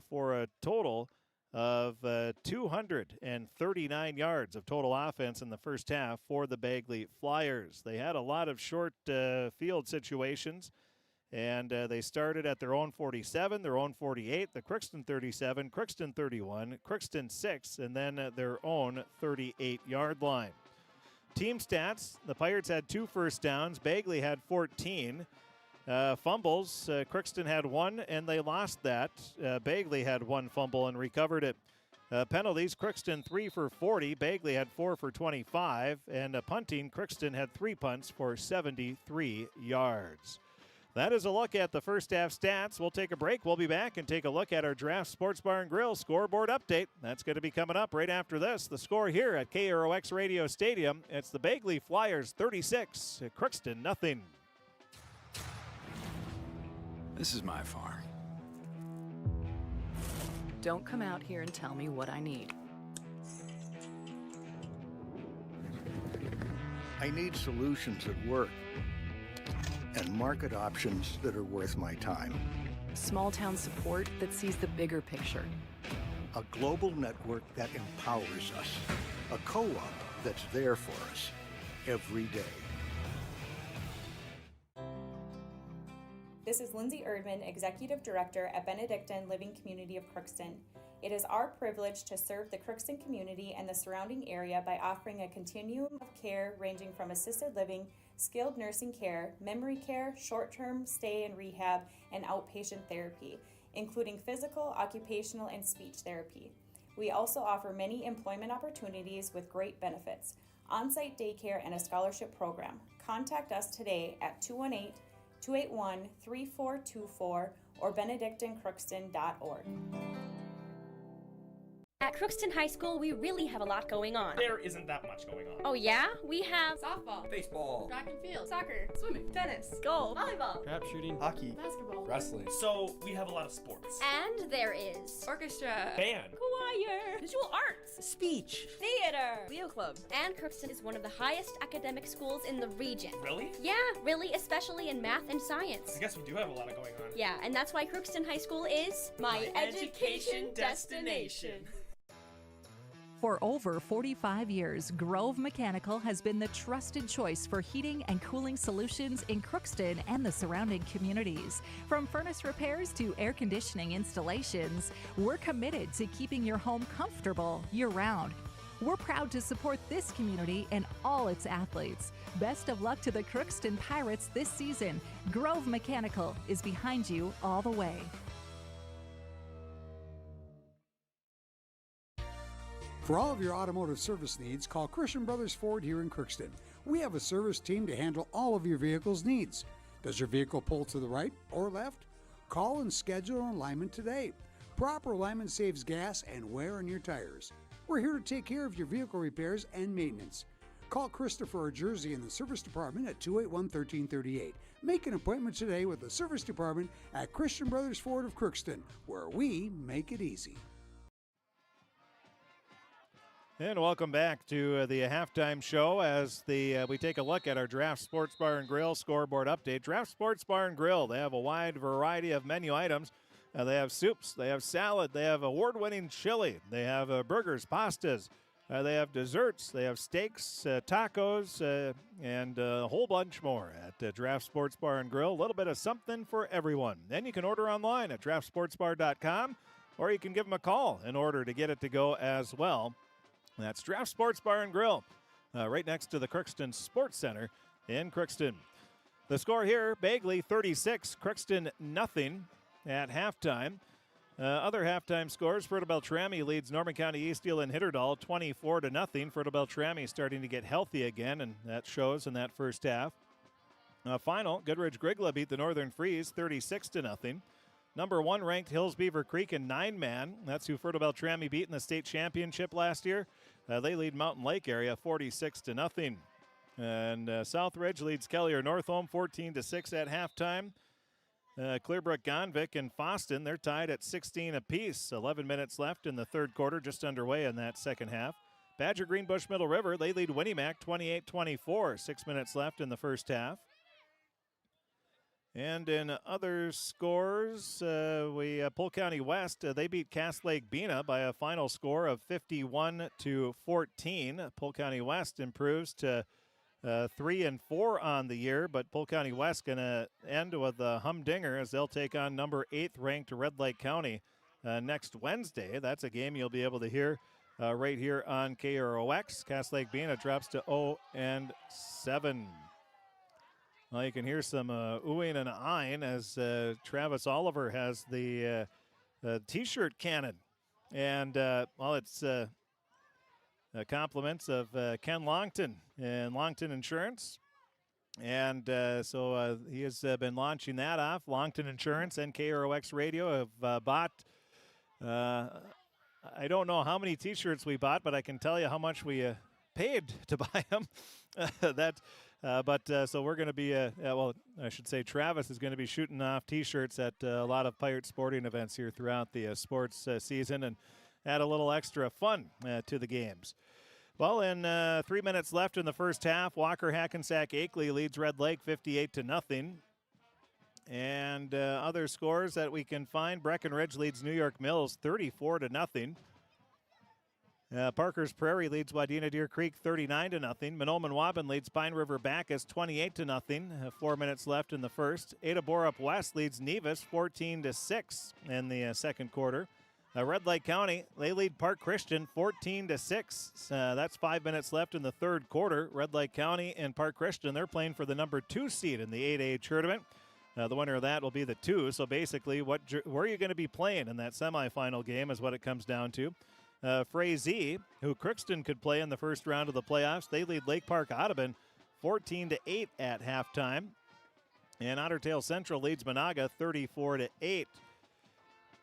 for a total of 239 yards of total offense in the first half for the Bagley Flyers. They had a lot of short field situations, and they started at their own 47, their own 48, the Crookston 37, Crookston 31, Crookston 6, and then their own 38-yard line. Team stats, the Pirates had 2 first downs, Bagley had 14. Fumbles, Crookston had 1 and they lost that. Bagley had 1 fumble and recovered it. Penalties, Crookston 3 for 40, Bagley had 4 for 25, and punting, Crookston had 3 punts for 73 yards. That is a look at the first half stats. We'll take a break. We'll be back and take a look at our Draft Sports Bar and Grill scoreboard update. That's going to be coming up right after this. The score here at KROX Radio Stadium, it's the Bagley Flyers 36, Crookston nothing. This is my farm. Don't come out here and tell me what I need. I need solutions that work and market options that are worth my time. Small town support that sees the bigger picture. A global network that empowers us. A co-op that's there for us every day. This is Lindsay Erdman, Executive Director at Benedictine Living Community of Crookston. It is our privilege to serve the Crookston community and the surrounding area by offering a continuum of care ranging from assisted living, skilled nursing care, memory care, short-term stay and rehab, and outpatient therapy, including physical, occupational, and speech therapy. We also offer many employment opportunities with great benefits, on-site daycare, and a scholarship program. Contact us today at 218-281-3424 or benedictinecrookston.org. At Crookston High School, we really have a lot going on. There isn't that much going on. Oh yeah? We have softball, baseball, track and field, soccer, swimming, tennis, golf, volleyball, trap shooting, hockey, basketball, wrestling. So we have a lot of sports. And there is orchestra, band, choir, visual arts, speech, theater, Leo Club. And Crookston is one of the highest academic schools in the region. Really? Yeah, really, especially in math and science. I guess we do have a lot going on. Yeah, and that's why Crookston High School is my education destination. For over 45 years, Grove Mechanical has been the trusted choice for heating and cooling solutions in Crookston and the surrounding communities. From furnace repairs to air conditioning installations, we're committed to keeping your home comfortable year-round. We're proud to support this community and all its athletes. Best of luck to the Crookston Pirates this season. Grove Mechanical is behind you all the way. For all of your automotive service needs, call Christian Brothers Ford here in Crookston. We have a service team to handle all of your vehicle's needs. Does your vehicle pull to the right or left? Call and schedule an alignment today. Proper alignment saves gas and wear on your tires. We're here to take care of your vehicle repairs and maintenance. Call Christopher or Jersey in the service department at 281-1338. Make an appointment today with the service department at Christian Brothers Ford of Crookston, where we make it easy. And welcome back to the halftime show as we take a look at our Draft Sports Bar and Grill scoreboard update. Draft Sports Bar and Grill, they have a wide variety of menu items. They have soups, they have salad, they have award-winning chili, they have burgers, pastas, they have desserts, they have steaks, tacos, and a whole bunch more at Draft Sports Bar and Grill. A little bit of something for everyone. Then you can order online at draftsportsbar.com, or you can give them a call in order to get it to go as well. That's Draft Sports Bar and Grill, right next to the Crookston Sports Center in Crookston. The score here, Bagley 36, Crookston nothing at halftime. Other halftime scores, Ferta Beltrami leads Norman County Easteel and Hitterdal 24-0. Ferta Beltrami starting to get healthy again, and that shows in that first half. Final, Goodridge Grigla beat the Northern Freeze 36-0. Number 1 ranked Hills Beaver Creek in 9-man. That's who Ferta Beltrami beat in the state championship last year. They lead Mountain Lake area 46-0. And Southridge leads Kellier Northholm 14-6 at halftime. Clearbrook Gonvick and Foston, they're tied at 16 apiece. 11 minutes left in the third quarter, just underway in that second half. Badger Greenbush Middle River, they lead Winnimac 28-24. 6 minutes left in the first half. And in other scores, Polk County West, they beat Cass Lake Bena by a final score of 51-14. Polk County West improves to 3-4 on the year, but Polk County West going to end with a humdinger as they'll take on number 8th ranked Red Lake County next Wednesday. That's a game you'll be able to hear right here on KROX. Cass Lake Bena drops to 0-7. Well, you can hear some oohing and eyeing as Travis Oliver has the T-shirt cannon. And, it's compliments of Ken Longton and Longton Insurance. And so he has been launching that off. Longton Insurance and KROX Radio have bought, I don't know how many T-shirts we bought, but I can tell you how much we paid to buy them. So we're going to be, I should say Travis is going to be shooting off T-shirts at a lot of Pirate sporting events here throughout the sports season and add a little extra fun to the games. Well, in 3 minutes left in the first half, Walker Hackensack Akeley leads Red Lake 58-0. And other scores that we can find, Breckenridge leads New York Mills 34-0. Parker's Prairie leads Wadena Deer Creek 39-0. Mahnomen Waban leads Pine River Bacchus 28-0. 4 minutes left in the first. Ada Borup West leads Nevis 14-6 in the second quarter. Red Lake County, they lead Park Christian 14-6. That's 5 minutes left in the third quarter. Red Lake County and Park Christian, they're playing for the number 2 seed in the 8A tournament. The winner of that will be the 2. So basically, where are you going to be playing in that semifinal game is what it comes down to. Frazee, who Crookston could play in the first round of the playoffs, they lead Lake Park Audubon 14-8 at halftime. And Otter Tail Central leads Monaga 34-8.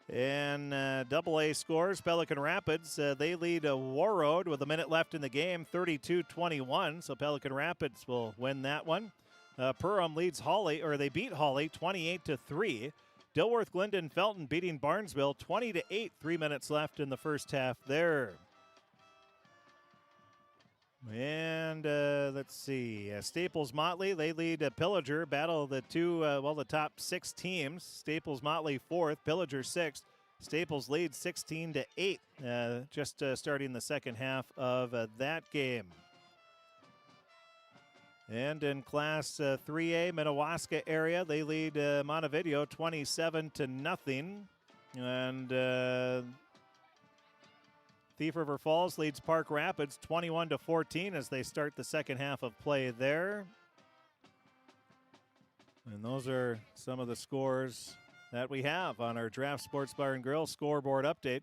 And AA scores, Pelican Rapids, they lead Warroad with a minute left in the game, 32-21. So Pelican Rapids will win that one. Perham leads Hawley, or they beat Hawley 28-3. Dilworth Glendon Felton beating Barnesville 20-8. 3 minutes left in the first half there. And let's see, Staples Motley, they lead Pillager, battle of the the top 6 teams. Staples Motley 4th, Pillager 6th. Staples leads 16-8, just starting the second half of that game. And in Class 3A, Minnewaska area, they lead Montevideo 27-0. And Thief River Falls leads Park Rapids 21-14 as they start the second half of play there. And those are some of the scores that we have on our Draft Sports Bar and Grill scoreboard update.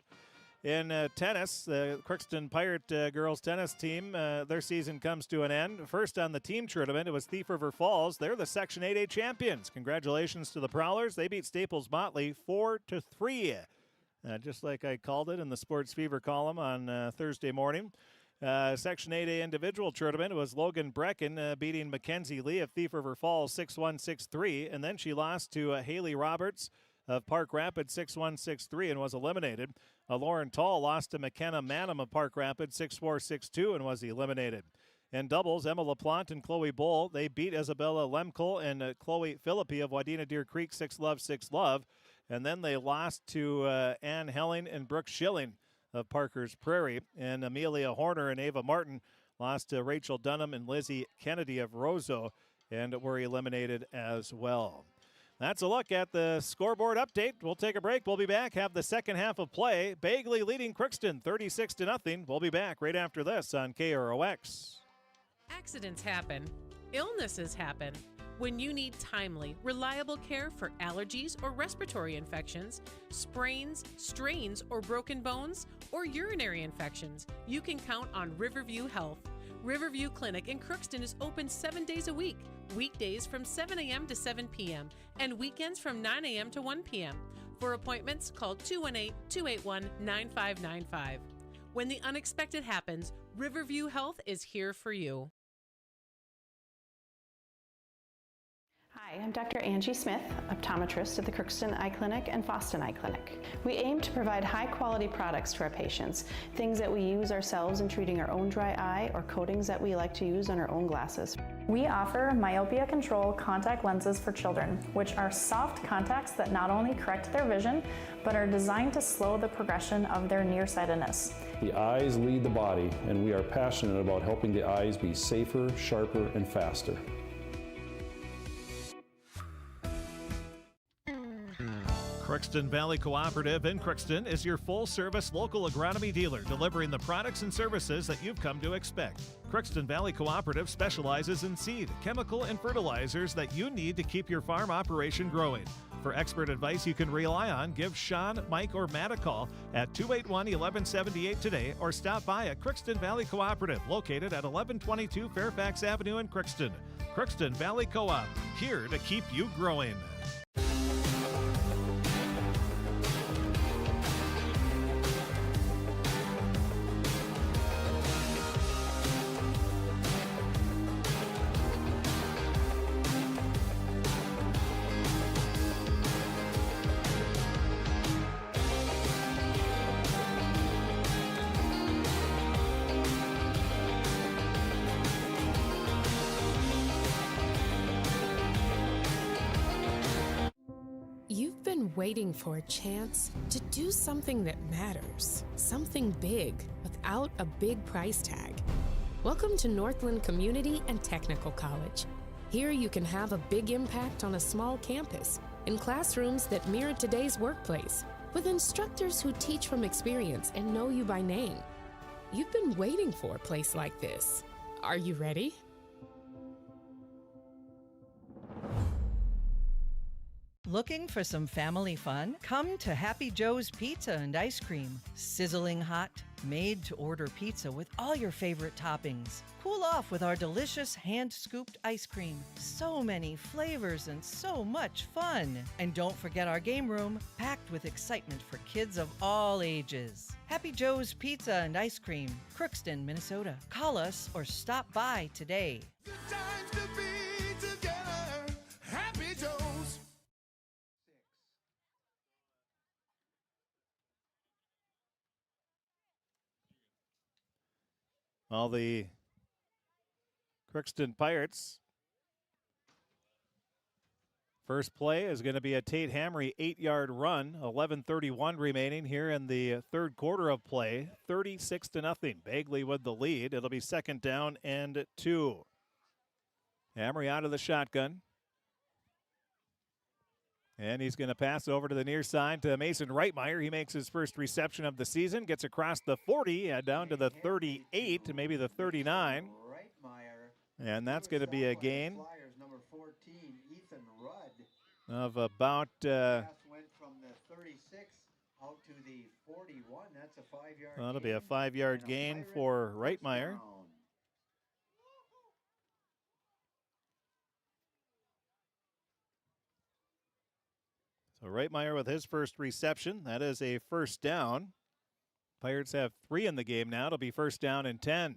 In tennis, the Crookston Pirate girls tennis team, their season comes to an end. First on the team tournament, it was Thief River Falls. They're the Section 8A champions. Congratulations to the Prowlers. They beat Staples Motley 4-3. Just like I called it in the Sports Fever column on Thursday morning. Section 8A individual tournament, it was Logan Brecken beating Mackenzie Lee of Thief River Falls 6-1, 6-3. And then she lost to Haley Roberts of Park Rapids 6-1, 6-3 and was eliminated. Lauren Tall lost to McKenna Manham of Park Rapids 6-4, 6-2 and was eliminated. In doubles, Emma LaPlante and Chloe Bull, they beat Isabella Lemkel and Chloe Philippi of Wadena Deer Creek 6-love, 6-love. And then they lost to Ann Helling and Brooke Schilling of Parker's Prairie. And Amelia Horner and Ava Martin lost to Rachel Dunham and Lizzie Kennedy of Roseau and were eliminated as well. That's a look at the scoreboard update. We'll take a break. We'll be back, have the second half of play. Bagley leading Crookston 36-0. We'll be back right after this on KROX. Accidents happen. Illnesses happen. When you need timely, reliable care for allergies or respiratory infections, sprains, strains, or broken bones, or urinary infections, you can count on Riverview Health. Riverview Clinic in Crookston is open 7 days a week, weekdays from 7 a.m. to 7 p.m., and weekends from 9 a.m. to 1 p.m. For appointments, call 218-281-9595. When the unexpected happens, Riverview Health is here for you. Hi, I'm Dr. Angie Smith, optometrist at the Crookston Eye Clinic and Foston Eye Clinic. We aim to provide high-quality products to our patients, things that we use ourselves in treating our own dry eye or coatings that we like to use on our own glasses. We offer myopia control contact lenses for children, which are soft contacts that not only correct their vision, but are designed to slow the progression of their nearsightedness. The eyes lead the body, and we are passionate about helping the eyes be safer, sharper, and faster. Crookston Valley Cooperative in Crookston is your full-service local agronomy dealer, delivering the products and services that you've come to expect. Crookston Valley Cooperative specializes in seed, chemical, and fertilizers that you need to keep your farm operation growing. For expert advice you can rely on, give Sean, Mike, or Matt a call at 281-1178 today or stop by at Crookston Valley Cooperative, located at 1122 Fairfax Avenue in Crookston. Crookston Valley Co-op, here to keep you growing. Waiting for a chance to do something that matters, something big without a big price tag. Welcome to Northland Community and Technical College. Here you can have a big impact on a small campus, in classrooms that mirror today's workplace, with instructors who teach from experience and know you by name. You've been waiting for a place like this. Are you ready? Looking for some family fun? Come to Happy Joe's Pizza and Ice Cream. Sizzling hot, made-to-order pizza with all your favorite toppings. Cool off with our delicious hand-scooped ice cream. So many flavors and so much fun. And don't forget our game room, packed with excitement for kids of all ages. Happy Joe's Pizza and Ice Cream, Crookston, Minnesota. Call us or stop by today. Good times to be together. Happy Joe's. Well, the Crookston Pirates' first play is going to be a Tate Hamry 8-yard run. 11:31 remaining here in the third quarter of play. 36-0. Bagley with the lead. It'll be second down and 2. Hamry out of the shotgun. And he's going to pass over to the near side to Mason Reitmeyer. He makes his first reception of the season, gets across the 40, down to the 38, maybe the 39. And that's going to be a gain of about Went from the 36 out to the 41. That's a 5-yard That'll be a 5-yard gain for Reitmeyer. So Reitmeyer with his first reception. That is a first down. Pirates have 3 in the game now. It'll be first down and 10.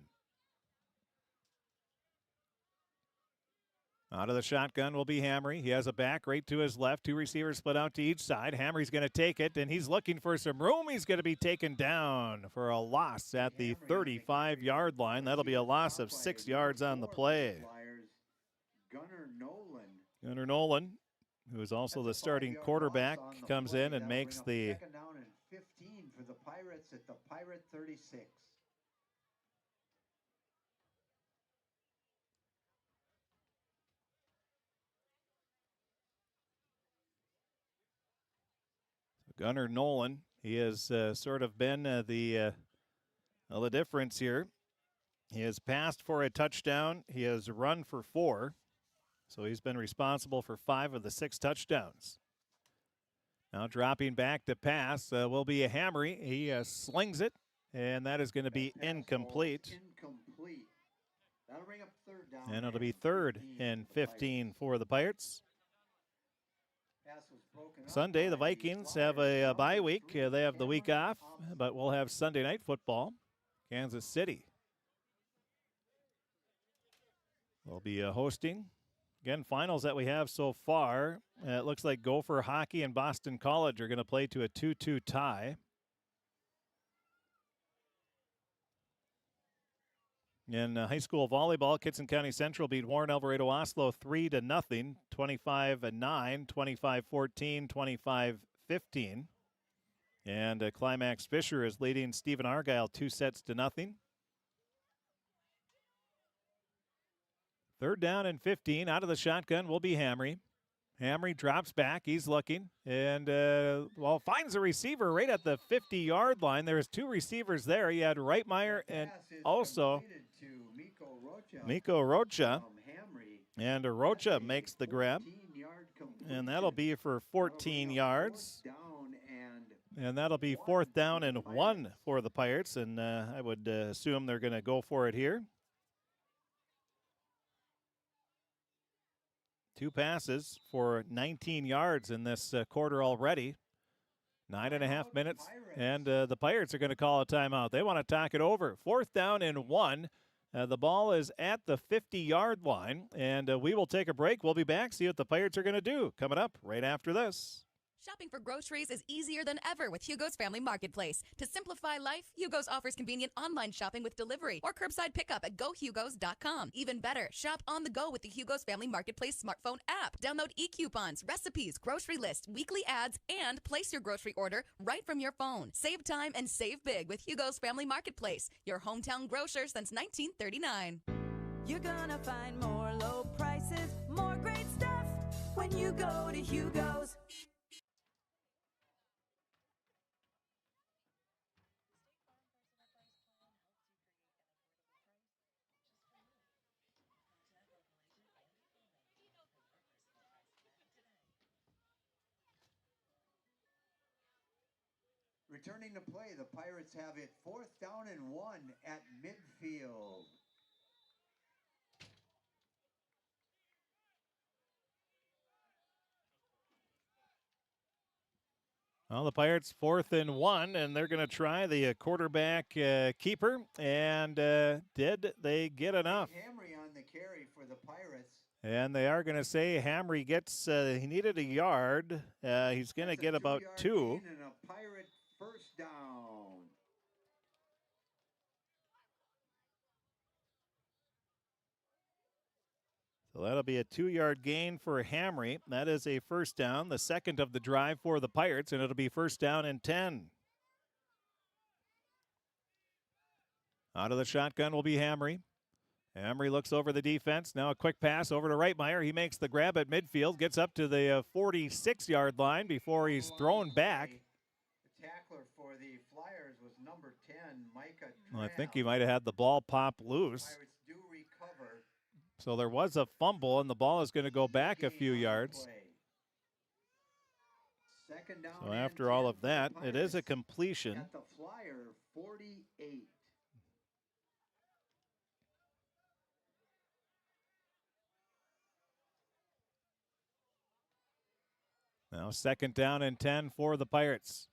Out of the shotgun will be Hamry. He has a back right to his left. 2 receivers split out to each side. Hamry's going to take it, and he's looking for some room. He's going to be taken down for a loss at the 35-yard line. That'll be a loss of 6 yards on the play. Gunnar Nolan, who is also the starting quarterback, comes in and makes the second down and 15 for the Pirates at the Pirate 36. Gunnar Nolan. He has sort of been the difference here. He has passed for a touchdown. He has run for 4. So he's been responsible for 5 of the 6 touchdowns. Now dropping back to pass will be a Hamry. He slings it, and that is going to be incomplete. That'll bring up third down. And it'll be 3rd and 15 for the Pirates. Sunday, the Vikings have a bye week. They have the week off, but we'll have Sunday night football. Kansas City will be hosting. Again, finals that we have so far, it looks like Gopher Hockey and Boston College are going to play to a 2-2 tie. In high school volleyball, Kitson County Central beat Warren Alvarado Oslo 3-0, 25-9, 25-14, 25-15. And Climax Fisher is leading Stephen Argyle 2-0. 3rd down and 15. Out of the shotgun will be Hamry. Hamry drops back. He's looking and, finds a receiver right at the 50-yard line. There's 2 receivers there. He had Reitmeyer and also Miko Rocha. And Rocha makes the grab. And that'll be for 14 yards. And that'll be 4th down and 1 for the Pirates. And I would assume they're going to go for it here. 2 passes for 19 yards in this quarter already. 9.5 minutes, and the Pirates are going to call a timeout. They want to talk it over. 4th down and 1. The ball is at the 50-yard line, and we will take a break. We'll be back, see what the Pirates are going to do. Coming up right after this. Shopping for groceries is easier than ever with Hugo's Family Marketplace. To simplify life, Hugo's offers convenient online shopping with delivery or curbside pickup at gohugos.com. Even better, shop on the go with the Hugo's Family Marketplace smartphone app. Download e-coupons, recipes, grocery lists, weekly ads, and place your grocery order right from your phone. Save time and save big with Hugo's Family Marketplace, your hometown grocer since 1939. You're gonna find more low prices, more great stuff when you go to Hugo's. Returning to play, the Pirates have it 4th down and 1 at midfield. Well, the Pirates 4th and 1, and they're going to try the quarterback keeper. And did they get enough? Hamry on the carry for the Pirates. And they are going to say Hamry gets, he needed a yard. He's going to get about 2. And a Pirate first down. So that'll be a 2-yard gain for Hamry. That is a first down, the second of the drive for the Pirates, and it'll be first down and 10. Out of the shotgun will be Hamry. Hamry looks over the defense. Now a quick pass over to Reitmeyer. He makes the grab at midfield, gets up to the 46-yard line before he's thrown back. The tackler for the Flyers was number 10, Micah. Well, I think he might have had the ball pop loose. Pirates do recover. So there was a fumble, and the ball is going to go back a few yards. 2nd Second down So and after all 10 of for the that, it is a Pirates completion. at the Flyer 48. Now second down and 10 for the Pirates.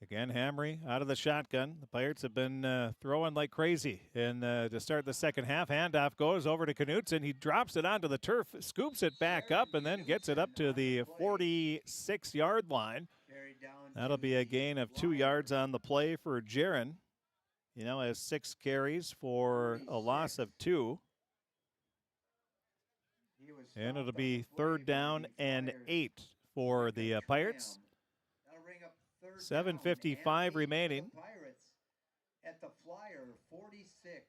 Again, Hamry out of the shotgun. The Pirates have been throwing like crazy. And to start the second half, handoff goes over to Knutson. He drops it onto the turf, scoops it back up, and then gets it up to the 46-yard line. That'll be a gain of 2 yards on the play for Jaron. You know, has 6 carries for a loss of 2. And it'll be third down and 8 for the Pirates. 7:55 remaining. Pirates at the Flyer 46.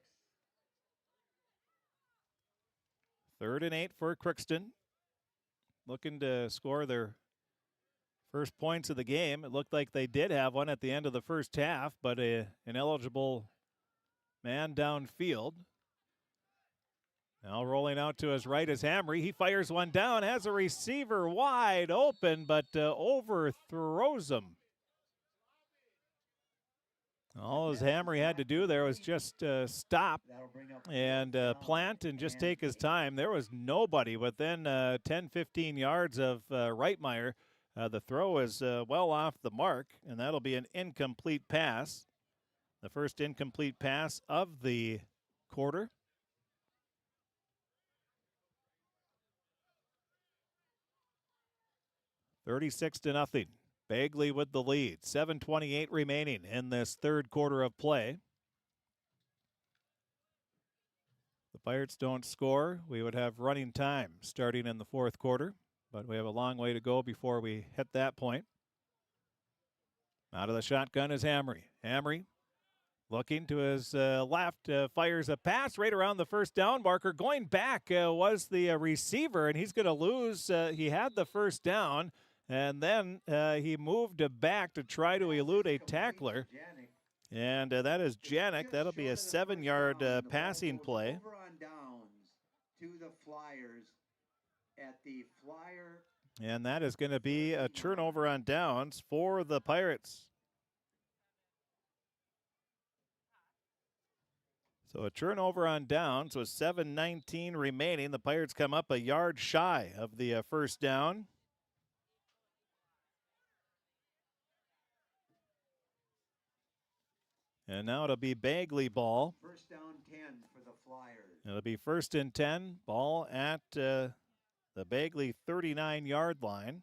Third and 8 for Crookston. Looking to score their first points of the game. It looked like they did have one at the end of the first half, but an eligible man downfield. Now rolling out to his right is Hamry. He fires one down, has a receiver wide open, but overthrows him. All his Hamry had to do there was just stop and plant and just take his time. There was nobody within 10-15 yards of Reitmeyer. The throw is well off the mark, and that'll be an incomplete pass. The first incomplete pass of the quarter. $36-0. Bagley with the lead. 7:28 remaining in this third quarter of play. The Pirates don't score. We would have running time starting in the fourth quarter, but we have a long way to go before we hit that point. Out of the shotgun is Hamry. Hamry looking to his left, fires a pass right around the first down marker. Going back was the receiver, and he's going to lose. He had the first down. And then he moved back to try to elude a tackler. And that is Janik. That'll be a 7-yard passing play. Over on downs to the Flyers at the Flyer. And that is going to be a turnover on downs for the Pirates. So a turnover on downs with 7:19 remaining. The Pirates come up a yard shy of the first down. And now it'll be Bagley ball. First down 10 for the Flyers. It'll be first and 10. Ball at the Bagley 39-yard line.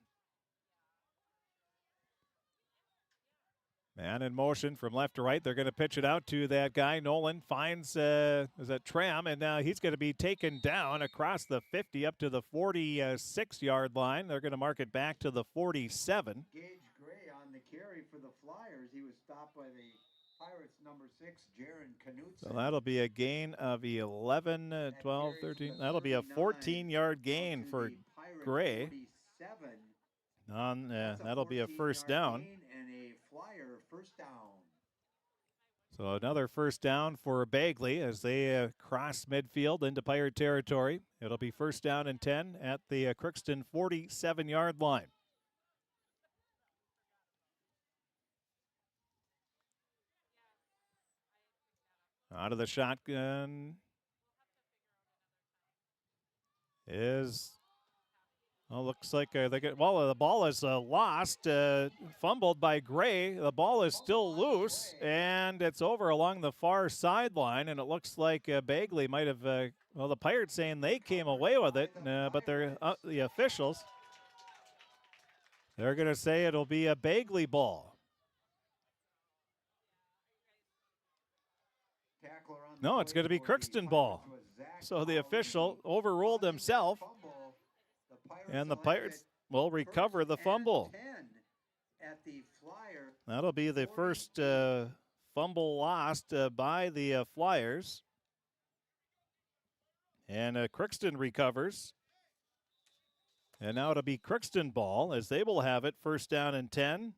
Man in motion from left to right. They're going to pitch it out to that guy. Nolan finds is that Tram, and now he's going to be taken down across the 50 up to the 46-yard line. They're going to mark it back to the 47. Gage Gray on the carry for the Flyers. He was stopped by the Pirates number 6, Jaron Knutson. So that'll be a gain of 11, 12, 13. That'll be a 14-yard gain for Gray. That'll be a first down. And a Flyer first down. So another first down for Bagley as they cross midfield into Pirate territory. It'll be first down and 10 at the Crookston 47-yard line. Out of the shotgun is, looks like they get, the ball is lost, fumbled by Gray. The ball is still loose, and it's over along the far sideline, and it looks like Bagley might have, the Pirates saying they came away with it, but they're, the officials, they're going to say it'll be a Bagley ball. No, it's going to be Crookston ball. So the official overruled himself, and the Pirates will recover the fumble. That'll be the first fumble lost by the Flyers. And Crookston recovers. And now it'll be Crookston ball as they will have it first down and 10.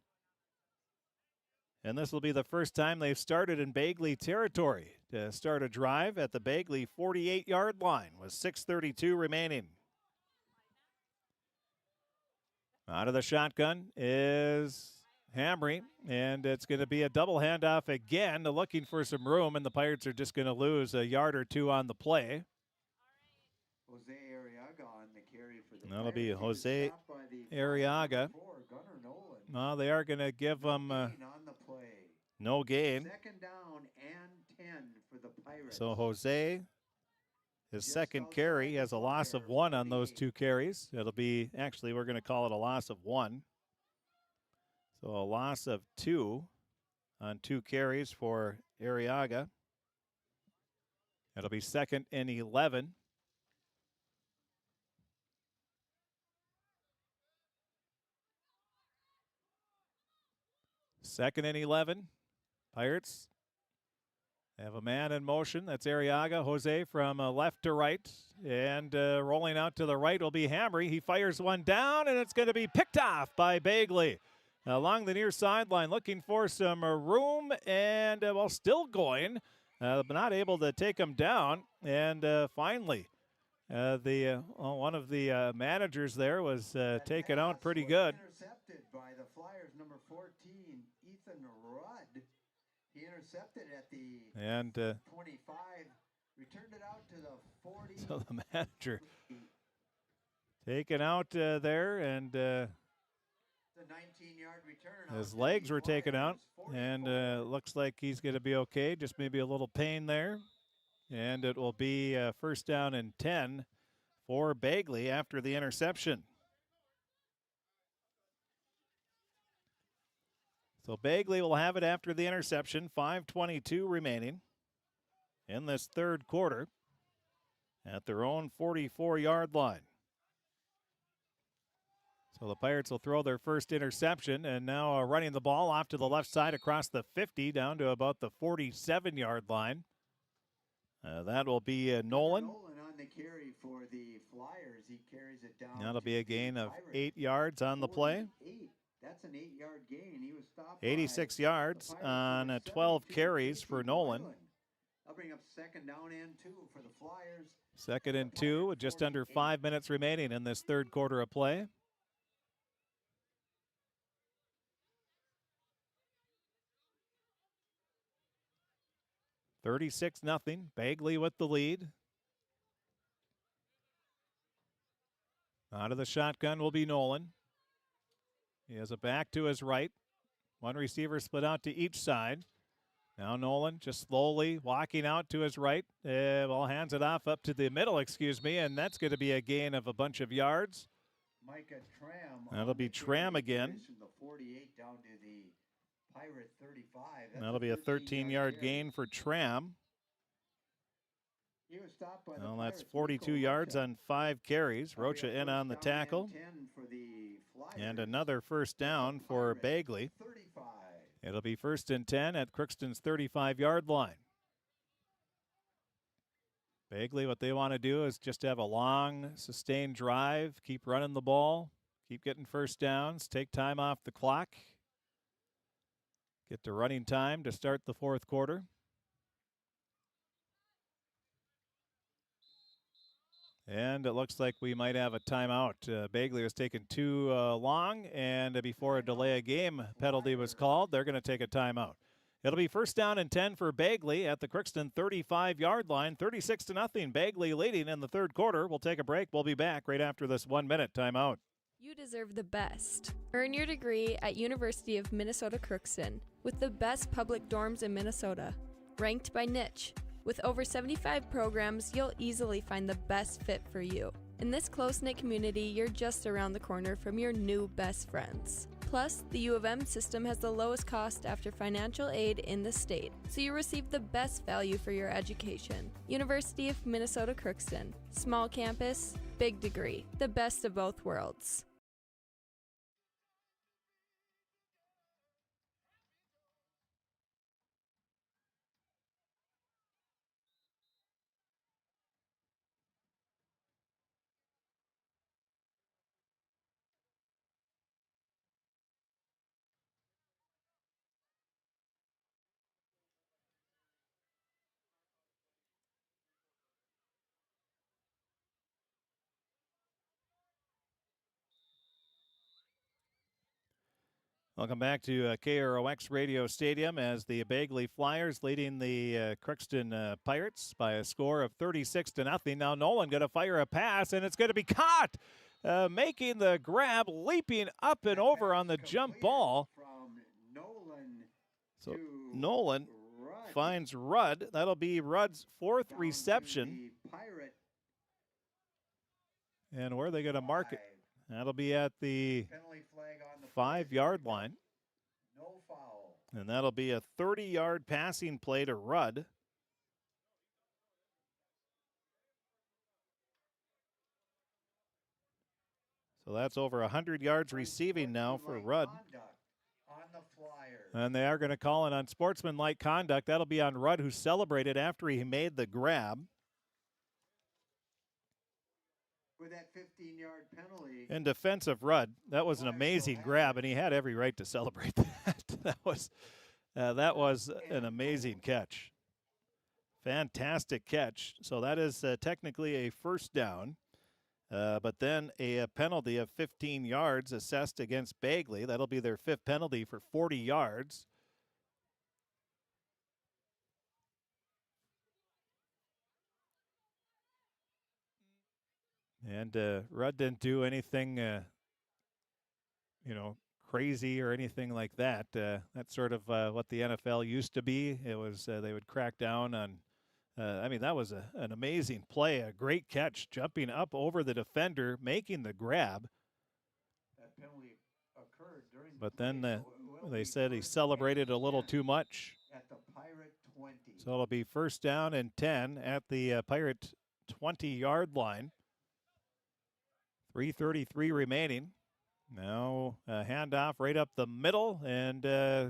And this will be the first time they've started in Bagley territory to start a drive at the Bagley 48-yard line with 6:32 remaining. Out of the shotgun is Hamry, and it's going to be a double handoff again, looking for some room, and the Pirates are just going to lose a yard or two on the play. Jose Arriaga on the carry for the That'll be Pirates. He was Jose stopped by the Arriaga. Gunnar Nolan. No, they are going to give him On the play. no gain. Second down and 10 for the Pirates. So Jose, his second carry, has a loss of 1 on those 2 carries. It'll be, actually, we're going to call it a loss of 1. So a loss of 2 on 2 carries for Arriaga. It'll be 2nd and 11. Second and 11. Pirates have a man in motion. That's Arriaga. Jose from left to right. And rolling out to the right will be Hamry. He fires one down, and it's going to be picked off by Bagley. Along the near sideline, looking for some room, and while still going, but not able to take him down. And finally, one of the managers there was taken out pretty good. Intercepted by the Flyers, number 14, Ethan Rudd. He intercepted at the 25, returned it out to the 40. So the manager taken out there, and the 19-yard return. His legs were taken out, and looks like he's going to be okay. Just maybe a little pain there. And it will be first down and 10 for Bagley after the interception. So Bagley will have it after the interception. 5:22 remaining in this third quarter at their own 44-yard line. So the Pirates will throw their first interception, and now running the ball off to the left side across the 50 down to about the 47-yard line. That will be Nolan. Nolan on the carry for the Flyers. He carries it down. That'll be a gain of 8 yards on the play. That's an 8-yard gain. He was stopped 86 yards on 12 carries for Nolan. I'll bring up second down and 2 for the Flyers. Second and 2 with just under 5 minutes remaining in this third quarter of play. $36-0. Bagley with the lead. Out of the shotgun will be Nolan. He has a back to his right. One receiver split out to each side. Now Nolan just slowly walking out to his right. Hands it off up to the middle, and that's going to be a gain of a bunch of yards. Micah Tram. That'll be Tram again. From the 48 down to the Pirate 35. That'll be a 13-yard gain for Tram. He was stopped by well, that's 42 yards on 5 carries. Rocha in on the tackle. And another first down for Bagley. 35. It'll be first and 10 at Crookston's 35-yard line. Bagley, what they want to do is just have a long, sustained drive, keep running the ball, keep getting first downs, take time off the clock, get to running time to start the fourth quarter. And it looks like we might have a timeout. Bagley was taken too long, and before a delay of game penalty was called, they're going to take a timeout. It'll be first down and 10 for Bagley at the Crookston 35-yard line. 36-0. Bagley leading in the third quarter. We'll take a break. We'll be back right after this 1-minute timeout. You deserve the best. Earn your degree at University of Minnesota Crookston with the best public dorms in Minnesota, ranked by niche. With over 75 programs, you'll easily find the best fit for you. In this close-knit community, you're just around the corner from your new best friends. Plus, the U of M system has the lowest cost after financial aid in the state, so you receive the best value for your education. University of Minnesota Crookston. Small campus, big degree. The best of both worlds. Welcome back to KROX Radio Stadium as the Bagley Flyers leading the Crookston Pirates by a score of 36-0. Now Nolan going to fire a pass, and it's going to be caught. Making the grab, leaping up and over on the jump ball. So Nolan finds Rudd. That'll be Rudd's fourth reception. And where are they going to mark it? That'll be at the 5-yard line. And that'll be a 30-yard passing play to Rudd. So that's over 100 yards receiving now for Rudd. And they are going to call it on sportsmanlike conduct. That'll be on Rudd, who celebrated after he made the grab. With that 15-yard penalty. In defense of Rudd, that was an amazing grab, and he had every right to celebrate that. that was an amazing catch. Fantastic catch. So that is technically a first down. But then a penalty of 15 yards assessed against Bagley. That'll be their fifth penalty for 40 yards. And Rudd didn't do anything, crazy or anything like that. That's sort of what the NFL used to be. It was they would crack down on. That was an amazing play, a great catch, jumping up over the defender, making the grab. That penalty occurred during. But then they said he celebrated a little too much. At the Pirate 20. So it'll be first down and 10 at the Pirate 20-yard line. 3:33 remaining. Now a handoff right up the middle, and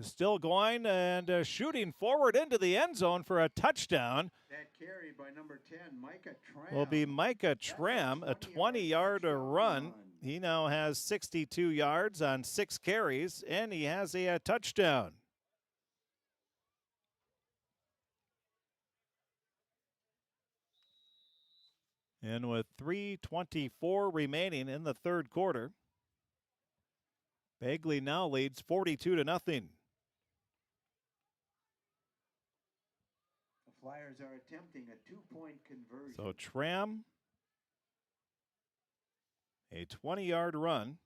still going and shooting forward into the end zone for a touchdown. That carry by number 10, Micah Tram. Will be Micah Tram, a 20-yard run. He now has 62 yards on 6 carries, and he has a touchdown. And with 3:24 remaining in the third quarter, Bagley now leads 42-0. The Flyers are attempting a 2-point conversion. So Tram, a 20-yard run,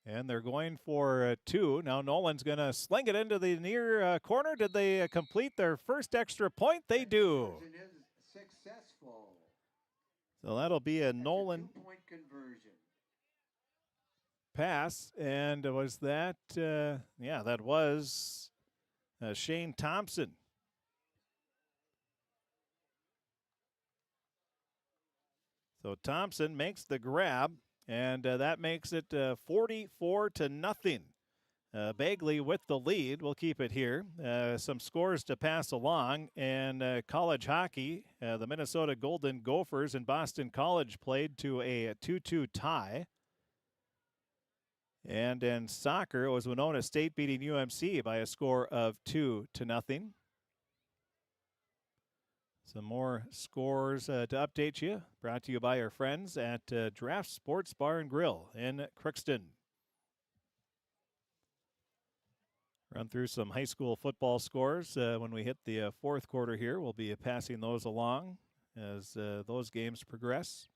and they're going for 2. Now Nolan's going to sling it into the near corner. Did they complete their first extra point? They do. Is successful. So that'll be a Nolan 2-point conversion. Pass, and was that, that was Shane Thompson. So Thompson makes the grab, and that makes it 44-0. Bagley with the lead. We'll keep it here. Some scores to pass along. And college hockey, the Minnesota Golden Gophers and Boston College played to a 2-2 tie. And in soccer, it was Winona State beating UMC by a score of 2-0. Some more scores to update you. Brought to you by our friends at Draft Sports Bar and Grill in Crookston. Run through some high school football scores when we hit the fourth quarter here. We'll be passing those along as those games progress.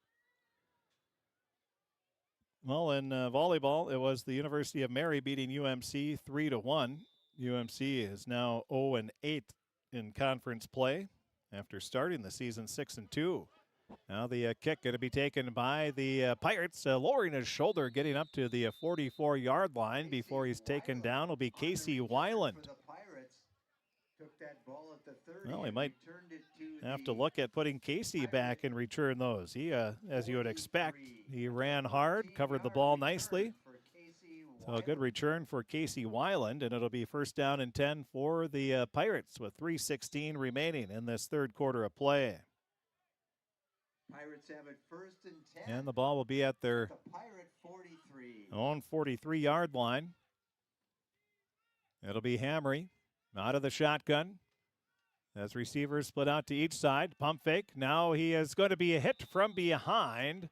Well, in volleyball, it was the University of Mary beating UMC 3-1. UMC is now 0-8 in conference play after starting the season 6-2. Now the kick going to be taken by the Pirates, lowering his shoulder, getting up to the 44-yard line before he's taken down will be Casey Weiland. Well, he might have to look at putting Casey back and return those. He, as you would expect, he ran hard, covered the ball nicely. So a good return for Casey Weiland, and it'll be first down and 10 for the Pirates with 3:16 remaining in this third quarter of play. Pirates have it first and 10. And the ball will be at their own 43-yard line. It'll be Hamry out of the shotgun as receivers split out to each side. Pump fake. Now he is going to be hit from behind.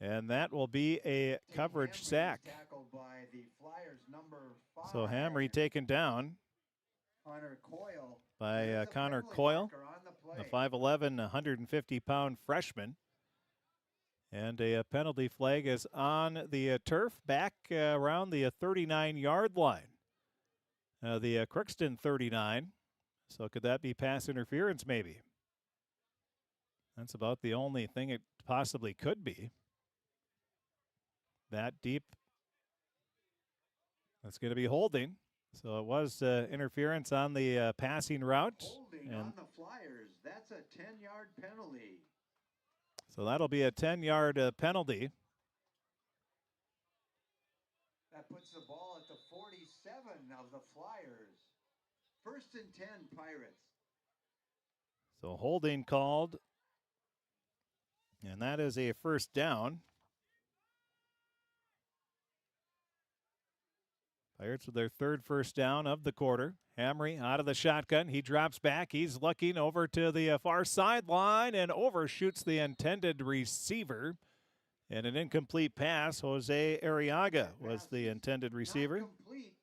And that will be a coverage sack. Tackled by the Flyers number 5. So Hamry taken down Connor Coyle. by Connor Coyle, a 5'11", 150-pound freshman. And a penalty flag is on the turf back around the 39-yard line. The Crookston 39. So could that be pass interference maybe? That's about the only thing it possibly could be. That deep. That's going to be holding. So it was interference on the passing route. Holding on the Flyers. That's a 10-yard penalty. So that'll be a 10-yard penalty. That puts the ball at the 47 of the Flyers. 1st and 10, Pirates. So holding called. And that is a first down. Pirates with their third first down of the quarter. Hamry out of the shotgun. He drops back. He's looking over to the far sideline and overshoots the intended receiver. And an incomplete pass. Jose Arriaga was the intended receiver. Complete.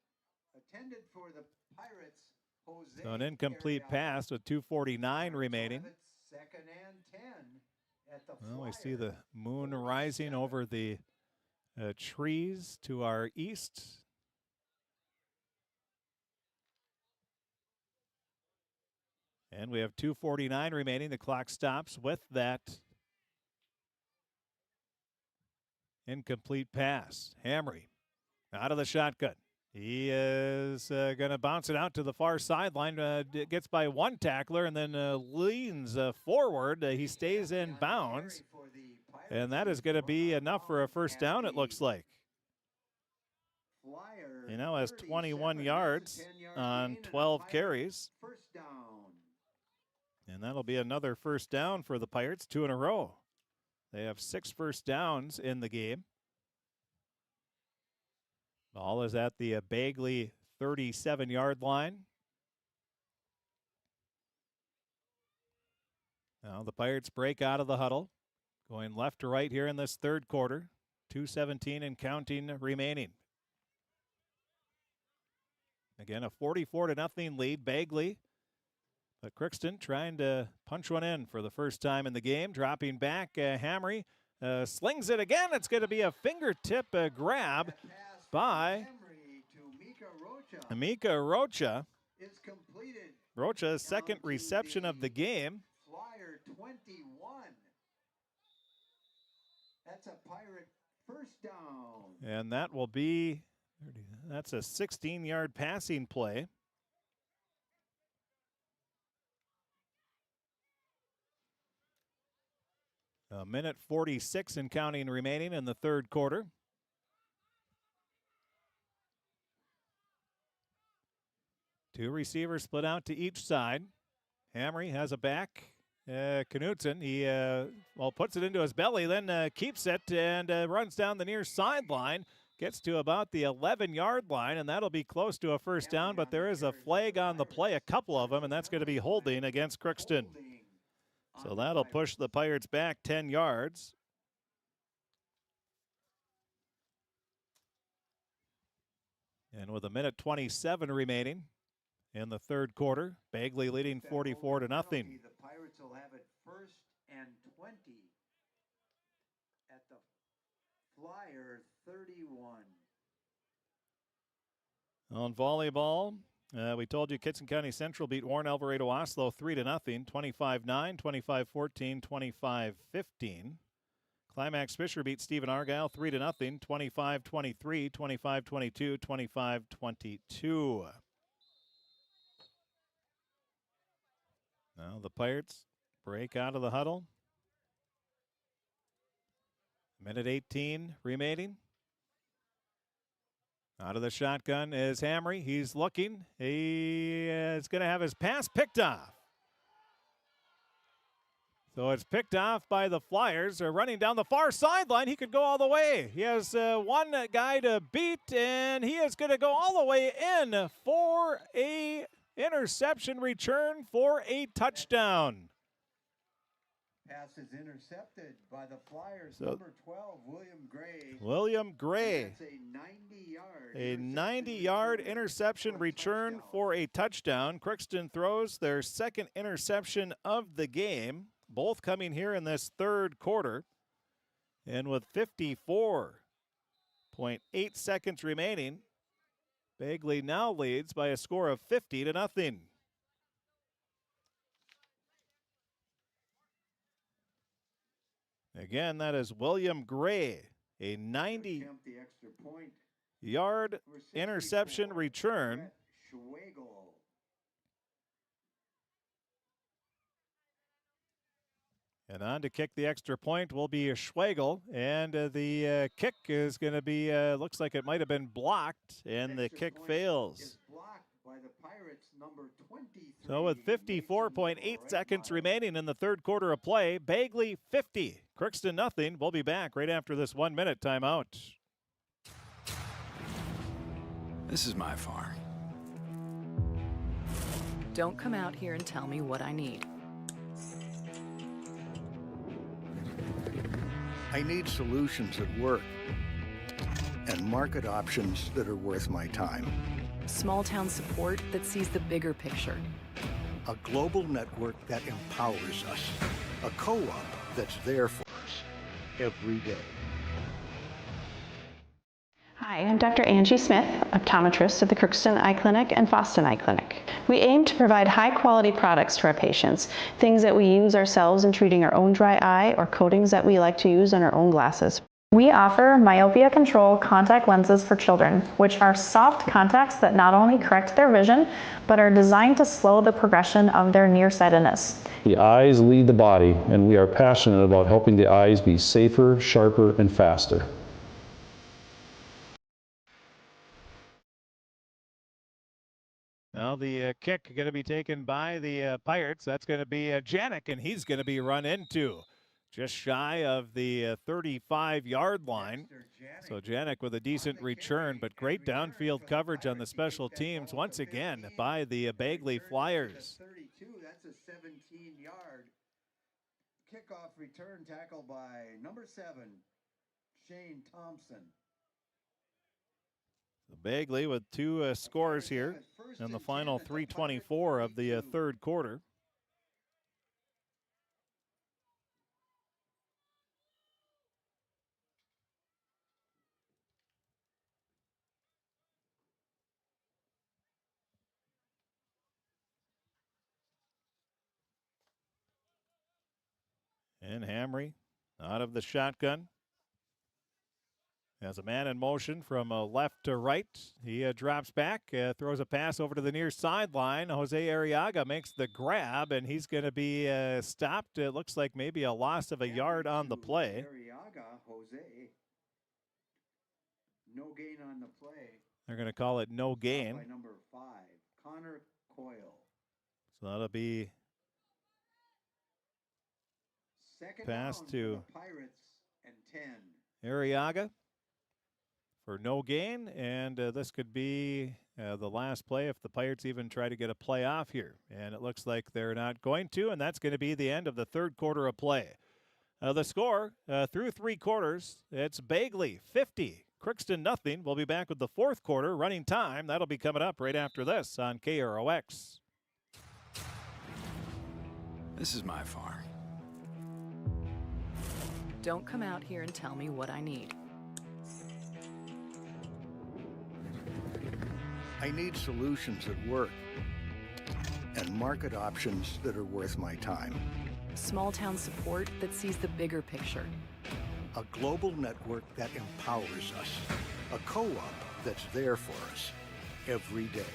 Intended for the Pirates. Jose So an incomplete pass with 2:49 remaining. 2nd and 10 at the Well, we Flyers. see the moon rising over the trees to our east. And we have 2:49 remaining. The clock stops with that incomplete pass. Hamry out of the shotgun. He is going to bounce it out to the far sideline. Gets by one tackler and then leans forward. He stays in bounds. And that is going to be enough for a first down, it looks like. He now has 21 yards on 12 carries. First down. And that'll be another first down for the Pirates, 2 in a row. They have 6 first downs in the game. Ball is at the Bagley 37-yard line. Now the Pirates break out of the huddle, going left to right here in this third quarter. 2:17 and counting remaining. Again, a 44-0 lead. Bagley. But Crookston trying to punch one in for the first time in the game. Dropping back, Hamry slings it again. It's going to be a fingertip grab by Mika Rocha. Is completed. Rocha's second reception of the game. Flyer 21. That's a Pirate first down. And that will be, that's a 16-yard passing play. A minute 46 and counting remaining in the third quarter. Two receivers split out to each side. Hamry has a back. Knutson, he puts it into his belly, then keeps it and runs down the near sideline. Gets to about the 11-yard line, and that'll be close to a first down, but there is a flag on the play, a couple of them, and that's going to be holding against Crookston. So that'll push the Pirates back 10 yards. And with a minute 27 remaining in the third quarter, Bagley leading 44-0. The Pirates will have it 1st and 20 at the Flyer 31. On volleyball, we told you Kitson County Central beat Warren Alvarado Oslo 3-0, 25-9, 25-14, 25-15. Climax Fisher beat Stephen Argyle 3-0, 25-23, 25-22, 25-22. Now the Pirates break out of the huddle. Minute 18 remaining. Out of the shotgun is Hamry. He's looking. He is going to have his pass picked off. So it's picked off by the Flyers. They're running down the far sideline. He could go all the way. He has one guy to beat, and he is going to go all the way in for a interception return for a touchdown. Pass is intercepted by the Flyers. So, Number 12, William Gray. William Gray. That's a 90-yard. A 90-yard interception return for a touchdown. Crookston throws their second interception of the game, both coming here in this third quarter. And with 54.8 seconds remaining, Bagley now leads by a score of 50-0. Again, that is William Gray, a 90-yard interception return. And on to kick the extra point will be Schwegel, and the kick is going to be, looks like it might have been blocked, and the kick fails. By the Pirates, number 23. So with 54.8 seconds remaining in the third quarter of play, Bagley 50, Crookston nothing. We'll be back right after this 1-minute timeout. This is my farm. Don't come out here and tell me what I need. I need solutions that work and market options that are worth my time. Small town support that sees the bigger picture. A global network that empowers us. A co-op that's there for us every day. Hi, I'm Dr. Angie Smith, optometrist at the Crookston Eye Clinic and Foston Eye Clinic. We aim to provide high-quality products to our patients, things that we use ourselves in treating our own dry eye or coatings that we like to use on our own glasses. We offer myopia control contact lenses for children, which are soft contacts that not only correct their vision, but are designed to slow the progression of their nearsightedness. The eyes lead the body, and we are passionate about helping the eyes be safer, sharper, and faster. Now the kick going to be taken by the Pirates. That's going to be Janik, and he's going to be run into just shy of the 35-yard line. So Janik with a decent return, but great downfield coverage on the special teams once again by the Bagley Flyers. 32, that's a 17-yard kickoff return tackle by number 7, Shane Thompson. Bagley with two scores here in the final 3:24 of the third quarter. And Hamry out of the shotgun. Has a man in motion from left to right. He drops back, throws a pass over to the near sideline. Jose Arriaga makes the grab, and he's going to be stopped. It looks like maybe a loss of a yard on the play. Arriaga, Jose. No gain on the play. They're going to call it no gain. By number 5, Connor Coyle. So that'll be second pass down to for the Pirates and 10. Arriaga for no gain, and this could be the last play if the Pirates even try to get a playoff here. And it looks like they're not going to, and that's going to be the end of the third quarter of play. The score through 3 quarters, it's Bagley 50, Crookston nothing. We'll be back with the fourth quarter running time. That'll be coming up right after this on KROX. This is my farm. Don't come out here and tell me what I need. I need solutions that work and market options that are worth my time. Small town support that sees the bigger picture. A global network that empowers us. A co-op that's there for us every day.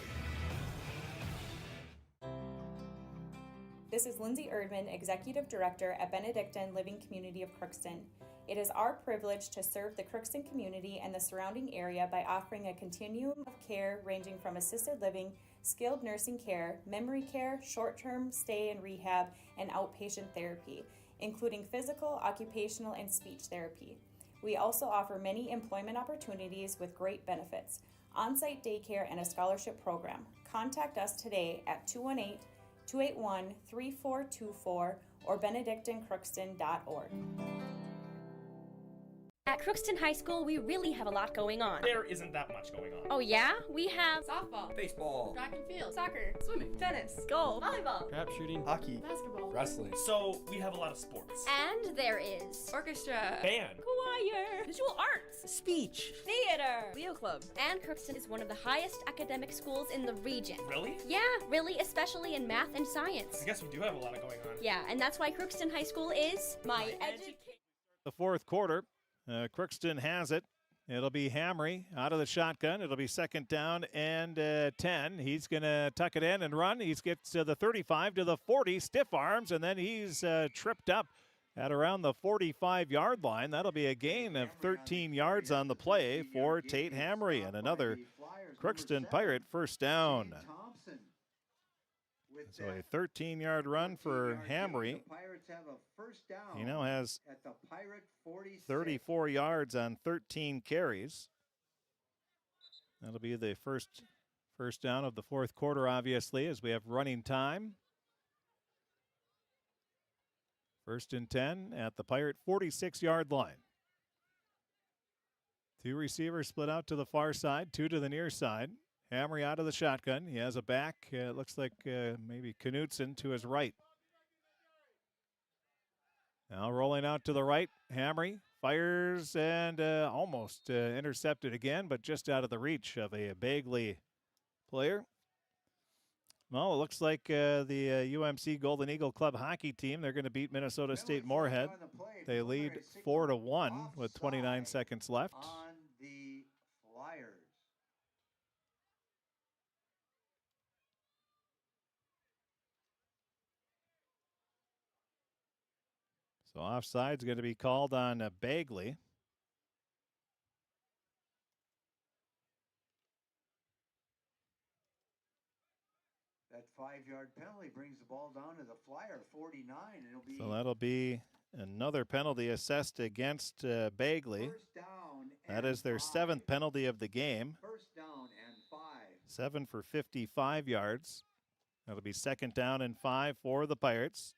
This is Lindsay Erdman, Executive Director at Benedictine Living Community of Crookston. It is our privilege to serve the Crookston community and the surrounding area by offering a continuum of care ranging from assisted living, skilled nursing care, memory care, short-term stay and rehab, and outpatient therapy, including physical, occupational, and speech therapy. We also offer many employment opportunities with great benefits, on-site daycare, and a scholarship program. Contact us today at 281-3424 or benedictincrookston.org. At Crookston High School, we really have a lot going on. There isn't that much going on. Oh yeah? We have Softball, Baseball, track and field, soccer, swimming, tennis, golf, volleyball, crap shooting, hockey, basketball, wrestling. So we have a lot of sports. and there is orchestra, Band, choir, visual arts, Speech. theater. Leo Club. And Crookston is one of the highest academic schools in the region. Really? Yeah, really, especially in math and science. I guess we do have a lot of going on. Yeah, and that's why Crookston High School is my education. The fourth quarter, Crookston has it. It'll be Hamry out of the shotgun. It'll be second down and 10. He's going to tuck it in and run. He gets to the 35 to the 40, stiff arms, and then he's tripped up at around the 45-yard line. That'll be a gain of 13 yards on the play for Tate Hamry, and another Crookston Pirate first down. So a 13-yard run for Hamry. He now has 34 yards on 13 carries. That'll be the first down of the fourth quarter, obviously, as we have running time. First and 10 at the Pirate 46-yard line. Two receivers split out to the far side, two to the near side. Hamry out of the shotgun. He has a back. Looks like maybe Knutson to his right. Now rolling out to the right. Hamry fires and almost intercepted again, but just out of the reach of a Bagley player. Well, it looks like the UMC Golden Eagle Club hockey team, they're going to beat Minnesota State Moorhead. They lead 4-1 with 29 seconds left. On the Flyers. So offside's going to be called on Bagley. That 5-yard penalty brings the ball down to the Flyer 49. And it'll be So that'll be another penalty assessed against Bagley. first down. That is their 7th penalty of the game. First down and 5. 7 for 55 yards. That'll be second down and 5 for the Pirates.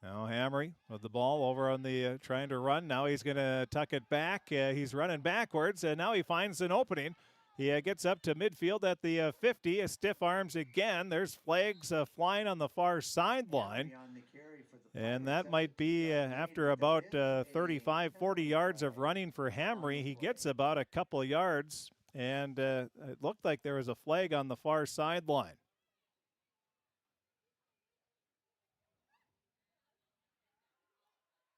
Now Hamry with the ball over on the trying to run. Now he's going to tuck it back. He's running backwards, and now he finds an opening. He gets up to midfield at the 50. Stiff arms again. There's flags flying on the far sideline. And that might be after about 35, 40 yards of running for Hamry. He gets about a couple of yards, and it looked like there was a flag on the far sideline.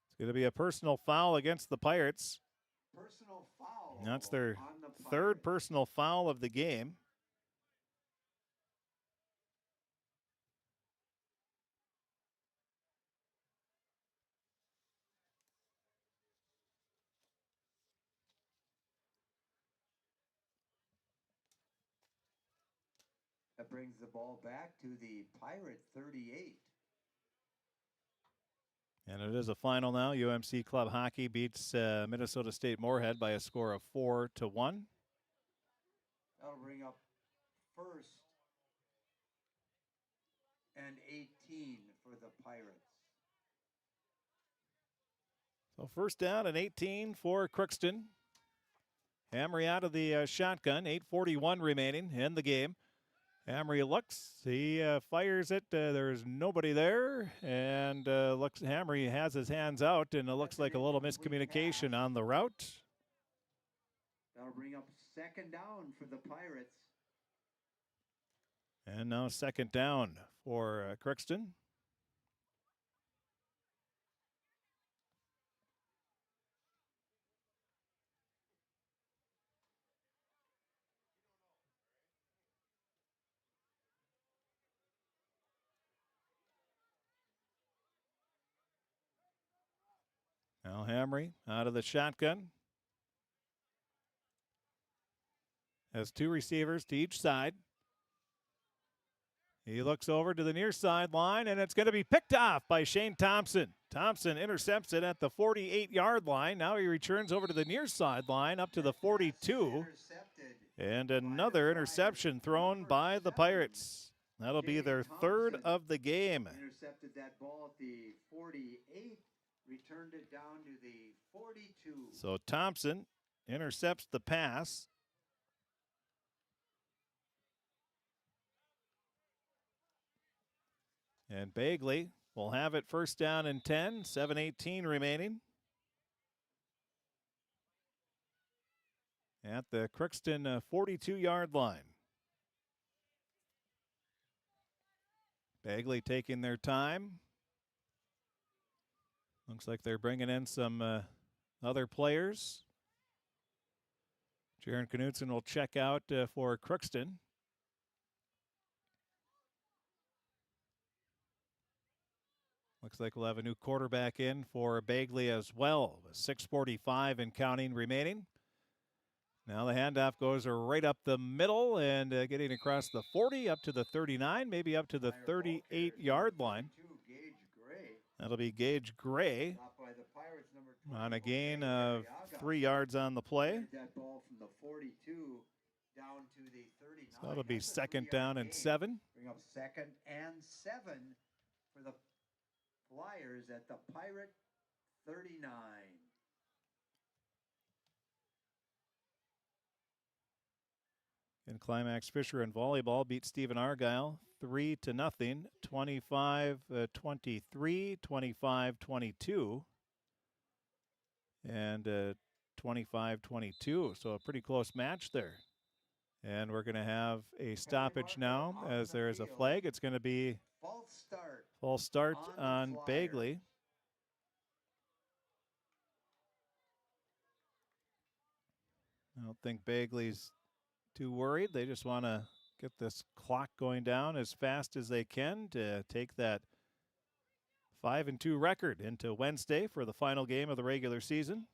It's going to be a personal foul against the Pirates. Personal foul. That's their on the Pirates. third personal foul of the game. That brings the ball back to the Pirate 38. And it is a final now. UMC Club Hockey beats Minnesota State Moorhead by a score of 4-1. That'll bring up first and 18 for the Pirates. So first down and 18 for Crookston. Hamry out of the shotgun. 8:41 remaining in the game. Hamry looks, he fires it, there's nobody there, and looks, Hamry has his hands out, and it looks like a little miscommunication on the route. That'll bring up second down for the Pirates. And now second down for Crookston. Now Hamry out of the shotgun. Has two receivers to each side. He looks over to the near sideline, and it's going to be picked off by Shane Thompson. Thompson intercepts it at the 48-yard line. Now he returns over to the near sideline up to the 42. And another interception thrown by the Pirates. That'll be their third of the game. Intercepted that ball at the 48, returned it down to the 42. So Thompson intercepts the pass. And Bagley will have it first down and 10, 7:18 remaining. At the Crookston 42-yard line. Bagley taking their time. Looks like they're bringing in some other players. Jaron Knutson will check out for Crookston. Looks like we'll have a new quarterback in for Bagley as well. 6:45 and counting remaining. Now the handoff goes right up the middle and getting across the 40 up to the 39, maybe up to the 38-yard line. That'll be Gage Gray on a gain of 3 yards on the play. That ball from the 42 down to the 39. So that'll be second down and 7. Bring up second and 7 for the Flyers at the Pirate 39. And Climax Fisher in volleyball beat Stephen Argyle 3-0, 25-23, 25-22, and 25-22. So a pretty close match there. And we're going to have a stoppage now as there is a flag. It's going to be false start on Bagley. I don't think Bagley's too worried. They just want to get this clock going down as fast as they can to take that 5-2 record into Wednesday for the final game of the regular season.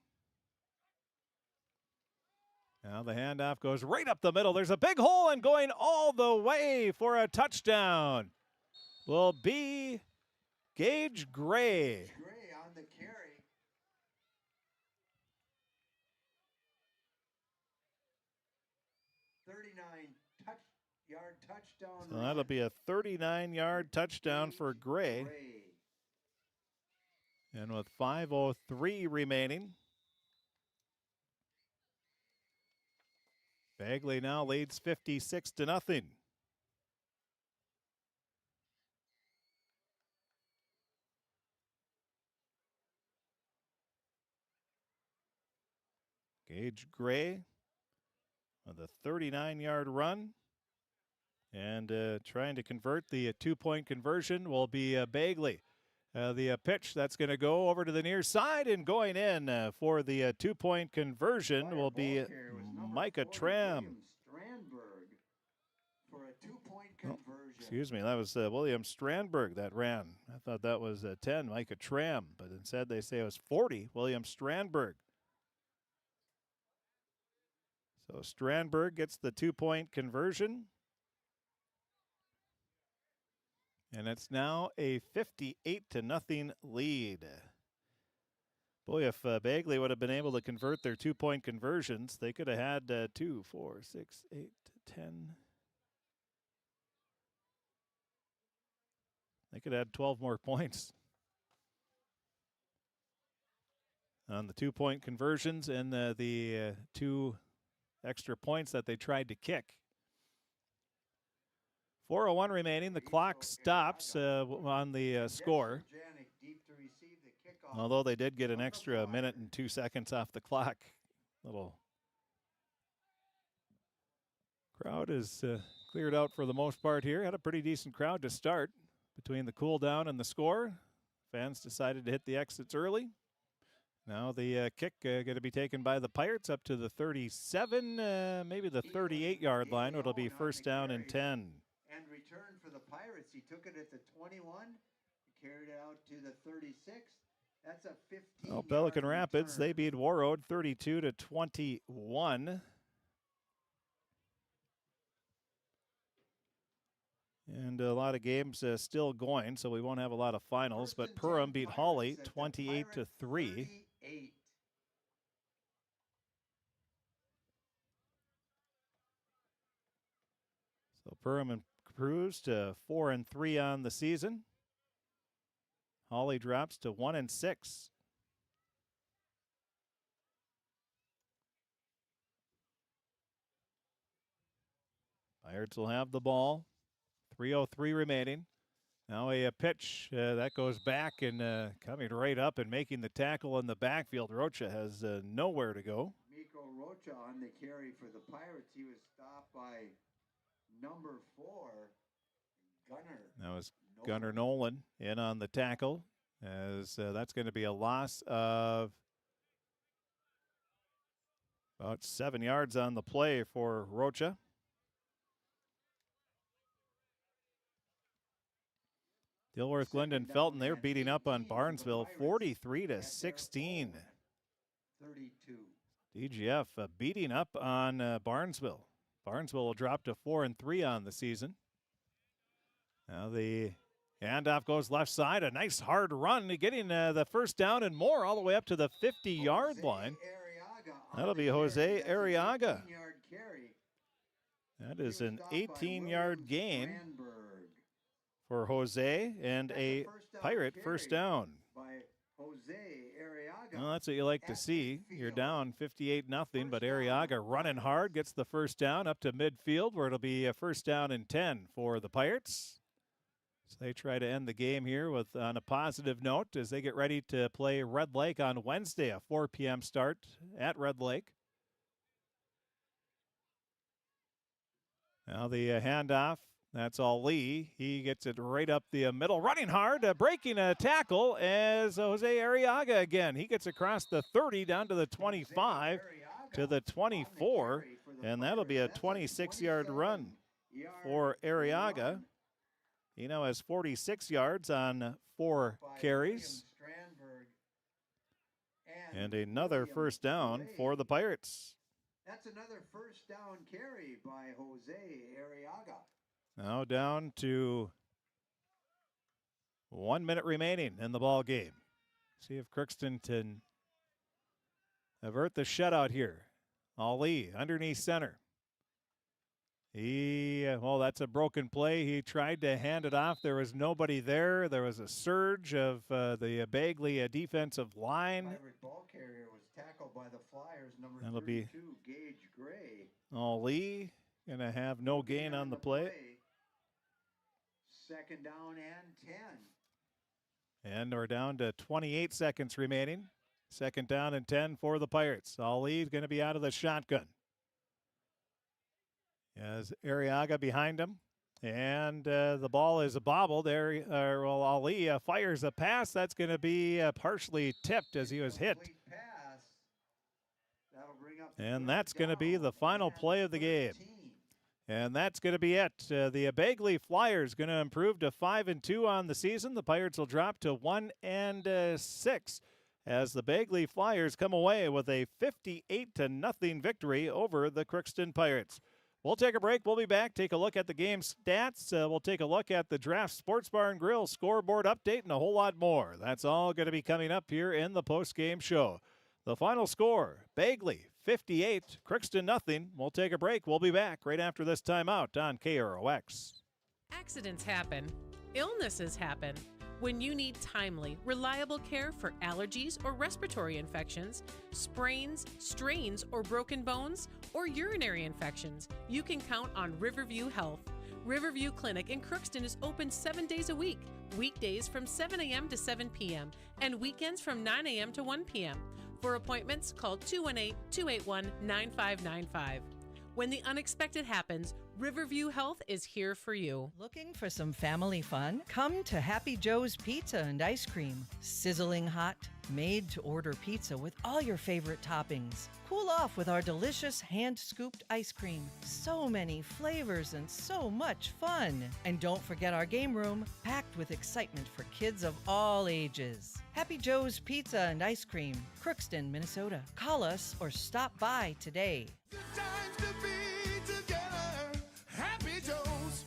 Now the handoff goes right up the middle. There's a big hole, and going all the way for a touchdown will be Gage Gray. Gray on the carry. Yard touchdown. So that'll be a 39-yard touchdown for Gray. And with 5:03 remaining, Bagley now leads 56-0. Gage Gray with a 39-yard run. And trying to convert the two-point conversion will be Bagley. The pitch that's going to go over to the near side, and going in for the two-point conversion will be Micah Tram. For a two-point conversion. Excuse me, that was William Strandberg that ran. I thought that was 10, Micah Tram, but instead they say it was 40, William Strandberg. So Strandberg gets the two-point conversion. And it's now a 58-0 lead. Boy, if Bagley would have been able to convert their two-point conversions, they could have had 2, 4, 6, 8, 10. They could have had 12 more points on the two-point conversions and the 2 extra points that they tried to kick. 4:01 remaining. The clock stops on the score. Although they did get an extra minute and 2 seconds off the clock. Little crowd is cleared out for the most part here. Had a pretty decent crowd to start between the cool down and the score. Fans decided to hit the exits early. Now the kick going to be taken by the Pirates up to the 37, maybe the 38-yard line. It'll be first down and 10. And return for the Pirates. He took it at the 21, carried it out to the 36. That's a 15. Well, Pelican Rapids, they beat Warroad 32-21. And a lot of games still going, so we won't have a lot of finals. But Perham beat Hawley 28-3. So Perham improves to 4-3 on the season. Holly drops to 1-6. Pirates will have the ball. 3:03 remaining. Now a pitch that goes back and coming right up and making the tackle in the backfield. Rocha has nowhere to go. Miko Rocha on the carry for the Pirates. He was stopped by number 4, Gunnar. That was Gunnar Nolan in on the tackle, as that's going to be a loss of about 7 yards on the play for Rocha. Dilworth, Glendon, Felton, they're beating up on Barnesville 43-16. 32. DGF beating up on Barnesville. Barnesville will drop to 4-3 on the season. Now the handoff goes left side. A nice hard run, getting the first down and more all the way up to the 50-yard line. That'll be Jose Arriaga. That is an 18-yard gain for Jose and a Pirate first down. Well, that's what you like to see. You're down 58-0, but Arriaga running hard gets the first down up to midfield, where it'll be a first down and 10 for the Pirates. So they try to end the game here on a positive note as they get ready to play Red Lake on Wednesday, a 4 p.m. start at Red Lake. Now the handoff. That's all Lee. He gets it right up the middle, running hard, breaking a tackle as Jose Arriaga again. He gets across the 30 down to the 25 to the 24, and that'll be a 26-yard run for Arriaga. He now has 46 yards on 4 carries. And another first down for the Pirates. That's another first down carry by Jose Arriaga. Now down to 1 minute remaining in the ball game. See if Crookston can avert the shutout here. Ali underneath center. Well, that's a broken play. He tried to hand it off. There was nobody there. There was a surge of the Bagley defensive line. Pirate ball carrier was tackled by the Flyers, number That'll 32, be Gage Gray. Ali going to have no gain on the play. Second down and 10. And we're down to 28 seconds remaining. Second down and 10 for the Pirates. Ali is going to be out of the shotgun. As Arriaga behind him. And the ball is bobbled. Ali fires a pass. That's going to be partially tipped as he was hit. And that's going to be the final play of the game. And that's going to be it. The Bagley Flyers going to improve to 5-2 on the season. The Pirates will drop to 1-6 as the Bagley Flyers come away with a 58-0 victory over the Crookston Pirates. We'll take a break. We'll be back. Take a look at the game stats. We'll take a look at the Draft Sports Bar and Grill scoreboard update and a whole lot more. That's all going to be coming up here in the post-game show. The final score, Bagley 58, Crookston 0. We'll take a break. We'll be back right after this timeout on KROX. Accidents happen. Illnesses happen. When you need timely, reliable care for allergies or respiratory infections, sprains, strains, or broken bones, or urinary infections, you can count on Riverview Health. Riverview Clinic in Crookston is open 7 days a week, weekdays from 7 a.m. to 7 p.m., and weekends from 9 a.m. to 1 p.m. For appointments, call 218-281-9595. When the unexpected happens, Riverview Health is here for you. Looking for some family fun? Come to Happy Joe's Pizza and Ice Cream. Sizzling hot, made-to-order pizza with all your favorite toppings. Cool off with our delicious hand-scooped ice cream. So many flavors and so much fun. And don't forget our game room, packed with excitement for kids of all ages. Happy Joe's Pizza and Ice Cream, Crookston, Minnesota. Call us or stop by today. Good times to be together. Happy Joe's.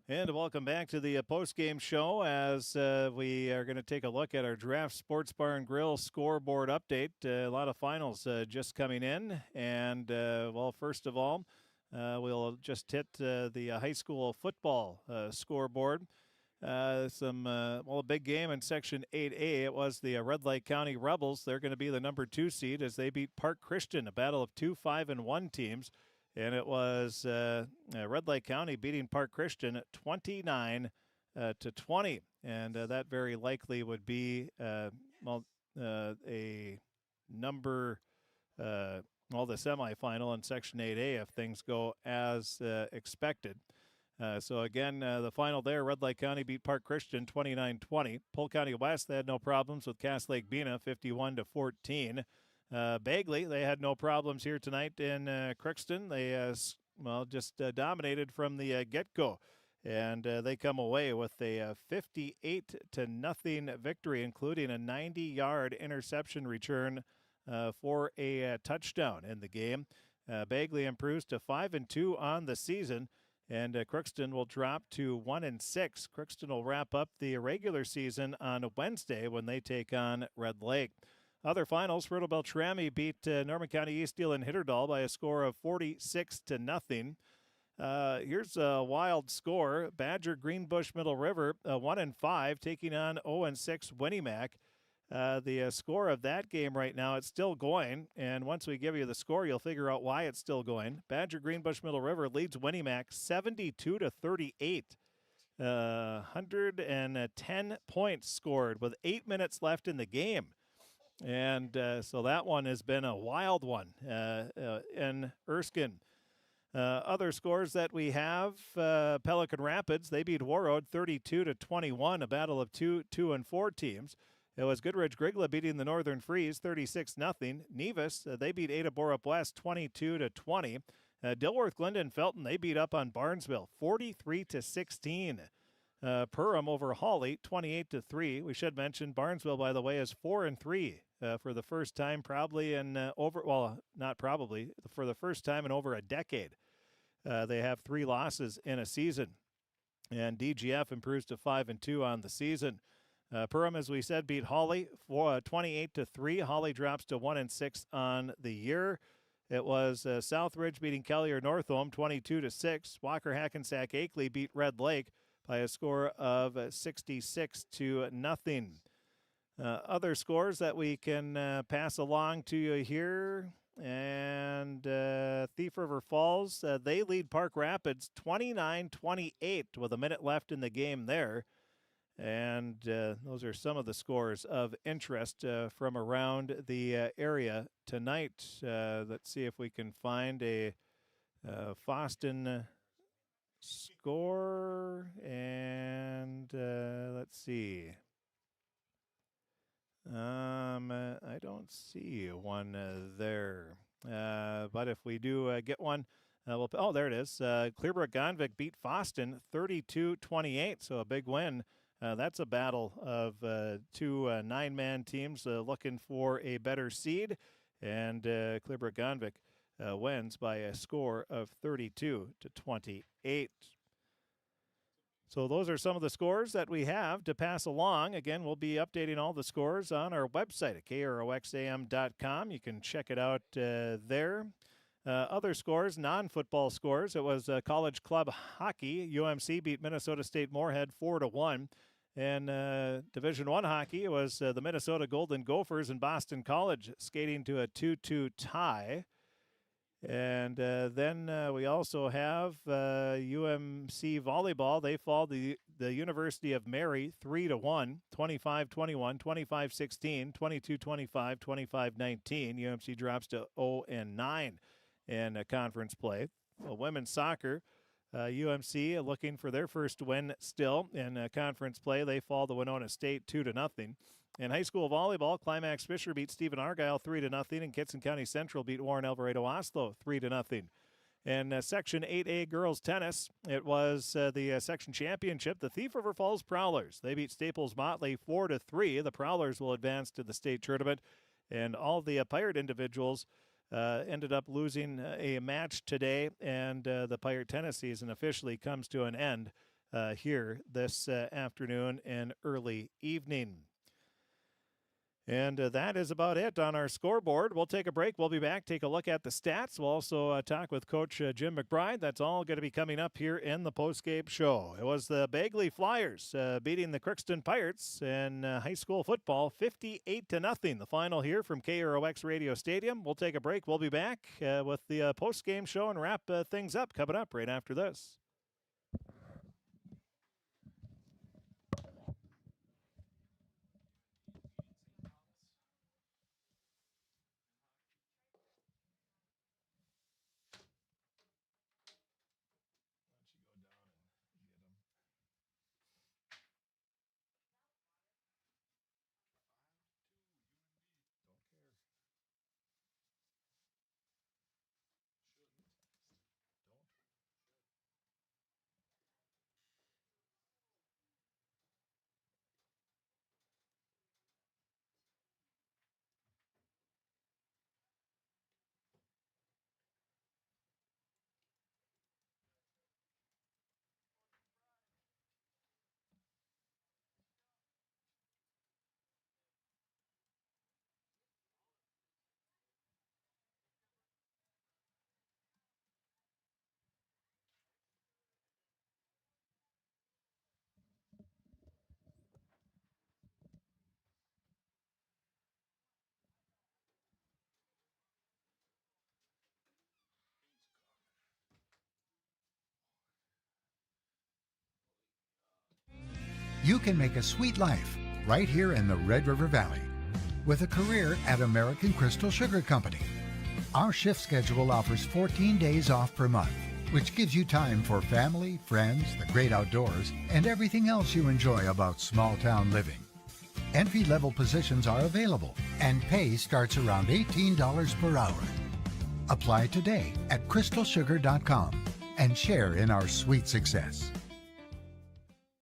And welcome back to the post-game show as we are going to take a look at our Draft Sports Bar and Grill scoreboard update. A lot of finals just coming in. And, well, first of all, we'll just hit the high school football scoreboard. A big game in Section 8A. It was the Red Lake County Rebels. They're going to be the number 2 seed as they beat Park Christian, a battle of 2 5-1 teams. And it was Red Lake County beating Park Christian 29-20. And that very likely would be a number, the semifinal in Section 8A if things go as expected. So again, the final there, Red Lake County beat Park Christian 29-20. Polk County West, they had no problems with Cass Lake Bena 51-14. Bagley, they had no problems here tonight in Crookston. They, just dominated from the get-go. And they come away with a 58-0 victory, including a 90-yard interception return for a touchdown in the game. Bagley improves to 5-2 on the season, and Crookston will drop to 1-6. Crookston will wrap up the regular season on Wednesday when they take on Red Lake. Other finals, Fertile Beltrami beat Norman County Eastdale and Hitterdal by a score of 46-0. Here's a wild score. Badger Greenbush Middle River 1-5 taking on 0-6 Winnimac. The score of that game right now, it's still going, and once we give you the score, you'll figure out why it's still going. Badger Greenbush Middle River leads Winnimac 72-38. 110 points scored with 8 minutes left in the game. And so that one has been a wild one in Erskine. Other scores that we have, Pelican Rapids, they beat Warroad 32-21, a battle of 2-4 teams. It was Goodrich Grigla beating the Northern Freeze 36-0. Nevis, they beat Ada Borup West 22-20. Dilworth Glendon Felton, they beat up on Barnesville 43-16. Perham over Hawley 28-3. We should mention Barnesville, by the way, is 4-3 for the first time probably in for the first time in over a decade. They have 3 losses in a season, and DGF improves to 5-2 on the season. Perham, as we said, beat Hawley 28-3. Hawley drops to 1-6 on the year. It was Southridge beating Kellier Northome 22-6. Walker Hackensack Akeley beat Red Lake by a score of 66-0. Other scores that we can pass along to you here. And Thief River Falls, they lead Park Rapids 29-28 with a minute left in the game there. And those are some of the scores of interest from around the area tonight. Let's see if we can find a Foston score, and let's see. I don't see one there, but if we do get one, there it is. Clearbrook Gonvick beat Foston 32-28, so a big win. That's a battle of 2 9-man teams looking for a better seed, and Clearbrook Gonvick wins by a score of 32-28. So those are some of the scores that we have to pass along. Again, we'll be updating all the scores on our website at KROXAM.com. You can check it out there. Other scores, non-football scores. It was college club hockey. UMC beat Minnesota State Moorhead 4-1. And Division I hockey, it was the Minnesota Golden Gophers and Boston College skating to a 2-2 tie. And then we also have UMC volleyball. They fall the University of Mary 3-1, 25-21, 25-16, 22-25, 25-19. UMC drops to 0-9 in conference play. Women's soccer, UMC looking for their first win still in conference play. They fall to Winona State 2-0. In high school volleyball, Climax Fisher beat Stephen Argyle 3-0, and Kitson County Central beat Warren Alvarado Oslo 3-0. In Section 8A girls tennis, it was the section championship. The Thief River Falls Prowlers, they beat Staples Motley 4-3. The Prowlers will advance to the state tournament, and all the Pirate individuals ended up losing a match today, and the Pirate tennis season officially comes to an end here this afternoon and early evening. And that is about it on our scoreboard. We'll take a break. We'll be back, take a look at the stats. We'll also talk with Coach Jim McBride. That's all going to be coming up here in the postgame show. It was the Bagley Flyers beating the Crookston Pirates in high school football 58-0. The final here from KROX Radio Stadium. We'll take a break. We'll be back with the postgame show and wrap things up coming up right after this. You can make a sweet life right here in the Red River Valley with a career at American Crystal Sugar Company. Our shift schedule offers 14 days off per month, which gives you time for family, friends, the great outdoors, and everything else you enjoy about small-town living. Entry-level positions are available, and pay starts around $18 per hour. Apply today at crystalsugar.com and share in our sweet success.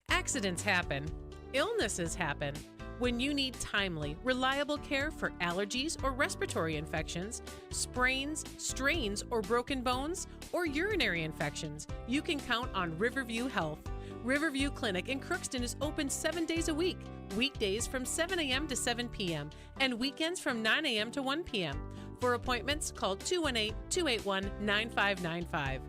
Accidents happen. Illnesses happen. When you need timely, reliable care for allergies or respiratory infections, sprains, strains, or broken bones, or urinary infections, you can count on Riverview Health. Riverview Clinic in Crookston is open 7 days a week, weekdays from 7 a.m. to 7 p.m., and weekends from 9 a.m. to 1 p.m. For appointments, call 218-281-9595.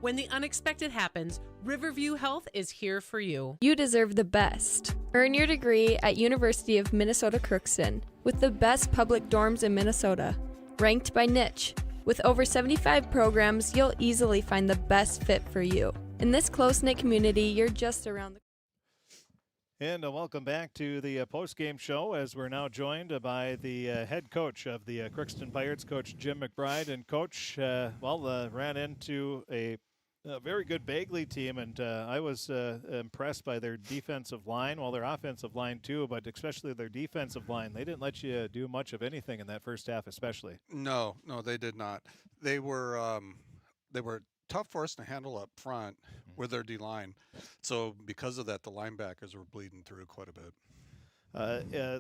When the unexpected happens, Riverview Health is here for you. You deserve the best. Earn your degree at University of Minnesota Crookston with the best public dorms in Minnesota, ranked by niche. With over 75 programs, you'll easily find the best fit for you. In this close-knit community, you're just around the And welcome back to the postgame show as we're now joined by the head coach of the Crookston Pirates, Coach Jim McBride. And Coach, ran into a very good Bagley team, and I was impressed by their defensive line, their offensive line too, but especially their defensive line. They didn't let you do much of anything in that first half especially. No, they did not. They were tough for us to handle up front with their D-line. So because of that, the linebackers were bleeding through quite a bit.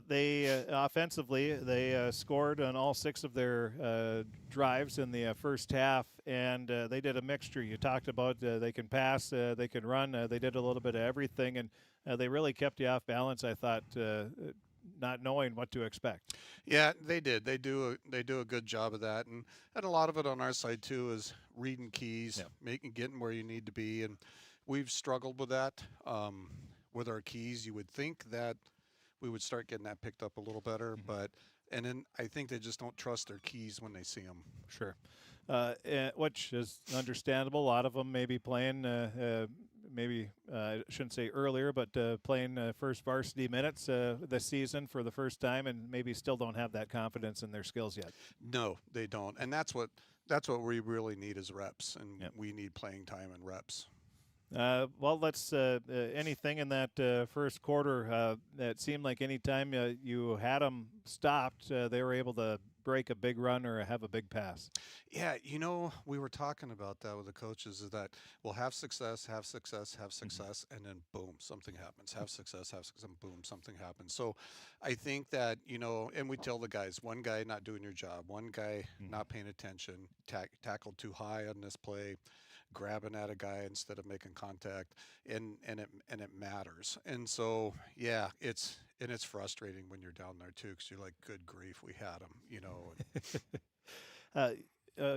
They offensively, they scored on all 6 of their drives in the first half, and they did a mixture. You talked about they can pass, they can run. They did a little bit of everything, and they really kept you off balance, I thought, not knowing what to expect. Yeah, they did. They do a good job of that, and a lot of it on our side too is reading keys, getting where you need to be, and we've struggled with that with our keys. You would think that we would start getting that picked up a little better, and then I think they just don't trust their keys when they see them. Sure. Which is understandable. A lot of them may be playing, I shouldn't say earlier, but playing first varsity minutes this season for the first time, and maybe still don't have that confidence in their skills yet. No, they don't, and that's what we really need is reps, and we need playing time and reps. Let's anything in that first quarter. It seemed like any time you had them stopped, they were able to break a big run or have a big pass. Yeah, we were talking about that with the coaches, is that we'll have success, and then boom, something happens. Have success, and boom, something happens. So I think that, and we tell the guys, one guy not doing your job, one guy not paying attention, tackled too high on this play, grabbing at a guy instead of making contact, and it matters. And so yeah, it's frustrating when you're down there too, because you're like, good grief, we had him, you know.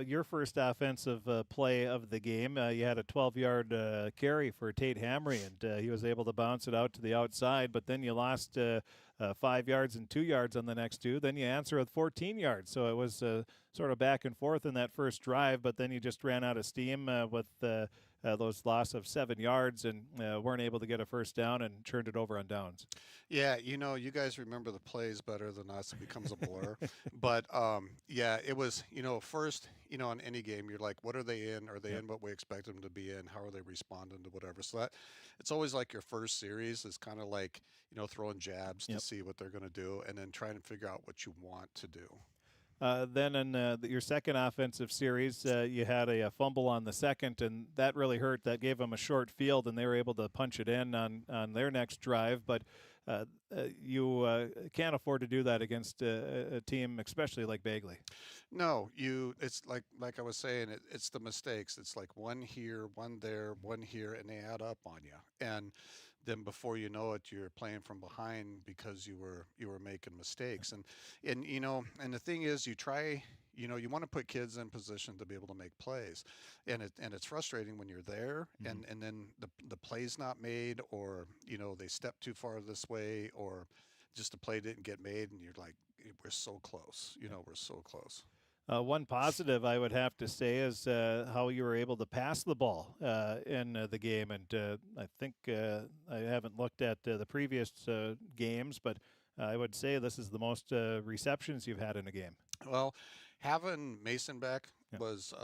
Your first offensive play of the game, you had a 12-yard carry for Tate Hamry, and he was able to bounce it out to the outside, but then you lost 5 yards and 2 yards on the next two. Then you answer with 14 yards. So it was sort of back and forth in that first drive, but then you just ran out of steam with those loss of 7 yards and weren't able to get a first down and turned it over on downs. Yeah, you know, you guys remember the plays better than us. It becomes a blur. But, yeah, it was, you know, first, you know, in any game, you're like, what are they in? Are they in what we expect them to be in? How are they responding to whatever? So that it's always like your first series is kind of like, you know, throwing jabs to see what they're going to do and then trying to figure out what you want to do. Then in your second offensive series, you had a fumble on the second, and that really hurt. That gave them a short field, and they were able to punch it in on their next drive. But you can't afford to do that against a team, especially like Bagley. No, it's like I was saying, it's the mistakes. It's like one here, one there, one here, and they add up on you. And then before you know it, you're playing from behind because you were making mistakes. And you know, and the thing is, you try, you know, you want to put kids in position to be able to make plays, and it's frustrating when you're there and then the play's not made, or you know, they step too far this way, or just the play didn't get made, and you're like, we're so close, you know, we're so close. One positive I would have to say is how you were able to pass the ball in the game. And I think I haven't looked at the previous games, but I would say this is the most receptions you've had in a game. Well, having Mason back was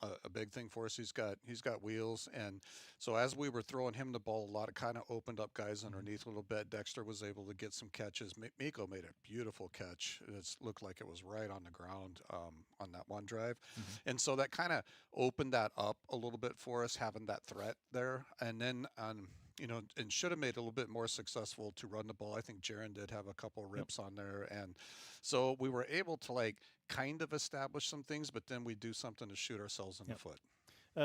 a big thing for us. He's got wheels, and so as we were throwing him the ball, a lot of kind of opened up guys underneath a little bit. Dexter was able to get some catches. Miko made a beautiful catch. It looked like it was right on the ground on that one drive, and so that kind of opened that up a little bit for us, having that threat there. And then you know, and should have made it a little bit more successful to run the ball. I think Jaron did have a couple rips on there, and so we were able to like kind of establish some things, but then we do something to shoot ourselves in the foot.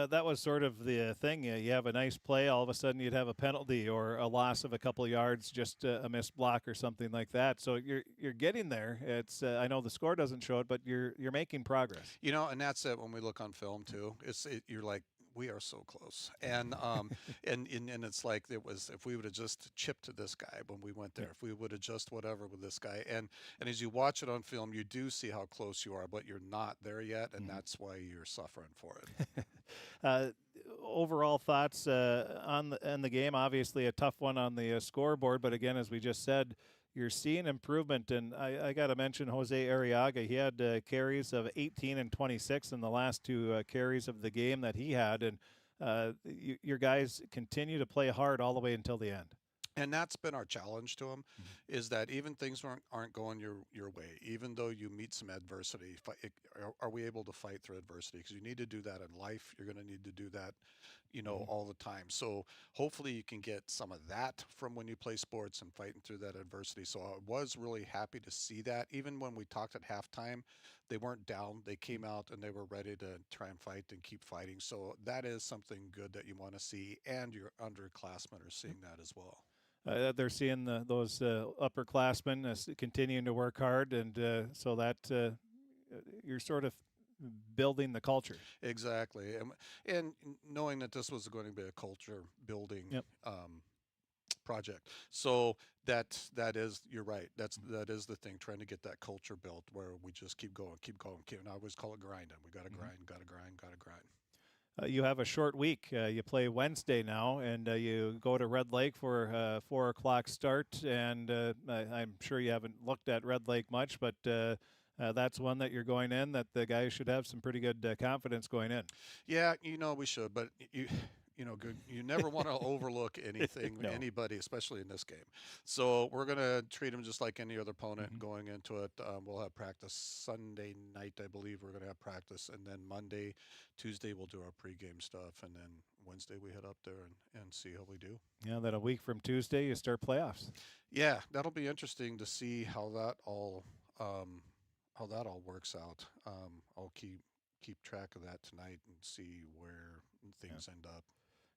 That was sort of the thing. You have a nice play, all of a sudden you'd have a penalty or a loss of a couple of yards, just a missed block or something like that. So you're getting there. It's I know the score doesn't show it, but you're making progress. You know, and that's it when we look on film too. You're like, we are so close, and and it's like it was, if we would have just chipped to this guy when we went there, if we would have just whatever with this guy, and as you watch it on film, you do see how close you are, but you're not there yet, and that's why you're suffering for it. Overall thoughts on the game? Obviously, a tough one on the scoreboard, but again, as we just said, you're seeing improvement, and I got to mention Jose Arriaga. He had carries of 18 and 26 in the last two carries of the game that he had, and your guys continue to play hard all the way until the end. And that's been our challenge to them, is that even things aren't going your way, even though you meet some adversity, are we able to fight through adversity? Because you need to do that in life. You're going to need to do that, you know, all the time. So hopefully you can get some of that from when you play sports and fighting through that adversity. So I was really happy to see that. Even when we talked at halftime, they weren't down. They came out and they were ready to try and fight and keep fighting. So that is something good that you want to see, and your underclassmen are seeing that as well. They're seeing those upperclassmen continuing to work hard, and so that you're sort of building the culture. Exactly, and knowing that this was going to be a culture building project. So that is, you're right. That is the thing, trying to get that culture built where we just keep going. And I always call it grinding. We got to grind, got to grind. You have a short week. You play Wednesday now, and you go to Red Lake for a 4 o'clock start. And I'm sure you haven't looked at Red Lake much, but that's one that you're going in that the guys should have some pretty good confidence going in. Yeah, you know, we should, but you know, good. You never want to overlook anything, anybody, especially in this game. So we're going to treat them just like any other opponent going into it. We'll have practice Sunday night, I believe. We're going to have practice, and then Monday, Tuesday, we'll do our pregame stuff, and then Wednesday we head up there and see how we do. Yeah, then a week from Tuesday, you start playoffs. Yeah, that'll be interesting to see how that all works out. I'll keep track of that tonight and see where things end up.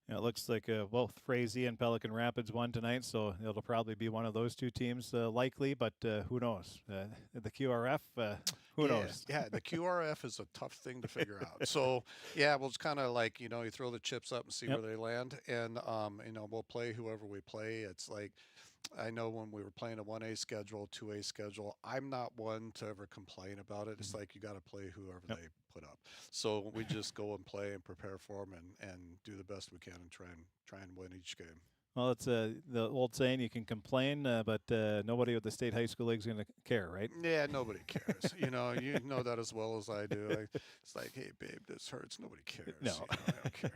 Yeah, it looks like both Frazee and Pelican Rapids won tonight, so it'll probably be one of those two teams likely, but who knows? The QRF, who knows? Yeah, the QRF is a tough thing to figure out. So, yeah, well, it's kind of like, you throw the chips up and see where they land, and, we'll play whoever we play. It's like, I know when we were playing a 1A schedule, 2A schedule, I'm not one to ever complain about it. It's like you got to play whoever they put up. So we just go and play and prepare for them and do the best we can and try and win each game. Well, it's the old saying, you can complain, but nobody with the state high school league is going to care, right? Yeah, nobody cares. You know that as well as I do. It's like, hey, babe, this hurts. Nobody cares. No. I don't care.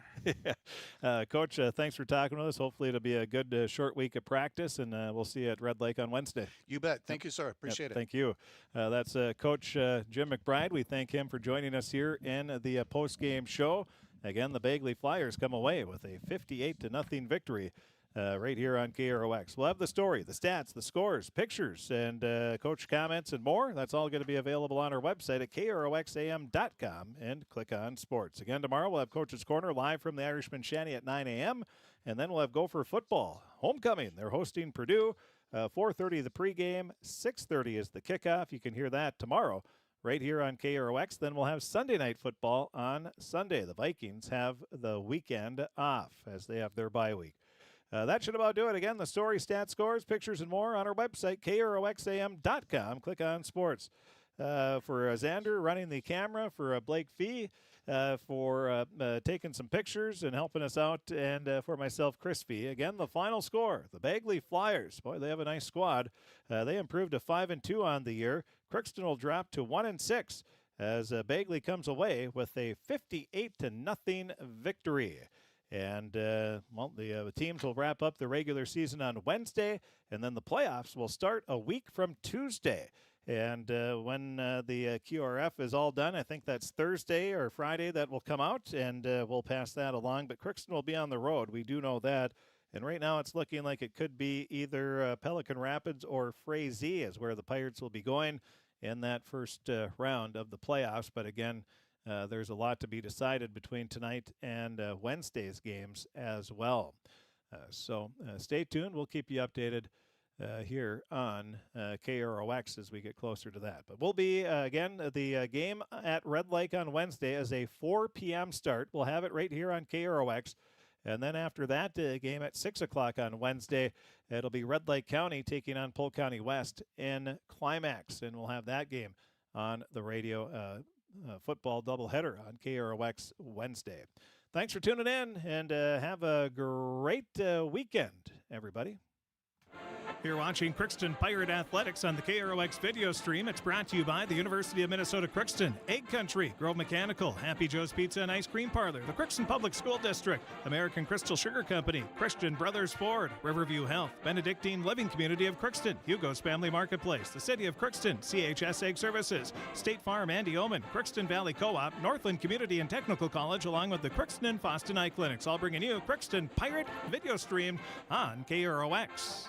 Yeah. Coach, thanks for talking with us. Hopefully it'll be a good short week of practice, and we'll see you at Red Lake on Wednesday. You bet. Thank you, sir. Appreciate it. Thank you. That's Coach Jim McBride. We thank him for joining us here in the post-game show. Again, the Bagley Flyers come away with a 58-0 victory. Right here on KROX. We'll have the story, the stats, the scores, pictures, and coach comments and more. That's all going to be available on our website at KROXAM.com and click on sports. Again, tomorrow we'll have Coach's Corner live from the Irishman Shanty at 9 a.m. And then we'll have Gopher football. Homecoming. They're hosting Purdue. 4:30 the pregame. 6:30 is the kickoff. You can hear that tomorrow right here on KROX. Then we'll have Sunday night football on Sunday. The Vikings have the weekend off as they have their bye week. That should about do it. Again, the story, stats, scores, pictures, and more on our website, KROXAM.com. Click on sports. For Xander running the camera, for Blake Fee, for taking some pictures and helping us out, and for myself, Chris Fee. Again, the final score, the Bagley Flyers. Boy, they have a nice squad. They improved to 5-2 on the year. Crookston will drop to 1-6 as Bagley comes away with a 58-0 victory. And, the teams will wrap up the regular season on Wednesday, and then the playoffs will start a week from Tuesday. And when the QRF is all done, I think that's Thursday or Friday that will come out, and we'll pass that along. But Crookston will be on the road. We do know that. And right now it's looking like it could be either Pelican Rapids or Frazee is where the Pirates will be going in that first round of the playoffs. But again, there's a lot to be decided between tonight and Wednesday's games as well. So stay tuned. We'll keep you updated here on KROX as we get closer to that. But we'll be, again, the game at Red Lake on Wednesday is a 4 p.m. start. We'll have it right here on KROX. And then after that game at 6 o'clock on Wednesday, it'll be Red Lake County taking on Polk County West in Climax. And we'll have that game on the radio football doubleheader on KROX Wednesday. Thanks for tuning in, and have a great weekend, everybody. You're watching Crookston Pirate Athletics on the KROX video stream. It's brought to you by the University of Minnesota Crookston, Egg Country, Grove Mechanical, Happy Joe's Pizza and Ice Cream Parlor, the Crookston Public School District, American Crystal Sugar Company, Christian Brothers Ford, Riverview Health, Benedictine Living Community of Crookston, Hugo's Family Marketplace, the City of Crookston, CHS Egg Services, State Farm Andy Omen, Crookston Valley Co-op, Northland Community and Technical College, along with the Crookston and Foston Eye Clinics, all bringing you Crookston Pirate video stream on KROX.